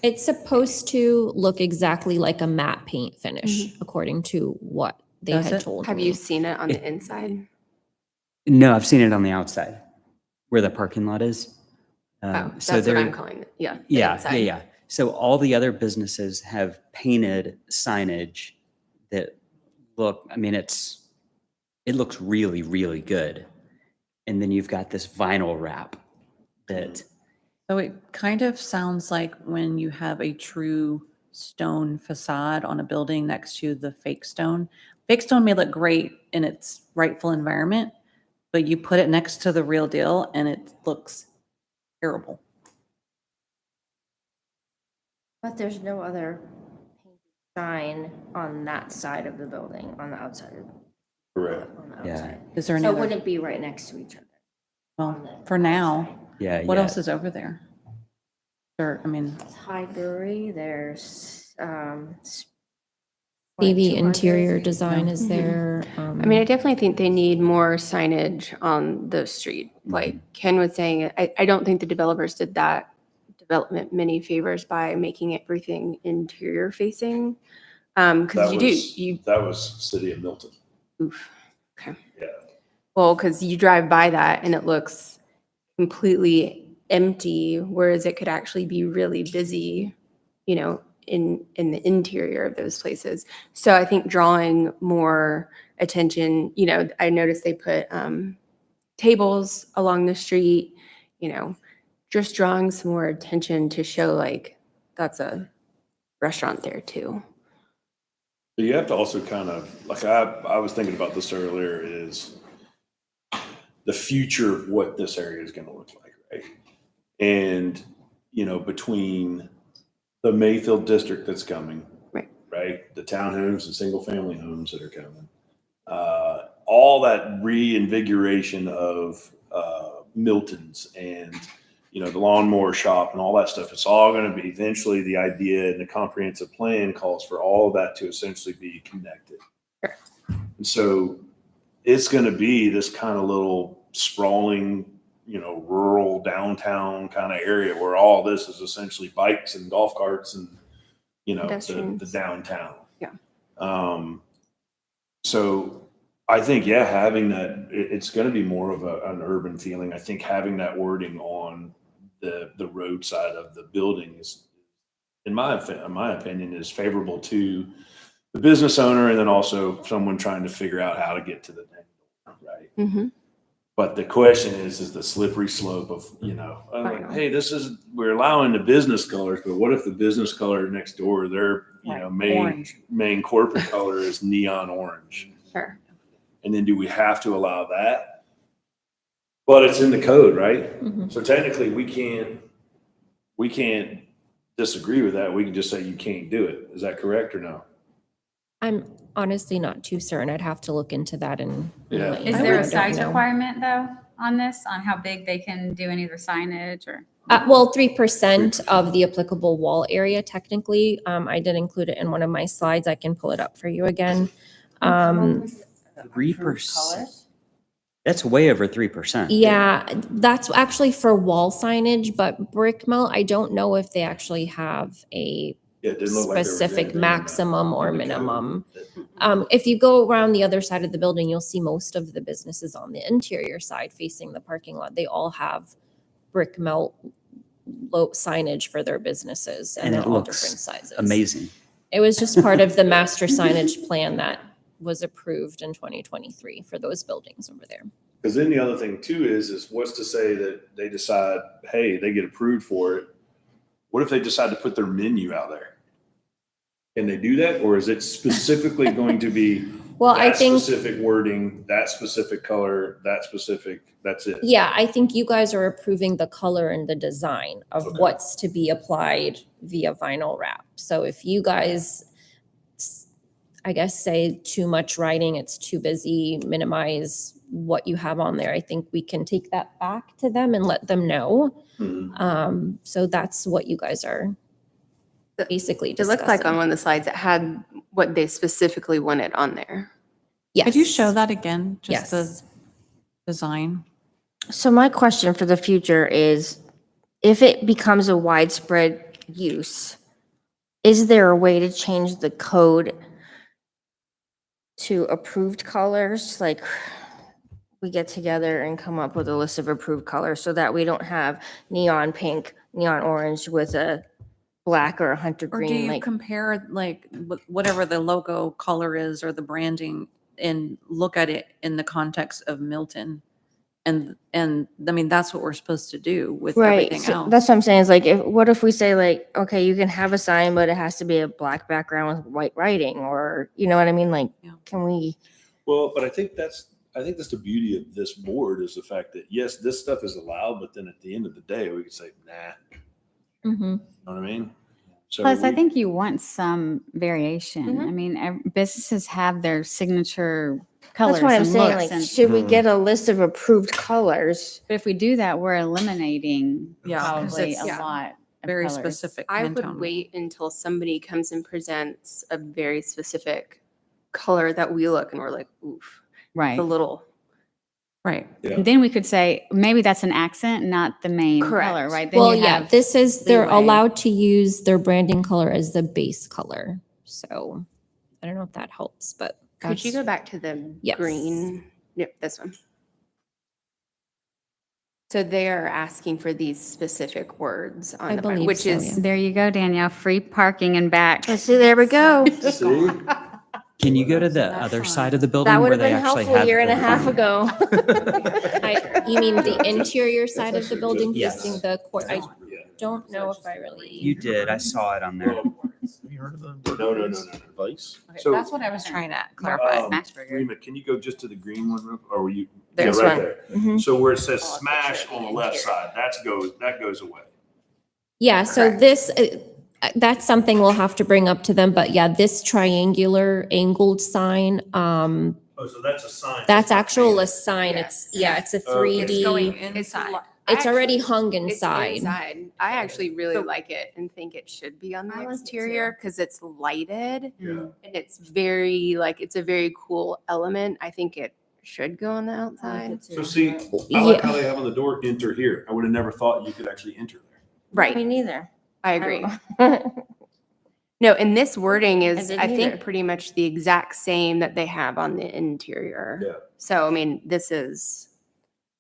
S2: It's supposed to look exactly like a matte paint finish, according to what they
S6: Does
S2: had
S6: it?
S2: told
S8: Have
S2: me.
S8: you seen it on the inside?
S7: No, I've seen it on the outside where the parking lot is.
S8: Oh, that's
S7: so
S8: what
S7: they're-
S8: I'm calling it. Yeah. the
S7: Yeah,
S8: inside.
S7: yeah. So all the other businesses have painted signage that look, it looks really, really good. And then you've got this vinyl wrap that,
S6: So it kind of sounds like when you have a true stone facade on a building next to the fake stone. Fake stone may look great in its rightful environment, but you put it next to the real deal and it looks terrible.
S11: But there's no other sign on that side of the building, on the outside.
S1: Correct.
S11: On the
S7: Yeah.
S11: outside.
S6: Is there any
S11: So it
S6: other?
S11: wouldn't be right next to each other.
S6: Well, for now,
S7: yeah.
S6: what
S7: yeah.
S6: else is over there? There, I mean,
S11: It's High Brewery, there's,
S2: TV
S11: 200.
S2: interior design is
S8: Mhm.
S2: there.
S8: I mean, I definitely think they need more signage on the street. Like Ken was saying, I don't think the developers did that development many favors by making everything interior facing. Because
S1: That was City of Milton.
S8: oof, okay.
S1: Yeah.
S8: Well, because you drive by that and it looks completely empty, whereas it could actually be really busy, in the interior of those places. So I think drawing more attention, I noticed they put tables along the street, just drawing some more attention to show like that's a restaurant there too.
S1: But you have to also kind of, like I was thinking about this earlier, is the future of what this area is going to look like, right? And, between the Mayfield district that's coming, right? The townhomes and single family homes that are coming, all that reinvigoration of Milton's and, the lawnmower shop and all that stuff. It's all going to be eventually, the idea and the comprehensive plan calls for all of that to essentially be connected. And so it's going to be this kind of little sprawling, rural downtown kind of area where all this is essentially bikes and golf carts and, the
S8: Pedestrians.
S1: downtown.
S8: Yeah.
S1: So I think, having that, it's going to be more of an urban feeling. I think having that wording on the roadside of the building is, in my opinion, is favorable to the business owner, and then also someone trying to figure out how to get to the thing, right?
S8: Mm-hmm.
S1: But the question is the slippery slope of,
S8: Vinyl.
S1: hey, we're allowing the business colors, but what if the business color next door, their,
S6: Right.
S1: main
S6: Orange.
S1: main corporate color is neon orange?
S8: Sure.
S1: And then do we have to allow that? But it's in the code, right?
S2: Mhm.
S1: So technically we can't disagree with that. We can just say you can't do it. Is that correct or no?
S2: I'm honestly not too certain. I'd have to look into that and.
S1: Yeah.
S2: let you
S4: Is
S2: know.
S4: there
S2: I
S4: a
S2: don't
S4: size
S2: know.
S4: requirement though on this, on how big they can do any of their signage or?
S2: Well, 3% of the applicable wall area technically. I did include it in one of my slides. I can pull it up for you again.
S7: 3%. That's way over 3%.
S2: Yeah, that's actually for wall signage, but brick melt, I don't know if they actually have a
S1: Yeah, it didn't look like there was
S2: specific
S1: anything in the-
S2: maximum or
S1: in the code
S2: minimum.
S1: that-
S2: If you go around the other side of the building, you'll see most of the businesses on the interior side facing the parking lot. They all have brick melt signage for their businesses, and
S7: And
S2: they're
S7: it
S2: all
S7: looks
S2: different sizes.
S7: amazing.
S2: It was just part of the master signage plan that was approved in 2023 for those buildings over there.
S1: Because then the other thing too is what's to say that they decide, hey, they get approved for it. What if they decide to put their menu out there? Can they do that? Or is it specifically going to be
S2: Well, I
S1: that
S2: think,
S1: specific wording, that specific color, that specific, that's it?
S2: yeah, I think you guys are approving the color and the design of
S1: Okay.
S2: what's to be applied via vinyl wrap. So if you guys, I guess, say too much writing, it's too busy, minimize what you have on there, I think we can take that back to them and let them know.
S1: Mhm.
S2: So that's what you guys are basically
S8: It
S2: discussing.
S8: looked like on one of the slides, it had what they specifically wanted on there.
S2: Yes.
S6: Could you show that again?
S2: Yes.
S6: Just the design?
S11: So my question for the future is, if it becomes a widespread use, is there a way to change the code to approved colors? Like, we get together and come up with a list of approved colors so that we don't have neon pink, neon orange with a black or a hunter
S6: Or do
S11: green,
S6: you
S11: like,
S6: compare like whatever the logo color is or the branding and look at it in the context of Milton? And I mean, that's what we're supposed to do with
S11: right?
S6: everything
S11: So
S6: else.
S11: that's what I'm saying, is like, what if we say like, okay, you can have a sign, but it has to be a black background with white writing, or, you know what I mean? Like,
S6: Yeah.
S11: can we?
S1: Well, but I think that's the beauty of this board is the fact that, yes, this stuff is allowed, but then at the end of the day, we can say, nah,
S2: Mhm.
S1: you know what I mean? So
S4: Plus, I
S1: we-
S4: think you want some variation.
S11: Mhm.
S4: I mean, businesses have their signature colors
S11: That's what I'm
S4: and
S11: saying,
S4: looks.
S11: like,
S4: And
S11: should we get a list of approved colors?
S4: but if we do that, we're eliminating
S6: Yeah, 'cause
S4: probably
S6: it's
S4: a lot of
S6: very
S4: colors.
S6: specific.
S8: I
S6: Pantone.
S8: would wait until somebody comes and presents a very specific color that we look and we're like, oof,
S4: Right.
S8: the little.
S6: Right.
S1: Yeah.
S4: And then we could say, maybe that's an accent, not the main color,
S8: Correct.
S4: right? Then
S2: Well,
S4: you
S2: yeah,
S4: have
S2: this is, they're
S4: leeway.
S2: allowed to use their branding color as the base color. So I don't know if that helps, but.
S8: Could you
S2: that's-
S8: go back to the
S2: Yes.
S8: green? Yep, this one. So they're asking for these specific words
S2: I
S8: on the,
S2: believe
S8: which
S2: so,
S8: is
S2: yeah.
S4: There you go, Danielle. Free parking and back.
S11: Let's see, there we go.
S1: See?
S7: Can you go to the
S6: that's
S7: other
S6: fine.
S7: side of the building
S11: That would
S7: where
S11: have
S7: they
S11: been
S7: actually
S11: helpful a
S7: have
S11: year and a
S7: the
S11: half
S7: fun-
S11: ago.
S2: You mean the interior side of the building
S7: Yes.
S2: facing the court? I
S1: Yeah.
S2: don't know if I really.
S7: You did. I saw it on there.
S5: Have you heard of the?
S1: No.
S5: Advice?
S6: Okay,
S1: So-
S6: that's what I was trying to clarify.
S4: Smashburger.
S1: Rima, can you go just to the green one, or were you?
S11: This
S1: yeah, right
S11: one.
S1: there.
S11: Mhm.
S1: So where it says
S8: Oh,
S1: smash
S8: picture
S1: on the
S8: of the
S1: left
S8: interior.
S1: side, that goes away.
S2: Yeah, so
S8: Correct.
S2: this, that's something we'll have to bring up to them, but yeah, this triangular angled sign,
S1: Oh, so that's a sign.
S2: that's actual a sign.
S8: Yes.
S2: It's a
S1: Okay.
S2: 3D.
S6: It's going
S8: It's
S6: inside.
S2: It's already
S8: actually-
S2: hung
S8: It's
S2: inside.
S8: inside. I actually really
S6: So-
S8: like it and think it should be on
S2: I
S8: the
S2: like it
S8: exterior because it's lighted
S1: Yeah.
S8: and it's very it's a very cool element. I think it should go on the outside.
S1: So see, I like
S2: Yeah.
S1: how they have on the door, enter here. I would have never thought you could actually enter there.
S8: Right.
S11: Me neither.
S8: I agree.
S11: don't
S8: No, and this wording is,
S11: didn't
S8: I think,
S11: either.
S8: pretty much the exact same that they have on the interior.
S1: Yeah.
S8: So, I mean, this is,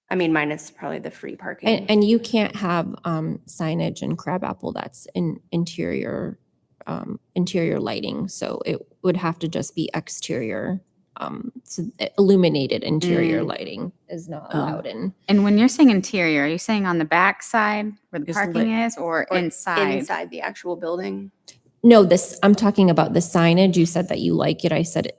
S8: minus probably the free parking.
S2: And you can't have signage in Crabapple that's in interior lighting. So it would have to just be exterior. So illuminated interior lighting is not
S6: Oh.
S2: allowed in.
S4: And when you're saying interior, are you saying on the back side where the
S6: It's
S4: parking is or
S8: Or
S4: inside?
S8: Inside the actual building.
S2: No, I'm talking about the signage. You said that you like it. I said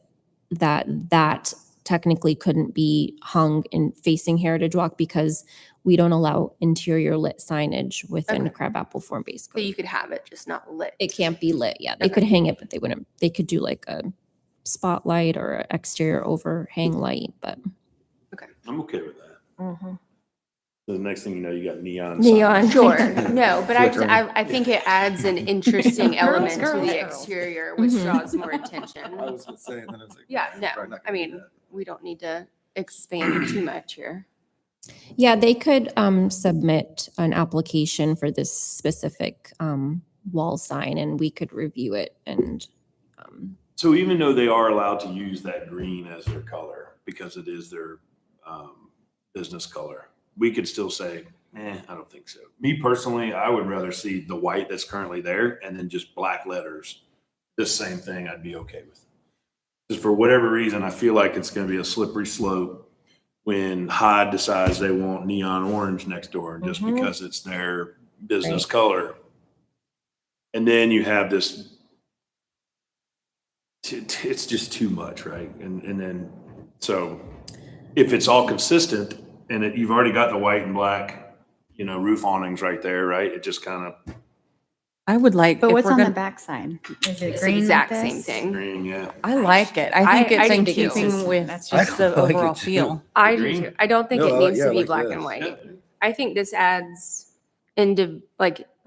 S2: that technically couldn't be hung in facing Heritage Walk because we don't allow interior lit signage within
S8: Okay.
S2: Crabapple form-based
S8: So
S2: code.
S8: you could have it, just not lit.
S2: It can't be lit. Yeah, they
S8: Okay.
S2: could hang it, but they could do like a spotlight or an exterior overhang light, but
S1: I'm okay with that.
S11: Mhm.
S1: So the next thing you know, you got neon.
S11: Neon.
S1: signs.
S8: Sure, no, but
S5: Flickering.
S8: I think it adds an interesting element to
S6: girls,
S8: the
S6: girls.
S8: exterior, which
S2: Mhm.
S8: draws more attention.
S5: I was gonna say, and then I was like.
S8: Yeah, no,
S5: probably not
S8: I
S5: gonna do
S8: mean,
S5: that.
S8: we don't need to expand it too much here.
S2: yeah, they could submit an application for this specific wall sign and we could review it and,
S1: So even though they are allowed to use that green as their color because it is their business color, we could still say, I don't think so. Me personally, I would rather see the white that's currently there and then just black letters. This same thing I'd be okay with. Just for whatever reason, I feel like it's going to be a slippery slope when Hyde decides they want neon orange next door just because it's their business color. And then you have this, it's just too much, right? And then, so if it's all consistent and you've already got the white and black, roof awnings right there, right? It just kind of
S6: I would like.
S4: But
S6: if
S4: what's
S6: we're
S4: on the
S6: gonna-
S4: backside? Is it
S8: It's
S4: green
S8: the exact
S4: like
S8: same
S4: this?
S8: thing.
S1: green, yeah.
S6: I like it. I think
S8: I
S6: it's in
S8: do too.
S6: keeping with
S4: That's
S6: just the
S5: I like it
S6: overall
S5: too.
S6: feel.
S8: I do
S1: Green?
S8: too. I don't think
S5: No,
S8: it needs
S5: yeah,
S8: to be
S5: like
S8: black
S5: this.
S8: and white.
S1: Yeah.
S8: I think this adds
S6: A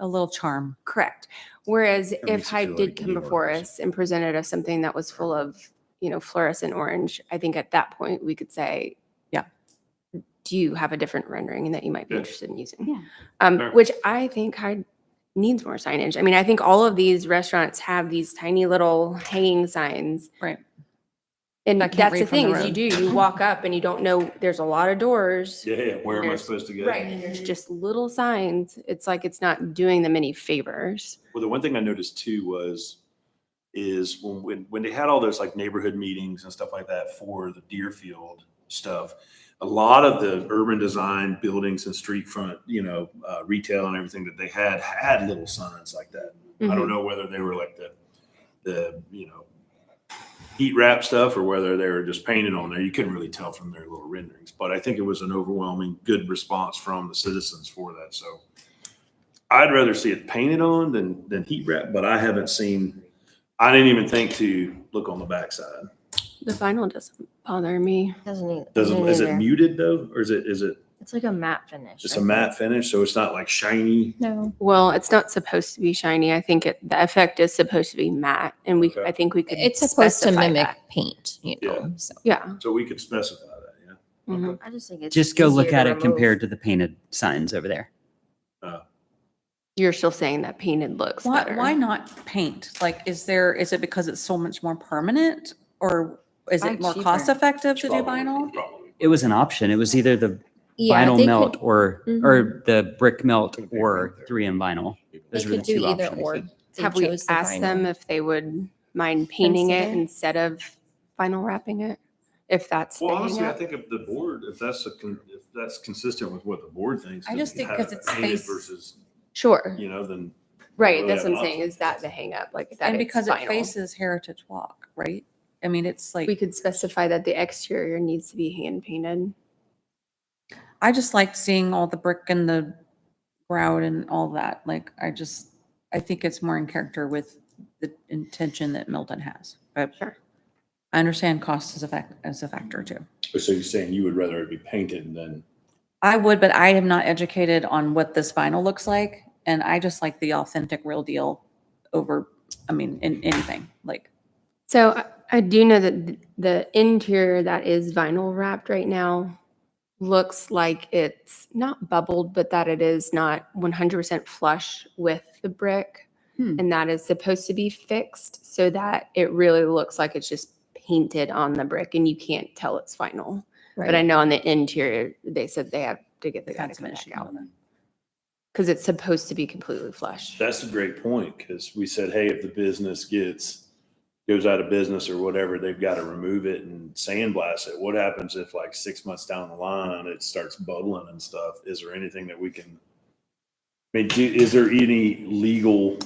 S6: little charm.
S8: correct. Whereas
S5: It
S8: if
S5: makes you
S8: Hyde
S5: feel
S8: did
S5: like
S8: come
S5: New York
S8: before
S5: or
S8: us and presented us something that was full of, fluorescent orange, I think at that point we could say,
S6: Yeah.
S8: do you have a different rendering that you might be
S1: Yeah.
S8: interested in using?
S4: Yeah.
S1: Sure.
S8: Which I think Hyde needs more signage. I mean, I think all of these restaurants have these tiny little hanging signs.
S6: Right.
S8: And
S6: I can't
S8: that's the
S6: read from the
S8: thing is
S6: road.
S8: you walk up and you don't know, there's a lot of doors.
S1: Yeah, where am I
S8: There's-
S1: supposed to go?
S8: Right, and there's just little signs. It's like it's not doing them any favors.
S1: Well, the one thing I noticed too is when they had all those like neighborhood meetings and stuff like that for the Deerfield stuff, a lot of the urban design buildings and street front, retail and everything that they had little signs like that. I don't know whether they were like the heat wrap stuff or whether they were just painted on there. You couldn't really tell from their little renderings, but I think it was an overwhelming good response from the citizens for that. So I'd rather see it painted on than heat wrap, but I didn't even think to look on the backside.
S8: The vinyl doesn't bother me.
S1: Is it muted though? Or is it
S11: It's like a matte finish.
S1: just a matte finish? So it's not like shiny.
S2: no.
S8: Well, it's not supposed to be shiny. I think the effect is supposed to be matte, and
S1: Okay.
S8: I think we could.
S2: It's supposed to
S8: specify
S2: mimic
S8: that.
S2: paint,
S1: Yeah.
S2: so.
S8: Yeah.
S1: So we could specify that, yeah.
S8: Mhm.
S11: I just think it's
S7: Just go look
S11: easier
S7: at
S11: to
S7: it
S11: remove.
S7: compared to the painted signs over there.
S8: You're still saying that painted looks
S6: Why,
S8: better.
S6: why not paint? Like, is it because it's so much more permanent, or is
S8: Buy
S6: it more
S8: cheaper.
S6: cost effective to do
S1: Probably,
S6: vinyl?
S1: probably.
S7: It was an option. It was either the
S2: Yeah,
S7: vinyl
S2: they
S7: melt
S2: could,
S7: or the brick melt or 3M vinyl.
S2: they
S7: Those were the
S2: could do
S7: two
S2: either
S7: options.
S2: or. They
S8: Have we
S2: chose the
S8: asked them
S2: vinyl.
S8: if they would mind painting it
S2: Consider.
S8: instead of vinyl wrapping it? If that's the
S1: Well, honestly, I
S8: hang-up?
S1: think if the board, if that's consistent with what the board thinks.
S6: I just think
S1: having
S6: 'cause
S1: it
S6: it's
S1: painted
S6: face-
S1: Versus,
S8: Sure.
S1: then.
S8: Right,
S1: really
S8: that's
S1: have
S8: what I'm
S1: an
S8: saying, is that the hang up, like that
S6: And
S8: it's
S6: because it
S8: vinyl.
S6: faces Heritage Walk, right? I mean, it's like,
S8: We could specify that the exterior needs to be hand painted.
S6: I just like seeing all the brick and the grout and all that. Like, I think it's more in character with the intention that Milton has. But
S8: Sure.
S6: I understand cost is a factor too.
S1: So you're saying you would rather it be painted than,
S6: I would, but I am not educated on what this vinyl looks like. And I just like the authentic real deal over, in anything, like.
S8: So I do know that the interior that is vinyl wrapped right now looks like it's not bubbled, but that it is not 100% flush with the brick. And that is supposed to be fixed so that it really looks like it's just painted on the brick and you can't tell it's vinyl. But I know on the interior, they said they have to get the guy to come back out. Because it's supposed to be completely flush.
S1: that's a great point, because we said, hey, if the business goes out of business or whatever, they've got to remove it and sandblast it. What happens if like 6 months down the line, it starts bubbling and stuff? Is there anything that we can, is there any legal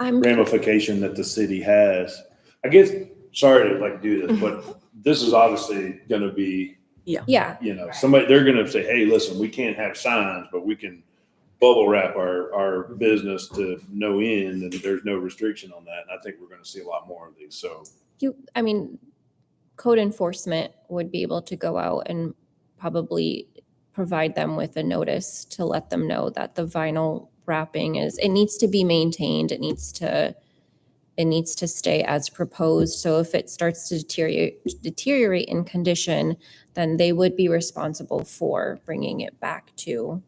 S1: ramification that the city has? I guess, sorry to like do this, but this is obviously going to be,
S2: Yeah,
S1: somebody, they're going to say, hey, listen, we can't have signs, but we can bubble wrap our business to no end, and there's no restriction on that. And I think we're going to see a lot more of these. So
S2: code enforcement would be able to go out and probably provide them with a notice to let them know that the vinyl wrapping it needs to be maintained. It needs to stay as proposed. So if it starts to deteriorate in condition, then they would be responsible for bringing it back to,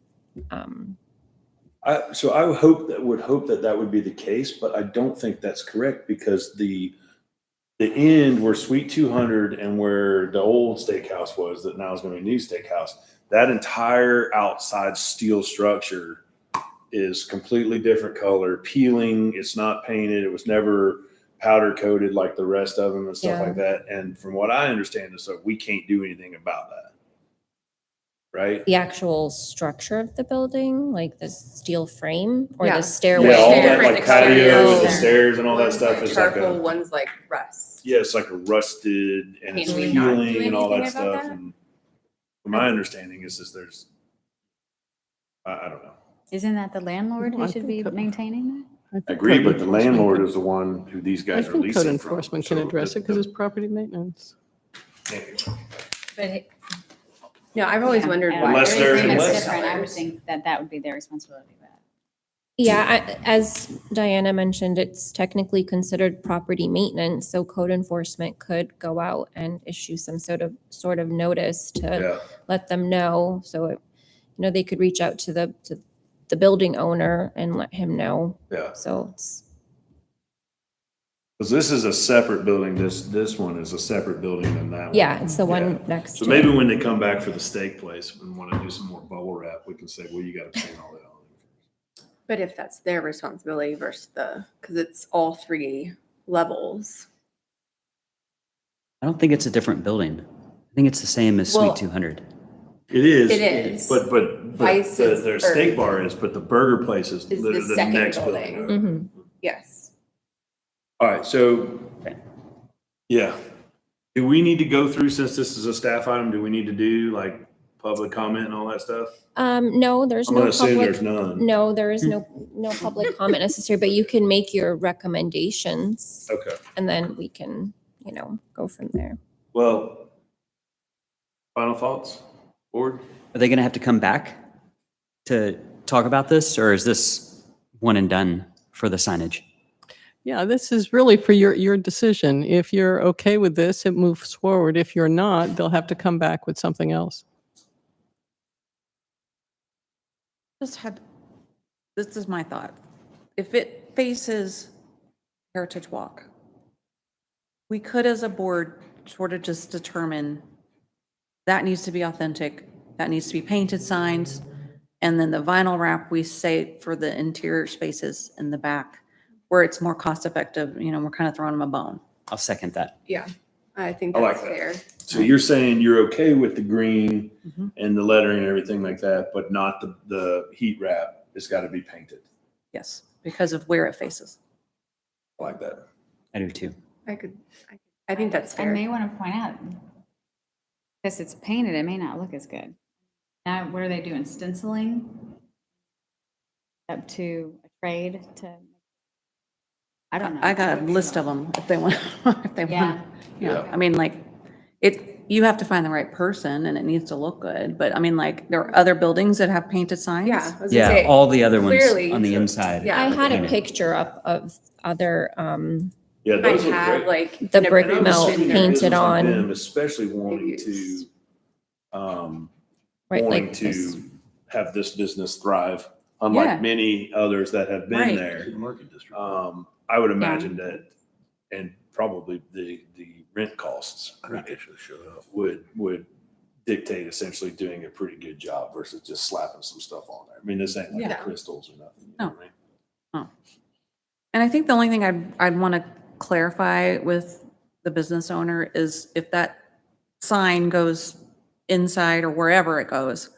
S1: So I would hope that that would be the case, but I don't think that's correct because the end where Suite 200 and where the old steakhouse was, that now is going to be a new steakhouse, that entire outside steel structure is completely different color, peeling. It's not painted. It was never powder coated like the rest of them and stuff like that. And from what I understand is that we can't do anything about that. Right?
S2: The actual structure of the building, like the steel frame or
S8: Yeah.
S2: the stairway?
S1: Yeah, all that
S8: Different
S1: like patio, the
S8: exteriors.
S1: stairs and all that
S8: One's
S1: stuff
S8: like
S1: is like
S8: charcoal,
S1: a,
S8: one's like rust.
S1: yeah, it's like a rusted and it's
S8: Can we not do
S1: peeling and all that
S8: anything about
S1: stuff.
S8: that?
S1: And from my understanding is there's, I don't know.
S4: Isn't that the landlord
S3: No,
S4: who
S3: I
S4: should
S3: think
S4: be maintaining that?
S1: I agree, but the
S3: Code enforcement
S1: landlord
S3: can-
S1: is the one who these
S3: I
S1: guys are
S3: think
S1: leasing
S3: code
S1: from.
S3: enforcement can
S1: So
S3: address it because it's property maintenance.
S4: But
S8: No, I've always wondered why.
S1: Unless
S4: Every
S1: they're-
S4: agreement's
S1: unless-
S4: different. I would think that that would be their responsibility. But
S2: Yeah, as Diana mentioned, it's technically considered property maintenance, so code enforcement could go out and issue some sort of notice to
S1: Yeah.
S2: let them know. So, they could reach out to the building owner and let him know.
S1: Yeah.
S2: So it's,
S1: Because this is a separate building. This one is a separate building than that one.
S2: yeah, it's the
S1: Yeah.
S2: one next to
S1: So
S2: it.
S1: maybe when they come back for the steak place and want to do some more bubble wrap, we can say, well, you got to clean all that on.
S8: But if that's their responsibility versus because it's all three levels.
S7: I don't think it's a different building. I think it's the same as
S8: Well-
S7: Suite 200.
S1: It is.
S8: It is.
S1: But
S8: Vice is-
S1: their steak bar is, but the burger place is
S8: Is
S1: the
S8: the second
S1: next
S8: building.
S1: building.
S2: Mhm.
S8: Yes.
S1: All right, so, yeah. Do we need to go through, since this is a staff item, do we need to do like public comment and all that stuff?
S2: No, there's
S1: I'm
S2: no
S1: gonna assume
S2: public.
S1: there's none.
S2: No, there is no public comment necessary, but you can make your recommendations
S1: Okay,
S2: and then we can, go from there.
S1: well, final thoughts, board?
S7: Are they going to have to come back to talk about this, or is this one and done for the signage?
S3: Yeah, this is really for your decision. If you're okay with this, it moves forward. If you're not, they'll have to come back with something else.
S6: This is my thought. If it faces Heritage Walk, we could as a board sort of just determine that needs to be authentic, that needs to be painted signs, and then the vinyl wrap, we say for the interior spaces in the back, where it's more cost effective, we're kind of throwing them a bone.
S7: I'll second that.
S8: Yeah. I think
S1: I like
S8: that's
S1: that.
S8: fair.
S1: So you're saying you're okay with the green
S6: Mhm.
S1: and the lettering and everything like that, but not the heat wrap? It's got to be painted.
S6: Yes, because of where it faces.
S1: I like that.
S7: I do too.
S8: I think that's
S4: I
S8: fair.
S4: may want to point out, because it's painted, it may not look as good. Now, what are they doing? Stenciling up to a trade to? I don't know.
S6: I got a list of them if they want, if they
S4: Yeah.
S6: want. I mean, like, you have to find the right person and it needs to look good, but I mean, like, there are other buildings that have painted signs.
S8: Yeah. I was gonna
S7: Yeah,
S8: say,
S7: all the other ones
S8: clearly-
S7: on the inside.
S8: Yeah.
S2: I had a
S7: painted.
S2: picture up of other,
S1: Yeah,
S8: might
S1: those look
S8: have
S1: great.
S8: like.
S2: The
S8: an
S2: brick
S8: approach
S2: melt
S8: in
S1: Seeing
S8: there.
S2: painted
S1: business like
S2: on.
S1: them, especially wanting
S8: Use.
S1: to,
S2: right,
S1: wanting
S2: like this.
S1: to have this business thrive, unlike
S6: Yeah.
S1: many others that have been
S6: Right.
S1: there. I would imagine that, and probably the rent costs would dictate essentially doing a pretty good job versus just slapping some stuff on there. I mean, this ain't like
S6: Yeah.
S1: crystals or nothing. You know what I mean?
S6: And I think the only thing I'd want to clarify with the business owner is if that sign goes inside or wherever it goes,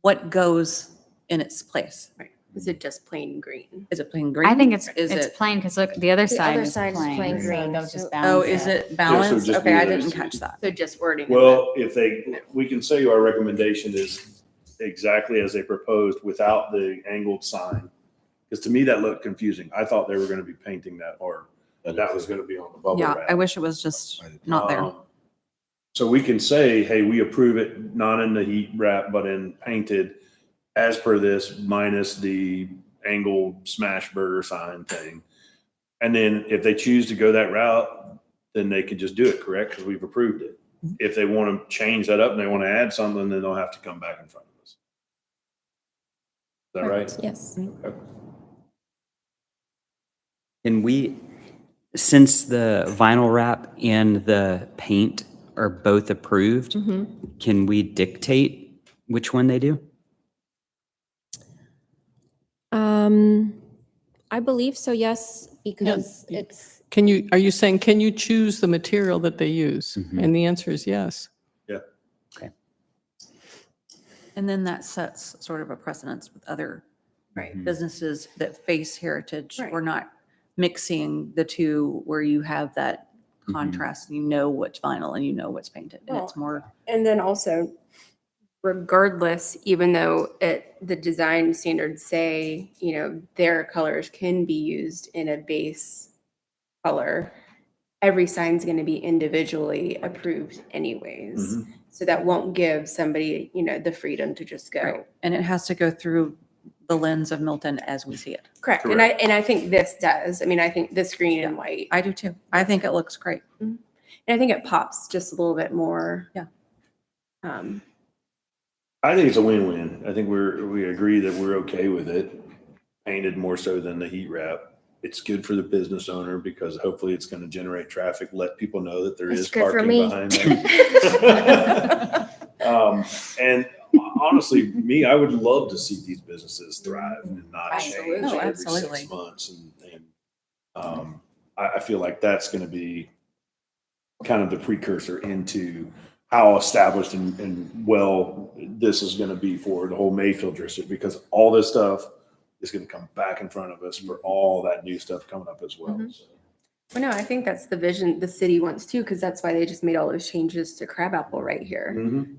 S6: what goes in its place?
S8: Right. Is it just plain green?
S6: Is it plain green?
S4: I think it's
S6: Is it?
S4: plain, because look, the other
S11: The
S4: side
S11: other
S4: is
S11: side is
S4: plain.
S11: plain
S4: so
S11: green,
S4: they'll
S11: so-
S4: just
S6: Oh,
S4: balance
S6: is
S4: it.
S6: it balanced?
S1: just
S6: Okay, I
S1: be those
S6: didn't
S1: two.
S6: catch that.
S8: So just wording. of
S1: Well, we can say our recommendation is exactly as they proposed without the angled sign. Because to me, that looked confusing. I thought they were going to be painting that, or that was going to be on the bubble
S6: Yeah,
S1: wrap.
S6: I wish it was just not there.
S1: So we can say, hey, we approve it, not in the heat wrap, but in painted as per this, minus the angled smash burger sign thing. And then if they choose to go that route, then they could just do it, correct? Because we've approved it. If they want to change that up and they want to add something, then they'll have to come back in front of us. that right?
S2: Yes.
S1: Okay.
S7: Can we, since the vinyl wrap and the paint are both approved, can we dictate which one they do?
S2: I believe so, yes, because
S3: Yeah.
S2: it's,
S3: Are you saying, can you choose the material that they use? And the answer is yes.
S1: Yeah.
S7: Okay.
S6: And then that sets sort of a precedence with other
S7: Mhm.
S6: businesses that face heritage.
S8: Right.
S6: We're not mixing the two where you have that
S7: Mhm.
S6: contrast, you know what's vinyl and you know what's painted. And it's more,
S8: And then also, regardless, even though the design standards say, their colors can be used in a base color, every sign's going to be individually approved anyways.
S1: Mhm.
S8: So that won't give somebody, the freedom to just go.
S6: right. And it has to go through the lens of Milton as we see it.
S8: Correct. And I think this does. I mean, I think this green and white,
S6: I do too. I think it looks great.
S8: and I think it pops just a little bit more.
S6: Yeah.
S1: I think it's a win-win. I think we agree that we're okay with it, painted more so than the heat wrap. It's good for the business owner because hopefully it's going to generate traffic, let people know that there
S8: It's
S1: is
S8: good for
S1: parking
S8: me.
S1: behind them. And honestly, I would love to see these businesses thrive and not
S8: Absolutely.
S1: change
S8: Oh,
S1: every
S6: absolutely.
S1: 6 months. And I feel like that's going to be kind of the precursor into how established and well this is going to be for the whole Mayfield district, because all this stuff is going to come back in front of us for all that new stuff coming up as well.
S8: Mhm.
S1: So,
S8: Well, no, I think that's the vision the city wants too, because that's why they just made all those changes to Crabapple right here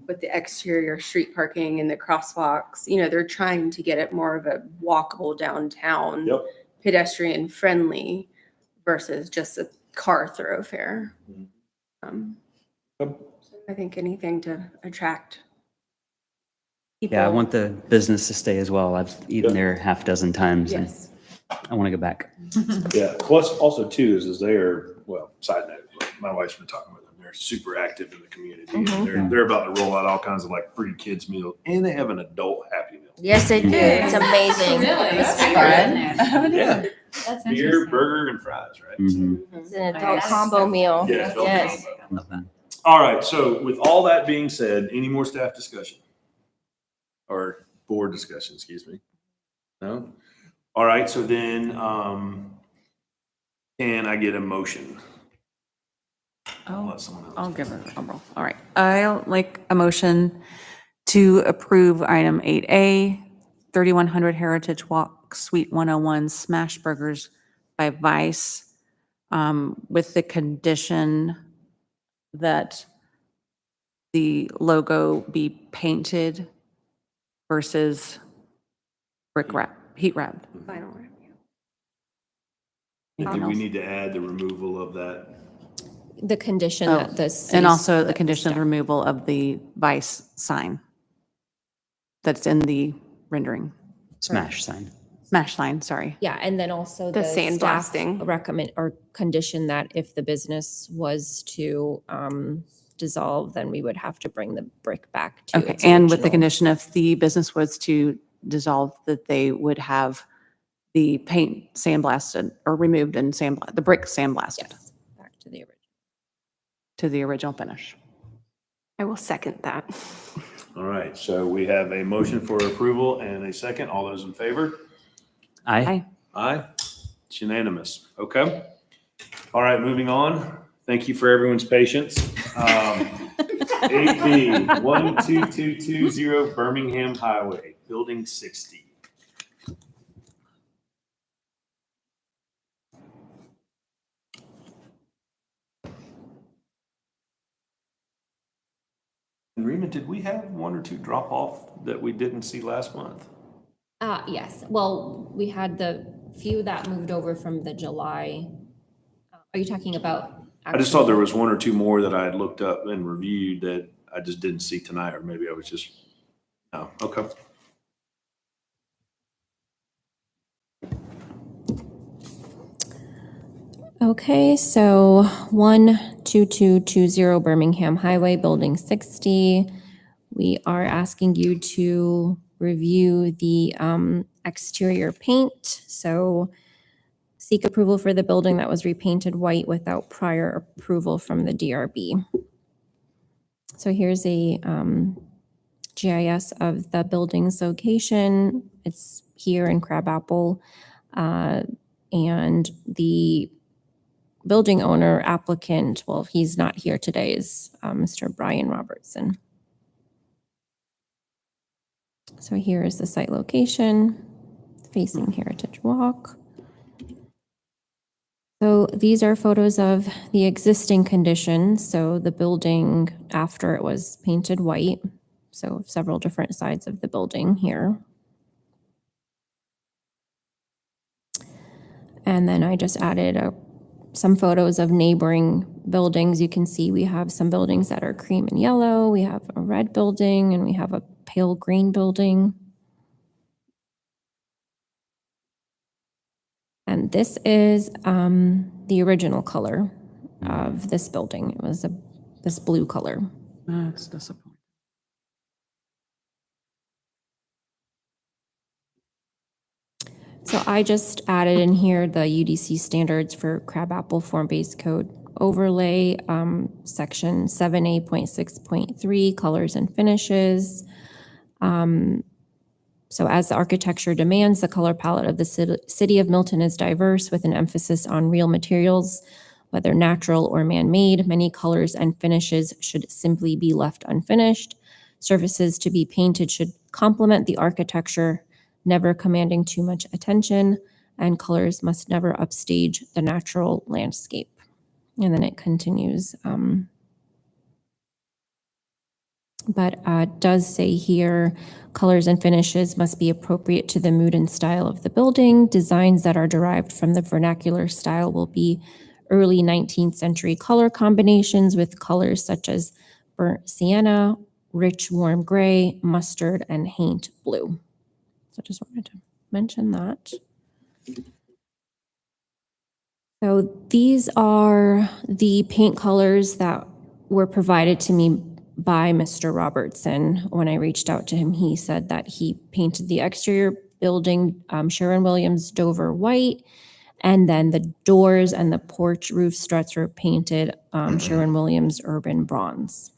S8: with the exterior street parking and the crosswalks. They're trying to get it more of a walkable downtown,
S1: Yep.
S8: pedestrian friendly versus just a car thoroughfare.
S1: Yep.
S8: I think anything to attract people.
S7: Yeah, I want the business to stay as well. I've eaten there half dozen times and
S8: Yes.
S7: I want to go back.
S1: Yeah. Plus, also too, is they are, well, side note, my wife's been talking with them. They're super active in the community. And they're about to roll out all kinds of like free kids meals, and they have an adult Happy Meal.
S11: Yes, they do. It's amazing.
S1: Yeah.
S4: That's
S1: Beer,
S4: interesting.
S1: burger, and fries, right?
S7: Mhm.
S11: It's an adult combo meal.
S1: Yeah, adult
S11: Yes.
S1: combo. All right. So with all that being said, any more staff discussion? Or board discussion, excuse me? No? All right. So then, can I get a motion? I'll let someone else.
S6: I'll give her a roll. All right. I'll make a motion to approve item 8A, 3100 Heritage Walk, Suite 101, Smash Burgers by Vice, with the condition that the logo be painted versus brick wrap, heat wrapped.
S8: Final wrap.
S1: I think we need to add the removal of that.
S2: the condition that the
S6: And
S2: city-
S6: also the
S2: that
S6: condition of
S2: staff-
S6: removal of the Vice sign that's in the rendering.
S7: Smash sign.
S6: Smash sign, sorry.
S2: Yeah, and then also
S8: The
S2: the staff
S8: sandblasting.
S2: recommend or condition that if the business was to dissolve, then we would have to bring the brick back to
S6: Okay,
S2: its
S6: and with the
S2: original-
S6: condition if the business was to dissolve, that they would have the paint sandblasted or removed and the brick sandblasted
S2: Yes, back to the original.
S6: to the original finish.
S8: I will second that.
S1: All right. So we have a motion for approval and a second. All those in favor?
S7: Aye.
S1: Aye. It's unanimous. Okay. All right, moving on. Thank you for everyone's patience. 8B, 12220 Birmingham Highway, Building 60. And Rima, did we have one or two drop off that we didn't see last month?
S2: Yes, well, we had the few that moved over from the July. Are you talking about?
S1: I just thought there was one or two more that I had looked up and reviewed that I just didn't see tonight, or maybe I was just, no, okay.
S2: Okay, so 12220 Birmingham Highway, Building 60. we are asking you to review the exterior paint. So seek approval for the building that was repainted white without prior approval from the DRB. So here's a GIS of the building's location. It's here in Crabapple. And the building owner applicant, well, he's not here today, is Mr. Brian Robertson. So here is the site location facing Heritage Walk. So these are photos of the existing condition. So the building after it was painted white. So several different sides of the building here. And then I just added some photos of neighboring buildings. You can see we have some buildings that are cream and yellow. We have a red building and we have a pale green building. And this is the original color of this building. It was this blue color.
S6: That's disappointing.
S2: So I just added in here the UDC standards for Crabapple form-based code overlay, section 7A.6.3, colors and finishes. So as the architecture demands, the color palette of the city of Milton is diverse with an emphasis on real materials, whether natural or man-made. Many colors and finishes should simply be left unfinished. Surfaces to be painted should complement the architecture, never commanding too much attention, and colors must never upstage the natural landscape. And then it continues. But it does say here, colors and finishes must be appropriate to the mood and style of the building. Designs that are derived from the vernacular style will be early 19th century color combinations with colors such as burnt sienna, rich warm gray, mustard, and haint blue. So just wanted to mention that. So these are the paint colors that were provided to me by Mr. Robertson. When I reached out to him, he said that he painted the exterior building Sherwin-Williams Dover white, and then the doors and the porch roof struts were painted Sherwin-Williams urban bronze.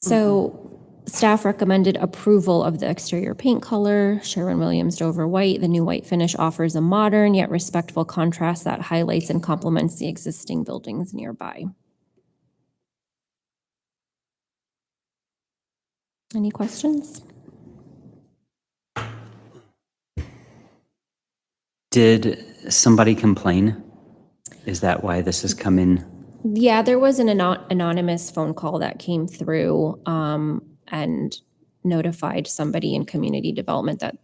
S2: So staff recommended approval of the exterior paint color, Sherwin-Williams Dover white. The new white finish offers a modern yet respectful contrast that highlights and complements the existing buildings nearby. Any questions?
S7: Did somebody complain? Is that why this has come in?
S2: Yeah, there was an anonymous phone call that came through and notified somebody in community development that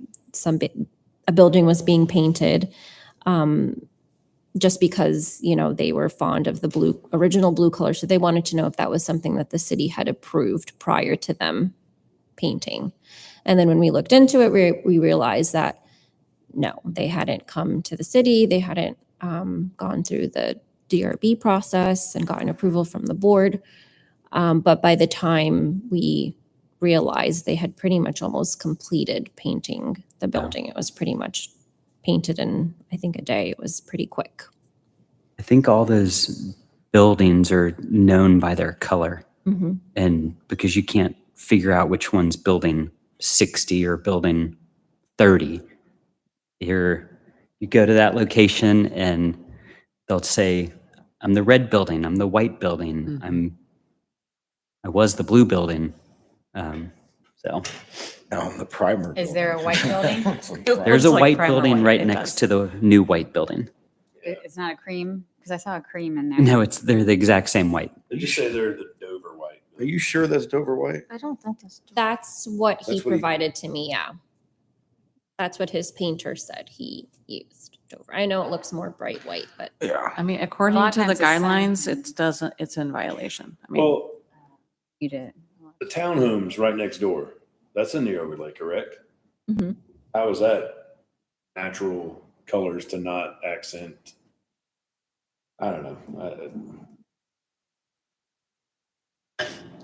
S2: a building was being painted just because, you know, they were fond of the original blue color. So they wanted to know if that was something that the city had approved prior to them painting. And then when we looked into it, we realized that no, they hadn't come to the city. They hadn't gone through the DRB process and gotten approval from the board. But by the time we realized, they had pretty much almost completed painting the building. It was pretty much painted in, I think, a day. It was pretty quick.
S7: I think all those buildings are known by their color.
S2: Mm-hmm.
S7: And because you can't figure out which one's building 60 or building 30, you go to that location and they'll say, I'm the red building, I'm the white building, I was the blue building. So
S5: I'm the primer.
S4: Is there a white building?
S7: there's a
S6: Looks like
S7: white
S6: primer
S7: building
S6: white,
S7: right
S6: it
S7: next
S6: does.
S7: to the new white building.
S4: It's not a cream? Because I saw a cream in there.
S7: No, they're the exact same white.
S1: They just say they're the Dover white.
S5: Are you sure that's Dover white?
S11: I don't think that's.
S2: That's what he
S5: That's what he-
S2: provided to me, yeah. That's what his painter said he used. Dover. I know it looks more bright white, but
S5: Yeah.
S6: I mean,
S4: A
S6: according
S4: lot
S6: to
S4: of
S6: the
S4: times it's
S6: guidelines, it's in violation. I mean,
S1: Well,
S4: You did.
S1: the townhome's right next door. That's in the overlay, correct?
S2: Mhm.
S1: How is that natural colors to not accent
S14: I don't know.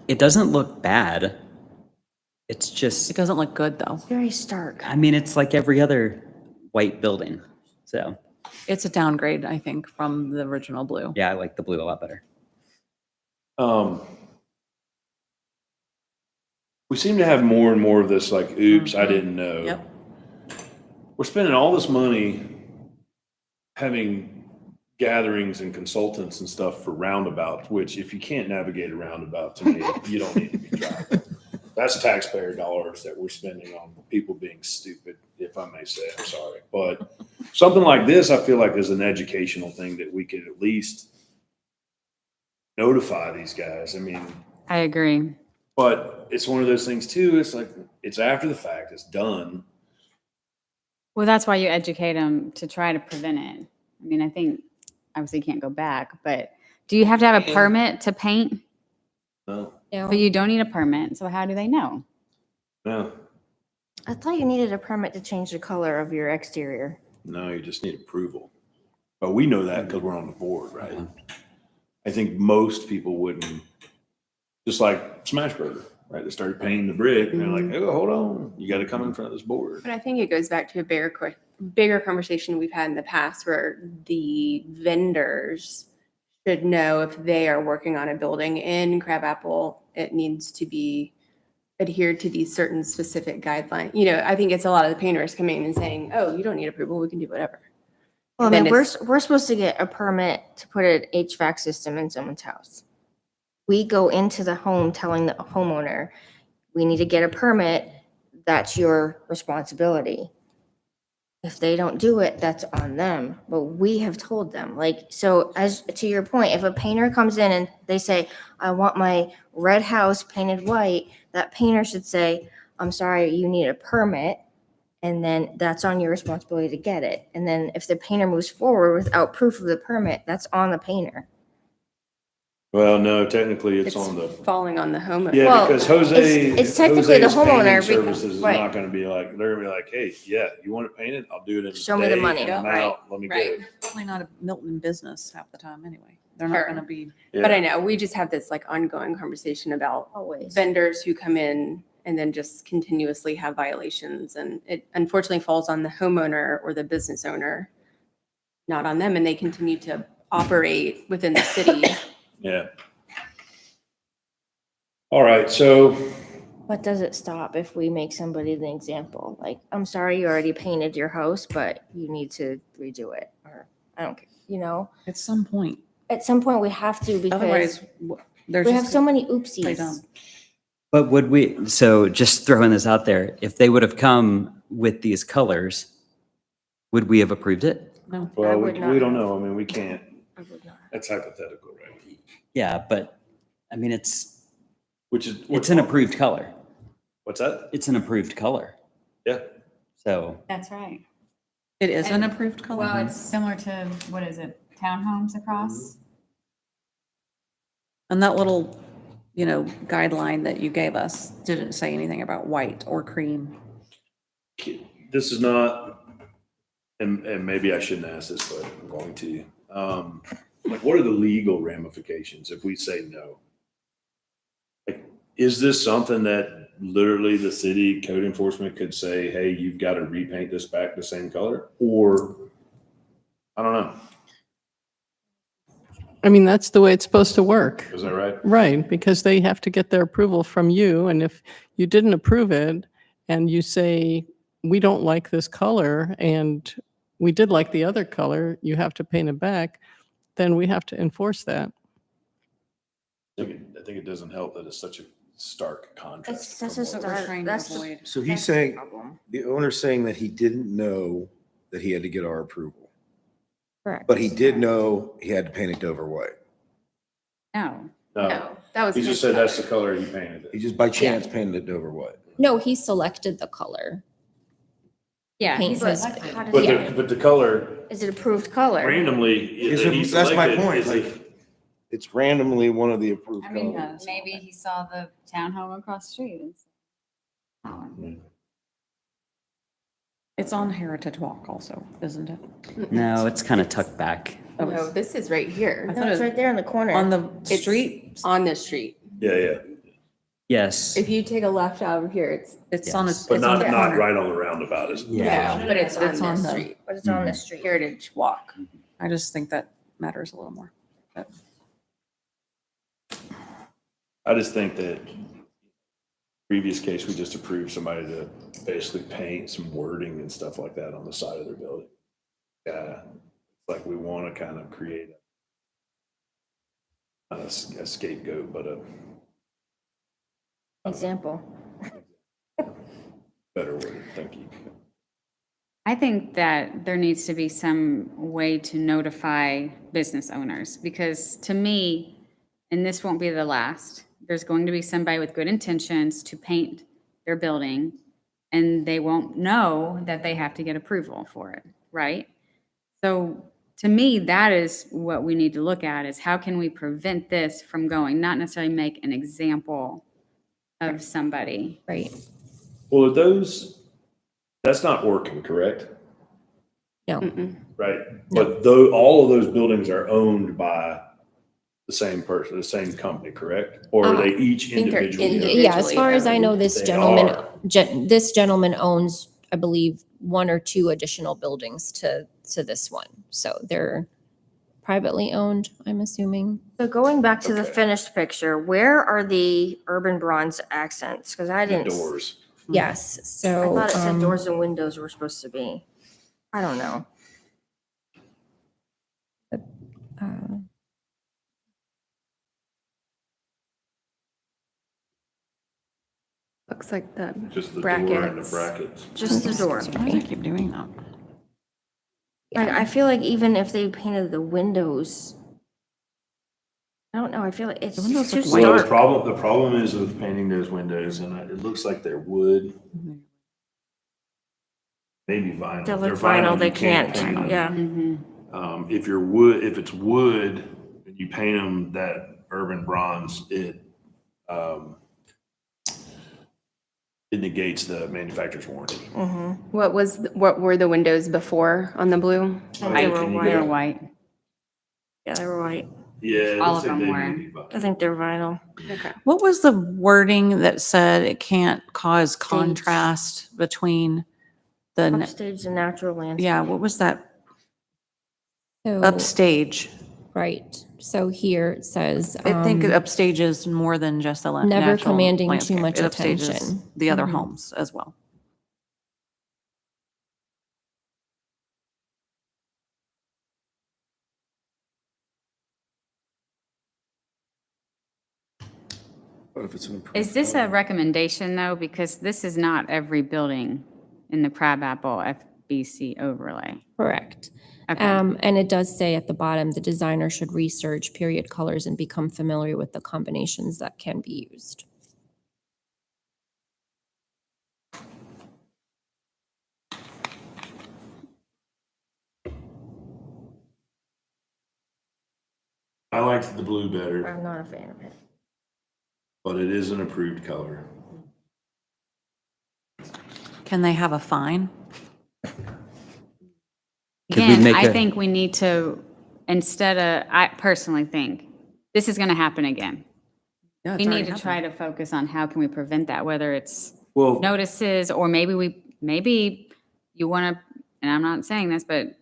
S7: It doesn't look bad. It's just,
S6: It doesn't look good, though.
S11: Very stark.
S7: I mean, it's like every other white building. So,
S6: It's a downgrade, I think, from the original blue.
S7: yeah, I like the blue a lot better.
S1: We seem to have more and more of this, like, oops, I didn't know.
S6: Yep.
S1: We're spending all this money having gatherings and consultants and stuff for roundabouts, which if you can't navigate a roundabout, to me, you don't need to be driving. That's taxpayer dollars that we're spending on people being stupid, if I may say. I'm sorry. But something like this, I feel like is an educational thing that we could at least notify these guys. I mean,
S4: I agree.
S1: but it's one of those things too. It's like, it's after the fact, it's done.
S4: Well, that's why you educate them to try to prevent it. I mean, I think obviously you can't go back, but do you have to have a permit to paint?
S1: No,
S4: But you don't need a permit, so how do they know?
S1: no,
S11: I thought you needed a permit to change the color of your exterior.
S1: no, you just need approval. But we know that because we're on the board, right? I think most people wouldn't, just like Smashburger, right? They started painting the brick and they're like, oh, hold on, you got to come in front of this board.
S8: But I think it goes back to a bigger conversation we've had in the past where the vendors should know if they are working on a building in Crabapple, it needs to be adhered to these certain specific guidelines. You know, I think it's a lot of the painters coming in and saying, oh, you don't need approval, we can do whatever.
S11: Well, I
S8: And then
S11: mean, we're
S8: it's-
S11: supposed to get a permit to put an HVAC system in someone's house. We go into the home telling the homeowner, we need to get a permit, that's your responsibility. If they don't do it, that's on them, but we have told them, like, so as to your point, if a painter comes in and they say, I want my red house painted white, that painter should say, I'm sorry, you need a permit. And then that's on your responsibility to get it. And then if the painter moves forward without proof of the permit, that's on the painter.
S1: Well, no, technically it's
S8: It's
S1: on the,
S8: falling on the homeowner.
S1: yeah,
S11: Well,
S1: because Jose.
S11: it's technically the
S1: Jose's painting
S11: homeowner, because-
S1: Services is
S11: right.
S1: not going to be like, they're going to be like, hey, yeah, you want it painted? I'll do it in a
S11: Show me the
S1: day
S11: money.
S1: and I'm
S11: Right,
S1: out. Let me get it.
S6: Probably not a Milton business half the time anyway. They're not
S8: Sure.
S6: going to be.
S1: Yeah.
S8: But I know, we just have this like ongoing conversation about
S11: Always.
S8: vendors who come in and then just continuously have violations. And it unfortunately falls on the homeowner or the business owner, not on them. And they continue to operate within the city.
S1: Yeah. All right, so
S11: But does it stop if we make somebody the example? Like, I'm sorry, you already painted your house, but you need to redo it, or I don't care, you know?
S6: At some point.
S11: At some point, we have to because
S6: Otherwise, there's
S11: we have
S6: just
S11: so many
S6: play
S11: oopsies.
S6: dumb.
S7: But would we, so just throwing this out there, if they would have come with these colors, would we have approved it?
S6: No.
S1: well,
S11: would not
S1: we don't know. I mean, we can't,
S11: I would not.
S1: that's hypothetical, right?
S7: Yeah, but I mean, it's
S1: It's
S7: an approved color.
S1: What's that?
S7: It's an approved color.
S1: Yeah.
S7: So,
S4: That's right.
S6: It is an
S4: And-
S6: approved color.
S4: Well, it's similar to, what is it, townhomes across?
S6: And that little, guideline that you gave us didn't say anything about white or cream.
S1: This is not, and maybe I shouldn't ask this, but I'm going to. Like, what are the legal ramifications if we say no? Like, is this something that literally the city code enforcement could say, hey, you've got to repaint this back the same color? Or, I don't know.
S3: I mean, that's the way it's supposed to work.
S1: Is that right?
S3: Right, because they have to get their approval from you, and if you didn't approve it, and you say, we don't like this color, and we did like the other color, you have to paint it back, then we have to enforce that.
S1: I think it doesn't help that it's such a stark contrast.
S11: That's
S1: from
S11: a
S1: what-
S11: start.
S6: trying to
S11: That's the
S6: avoid.
S5: So
S11: that's
S5: he's
S11: the
S5: saying,
S11: problem.
S5: the owner's saying that he didn't know that he had to get our approval,
S11: Correct.
S5: but he did know he had to paint it Dover white.
S4: No.
S1: No,
S8: No, that was.
S1: he just said that's the color he painted
S5: He
S1: it.
S5: just by chance painted it Dover white.
S2: No, he selected the color.
S4: Yeah.
S2: Paint
S4: he's
S2: his-
S4: like-
S11: How does
S1: But
S11: it-
S1: the, but the color
S11: Is it approved color?
S1: randomly,
S5: Is
S1: that
S5: it-
S1: he
S5: that's my
S1: selected
S5: point,
S1: is
S5: like, it's randomly one of the approved
S4: I mean,
S5: colors.
S4: maybe he saw the townhome across the street and said, "Oh,
S6: It's on Heritage Walk also, isn't it?
S7: No, it's kind of tucked back.
S6: Oh,
S8: No,
S6: it's
S8: this is right here.
S6: I
S11: No,
S6: thought
S11: it's
S6: it-
S11: right there in the corner.
S6: on the
S8: It's
S6: street.
S8: On the street.
S1: Yeah, yeah.
S7: Yes.
S8: If you take a left out of here,
S6: It's on a,
S7: Yes.
S6: it's
S1: But
S6: on
S1: not,
S6: the
S1: not
S6: corner.
S1: right on the roundabout. Is
S7: Yeah.
S8: No, but it's
S6: It's
S8: on
S6: on
S8: this
S6: the-
S8: street.
S11: But it's on the street.
S8: Heritage Walk.
S6: I just think that matters a little more. But
S1: I just think that previous case, we just approved somebody to basically paint some wording and stuff like that on the side of their building. Yeah, like we want to kind of create a scapegoat, but a
S11: Example.
S1: better word. Thank you.
S4: I think that there needs to be some way to notify business owners, because to me, and this won't be the last, there's going to be somebody with good intentions to paint their building, and they won't know that they have to get approval for it, right? So to me, that is what we need to look at, is how can we prevent this from going, not necessarily make an example of somebody.
S2: Right.
S1: Well, are those, that's not working, correct?
S2: No.
S1: Right? But though, all of those buildings are owned by the same person, the same company, correct? Or are they each
S8: think they're
S1: individually?
S2: Yeah, as far as I know, this
S1: They
S2: gentleman,
S1: are.
S2: this gentleman owns, I believe, 1 or 2 additional buildings to this one. So they're privately owned, I'm assuming.
S11: So going back to the
S1: Okay.
S11: finished picture, where are the urban bronze accents? Because I
S1: The
S11: didn't.
S1: doors.
S2: Yes,
S11: I
S2: so.
S11: thought it said
S2: um,
S11: doors and windows were supposed to be. I don't know.
S2: uh,
S8: Looks like the
S1: Just the door and the
S8: brackets.
S1: brackets.
S11: Just the door.
S6: why do they keep doing that?
S11: I feel like even if they painted the windows, I don't know, I feel like it's
S6: The windows
S11: just too
S6: look
S1: Well,
S11: stark.
S1: the problem is with painting those windows, and it looks like they're wood, maybe vinyl.
S11: They're like
S1: If
S11: vinyl, they
S1: you
S11: can't,
S1: paint 'em.
S11: yeah.
S1: If it's wood, and you paint them that urban bronze, it negates the manufacturer's warranty.
S8: What were the windows before on the blue?
S11: They were
S1: Can you
S11: white.
S4: They're
S1: go-
S4: white.
S11: Yeah, they were white.
S1: Yeah. it
S4: All
S1: looks
S4: of
S1: like
S4: them
S1: they
S4: were.
S1: may be vinyl.
S11: I think they're vinyl.
S8: Okay.
S6: What was the wording that said it can't cause contrast between the,
S11: Upstage and natural landscape.
S6: yeah, what was that?
S2: So,
S6: Upstage.
S2: right, so here it says.
S6: I think
S2: um,
S6: upstage is more than just a
S2: Never
S6: natural
S2: commanding too
S6: landscape.
S2: much
S6: It upstages
S2: attention.
S6: the other
S2: Mhm.
S6: homes as well.
S5: What if it's an improved
S4: Is this a
S5: color?
S4: recommendation, though? Because this is not every building in the Crabapple FBC overlay.
S2: Correct.
S4: Okay.
S2: And it does say at the bottom, the designer should research period colors and become familiar with the combinations that can be used.
S1: I liked the blue better,
S11: I'm not a fan of it.
S1: but it is an approved color.
S6: Can they have a fine?
S7: Could we
S4: Again,
S7: make
S4: I
S7: a-
S4: think we need to, I personally think, this is going to happen again.
S6: Yeah,
S4: We
S6: it's
S4: need
S6: already
S4: to try to focus on how can we prevent that, whether it's
S1: Well,
S4: notices, or maybe you want to, and I'm not saying this, but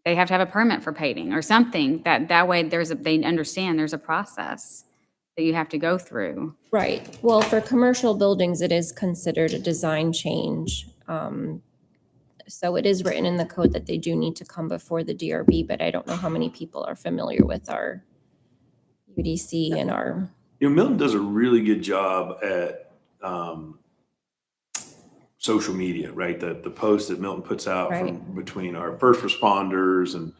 S4: they have to have a permit for painting or something, that way they understand there's a process that you have to go through.
S2: Right. Well, for commercial buildings, it is considered a design change. So it is written in the code that they do need to come before the DRB, but I don't know how many people are familiar with our UDC and our,
S1: Milton does a really good job at social media, right? The posts that Milton puts out from
S2: Right.
S1: between our first responders and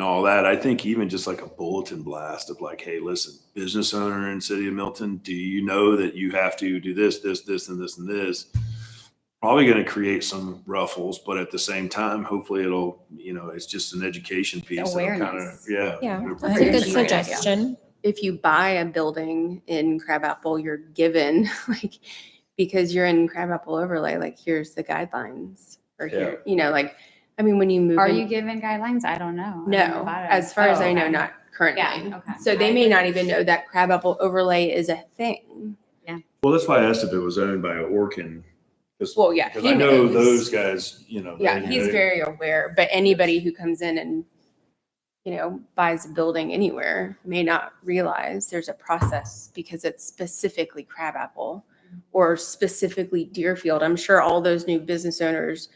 S1: all that. I think even just like a bulletin blast of like, hey, listen, business owner in city of Milton, do you know that you have to do this, this, this, and this, and this? Probably going to create some ruffles, but at the same time, hopefully it'll, it's just an education piece. that'll
S4: Awareness.
S1: Yeah.
S2: yeah,
S1: it'll
S2: that's a
S1: prevent
S2: good
S1: you.
S2: suggestion.
S8: If you buy a building in Crabapple, you're given, like, because you're in Crabapple overlay, like, here's the guidelines. or here, you know, like, I mean, when you move.
S4: Are
S8: in-
S4: you given guidelines? I don't know. I don't know
S8: No,
S4: about it.
S8: as far as
S4: Oh,
S8: I know,
S4: okay.
S8: not currently.
S4: Yeah, okay.
S8: So they may not even know that crabapple overlay is a thing.
S1: Well, that's why I asked if it was owned by Orkin.
S8: Well, yeah,
S1: Because
S8: he
S1: I know
S8: knows.
S1: those guys, you know.
S8: Yeah,
S1: they-
S8: he's
S1: they-
S8: very aware, but anybody who comes in and, you know, buys a building anywhere may not realize there's a process because it's specifically crabapple or specifically Deerfield. I'm sure all those new business owners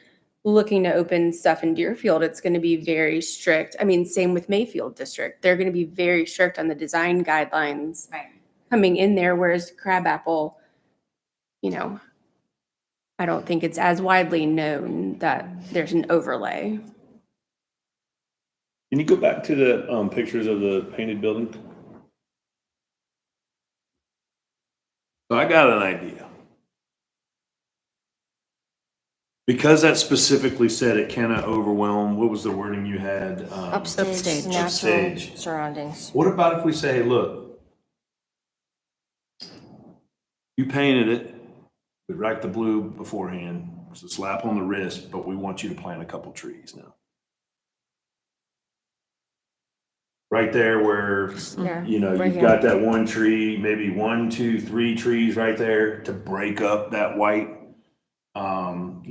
S8: looking to open stuff in Deerfield, it's going to be very strict. I mean, same with Mayfield District. They're going to be very strict on the design guidelines coming in there, whereas crabapple, you know, I don't think it's as widely known that there's an overlay.
S1: Can you go back to the pictures of the painted building? So I got an idea. Because that specifically said it cannot overwhelm, what was the wording you had?
S11: Upstage, natural
S1: Upstage.
S11: surroundings.
S1: What about if we say, hey, look, you painted it, we racked the blue beforehand, it's a slap on the wrist, but we want you to plant a couple trees now. Right there where,
S11: Yeah.
S1: you know,
S11: right
S1: you've
S11: here.
S1: got that one tree, maybe 1, 2, 3 trees right there to break up that white.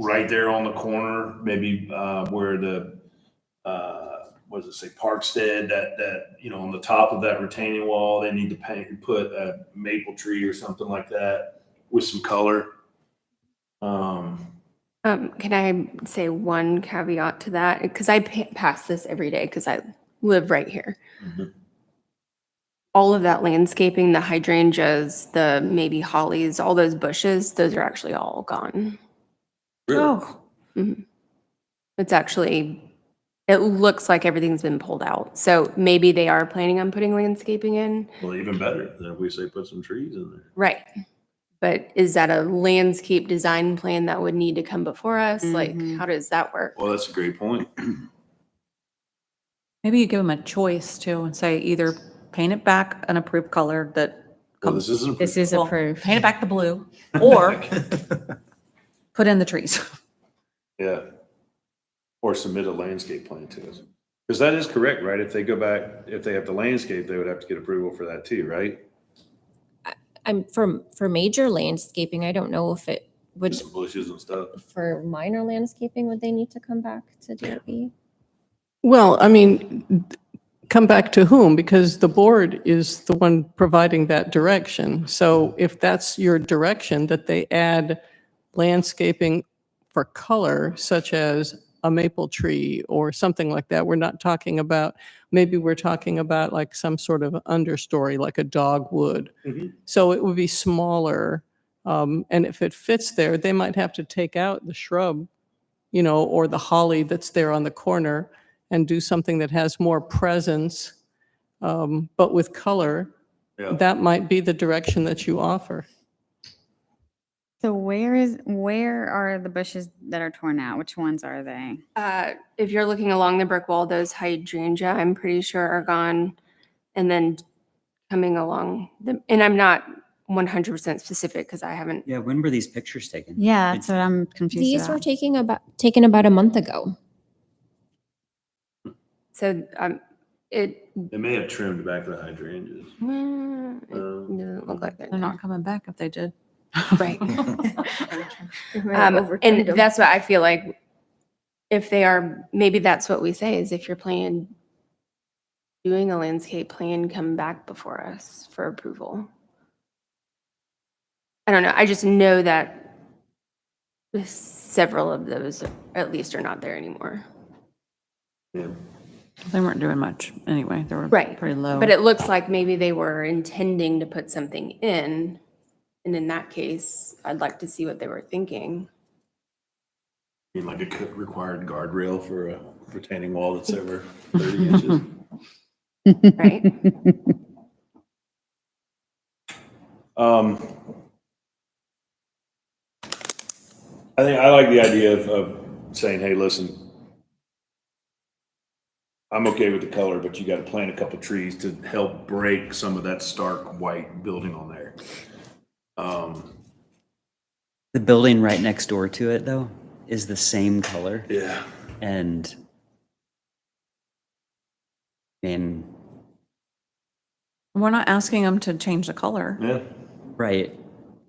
S1: Right there on the corner, maybe where the, what does it say, Parkstead, that, you know, on the top of that retaining wall, they need to paint and put a maple tree or something like that with some color.
S8: Can I say one caveat to that? Because I pass this every day because I live right here.
S1: Mhm.
S8: All of that landscaping, the hydrangeas, the maybe hollies, all those bushes, those are actually all gone.
S6: Oh,
S8: Mhm. It's actually, it looks like everything's been pulled out. So maybe they are planning on putting landscaping in.
S1: Well, even better than if we say put some trees in there.
S8: Right. But is that a landscape design plan that would need to come before us? Like, how does that work?
S1: Well, that's a great point.
S6: maybe you give them a choice too and say either paint it back an approved color that
S1: Well, this isn't.
S4: This is
S6: well,
S4: approved.
S6: paint it back the blue, or put in the trees.
S1: Yeah. Or submit a landscape plan to us. Because that is correct, right? If they go back, if they have to landscape, they would have to get approval for that too, right?
S2: I'm for major landscaping, I don't know if it would,
S1: Some bushes and stuff.
S2: for minor landscaping, would they need to come back to DRB?
S3: Well, I mean, come back to whom? Because the board is the one providing that direction. So if that's your direction, that they add landscaping for color, such as a maple tree or something like that, we're not talking about, maybe we're talking about like some sort of understory, like a dogwood.
S1: Mhm.
S3: So it would be smaller. And if it fits there, they might have to take out the shrub, you know, or the holly that's there on the corner and do something that has more presence, but with color.
S1: Yeah.
S3: That might be the direction that you offer.
S4: So where are the bushes that are torn out? Which ones are they?
S8: If you're looking along the brick wall, those hydrangea, I'm pretty sure are gone. And then coming along, and I'm not 100% specific because I haven't.
S7: Yeah, when were these pictures taken?
S4: Yeah, that's what I'm confused
S2: These
S4: about.
S2: were taken about a month ago.
S8: So it
S1: They may have trimmed back the hydrangeas.
S8: doesn't look like
S6: They're not coming back if they did.
S8: right. And that's what I feel like. If they are, maybe that's what we say is if you're planning doing a landscape plan, come back before us for approval. I don't know. I just know that several of those at least are not there anymore.
S1: Yeah.
S6: They weren't doing much anyway. They were
S8: Right.
S6: pretty low.
S8: But it looks like maybe they were intending to put something in. And in that case, I'd like to see what they were thinking.
S1: You mean like a required guardrail for a retaining wall that's over 30 inches?
S8: Right?
S1: I think I like the idea of saying, hey, listen, I'm okay with the color, but you got to plant a couple trees to help break some of that stark white building on there.
S7: The building right next door to it, though, is the same color.
S1: Yeah.
S7: And
S6: We're not asking them to change the color,
S1: Yeah.
S7: right.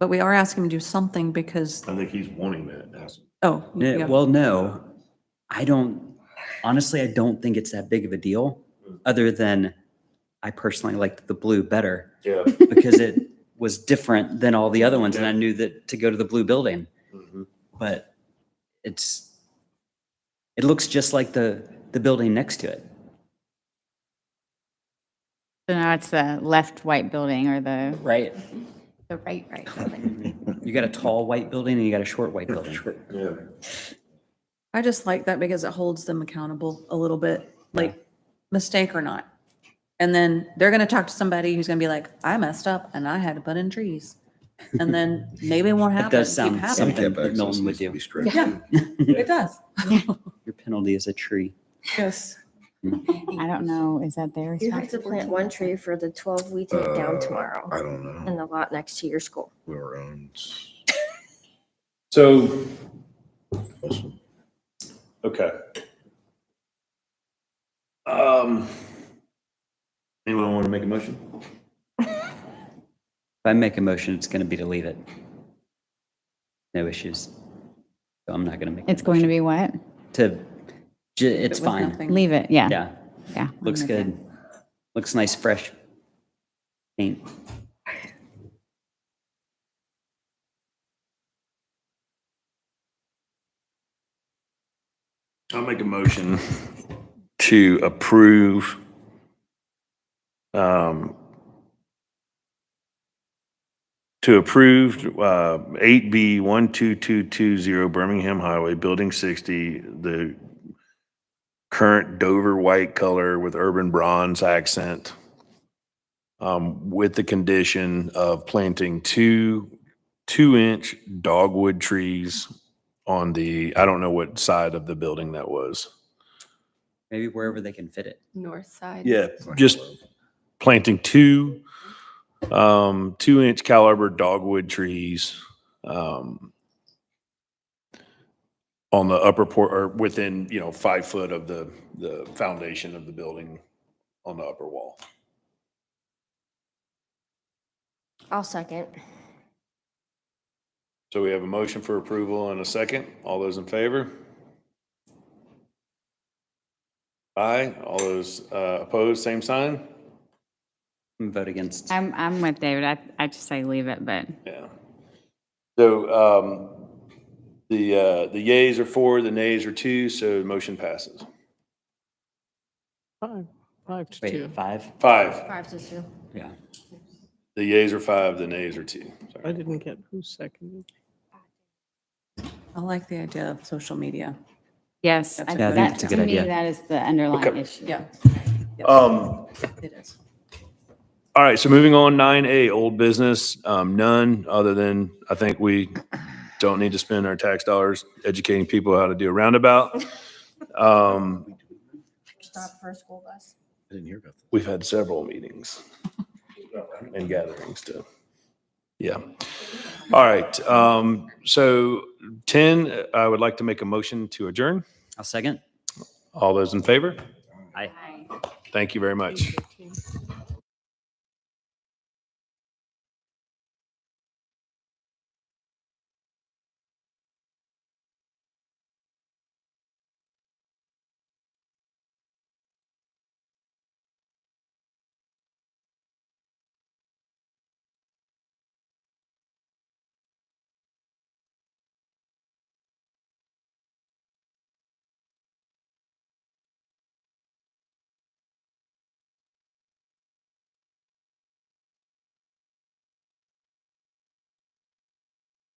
S6: but we are asking them to do something because,
S1: I think he's wanting that.
S6: oh, yeah.
S7: Well, no, honestly, I don't think it's that big of a deal, other than I personally liked the blue better
S1: Yeah.
S7: because it was different than all the other ones, and I knew that to go to the blue building. But it looks just like the building next to it.
S4: So now it's the left white building or the
S7: Right.
S8: right building.
S7: You got a tall white building and you got a short white building.
S1: Yeah.
S6: I just like that because it holds them accountable a little bit, like mistake or not. And then they're gonna talk to somebody who's gonna be like, I messed up and I had to put in trees. And then maybe it won't
S7: It
S6: happen.
S7: does
S6: Keep
S7: sound
S6: happening.
S7: something that Milton would do.
S6: Yeah, it does.
S7: Your penalty is a tree.
S6: Yes.
S4: I don't know, is that their
S11: You have to
S4: responsibility?
S11: plant one tree for the 12 we take down tomorrow
S5: I don't know.
S11: in the lot next to your school.
S5: Whoever owns.
S1: So, okay. Anyone want to make a motion?
S7: If I make a motion, it's going to be to leave it. No issues. So I'm not going to make.
S4: It's going to be what?
S7: It's
S6: With
S7: fine.
S6: nothing.
S4: Leave it, yeah.
S7: Yeah,
S4: Yeah.
S7: looks
S4: I'm with you.
S7: good. Looks nice, fresh paint.
S1: I'll make a motion to approve to approve 8B 12220 Birmingham Highway, Building 60, the current Dover white color with urban bronze accent, with the condition of planting two-inch dogwood trees on the, I don't know what side of the building that was.
S7: Maybe wherever they can fit it.
S8: North side.
S1: Yeah, just planting two-inch caliber dogwood trees on the upper or within, 5 foot of the foundation of the building on the upper wall.
S11: I'll second.
S1: So we have a motion for approval and a second. All those in favor? Aye. All those opposed, same sign?
S7: Vote against.
S4: I'm with David. I just say leave it, but
S1: Yeah. So the yays are 4, the nays are 2, so the motion passes.
S3: 5 to
S7: Wait,
S3: 2.
S7: 5?
S1: 5.
S11: 5 to 2.
S7: Yeah.
S1: The yays are 5, the nays are 2. Sorry.
S3: I didn't get who seconded.
S6: I like the idea of social media.
S4: yes,
S6: That's a
S7: good
S4: that,
S7: idea.
S4: to me,
S7: idea.
S4: that is the underlying
S1: Okay.
S4: issue.
S6: Yeah. It is.
S1: All right, so moving on, 9A, old business, none, other than I think we don't need to spend our tax dollars educating people how to do a roundabout.
S11: Stop for a school bus.
S5: I didn't hear about that.
S1: We've had several meetings and gatherings to, yeah. All right, so 10, I would like to make a motion to adjourn.
S7: I'll second.
S1: All those in favor?
S7: Aye.
S1: Thank you very much.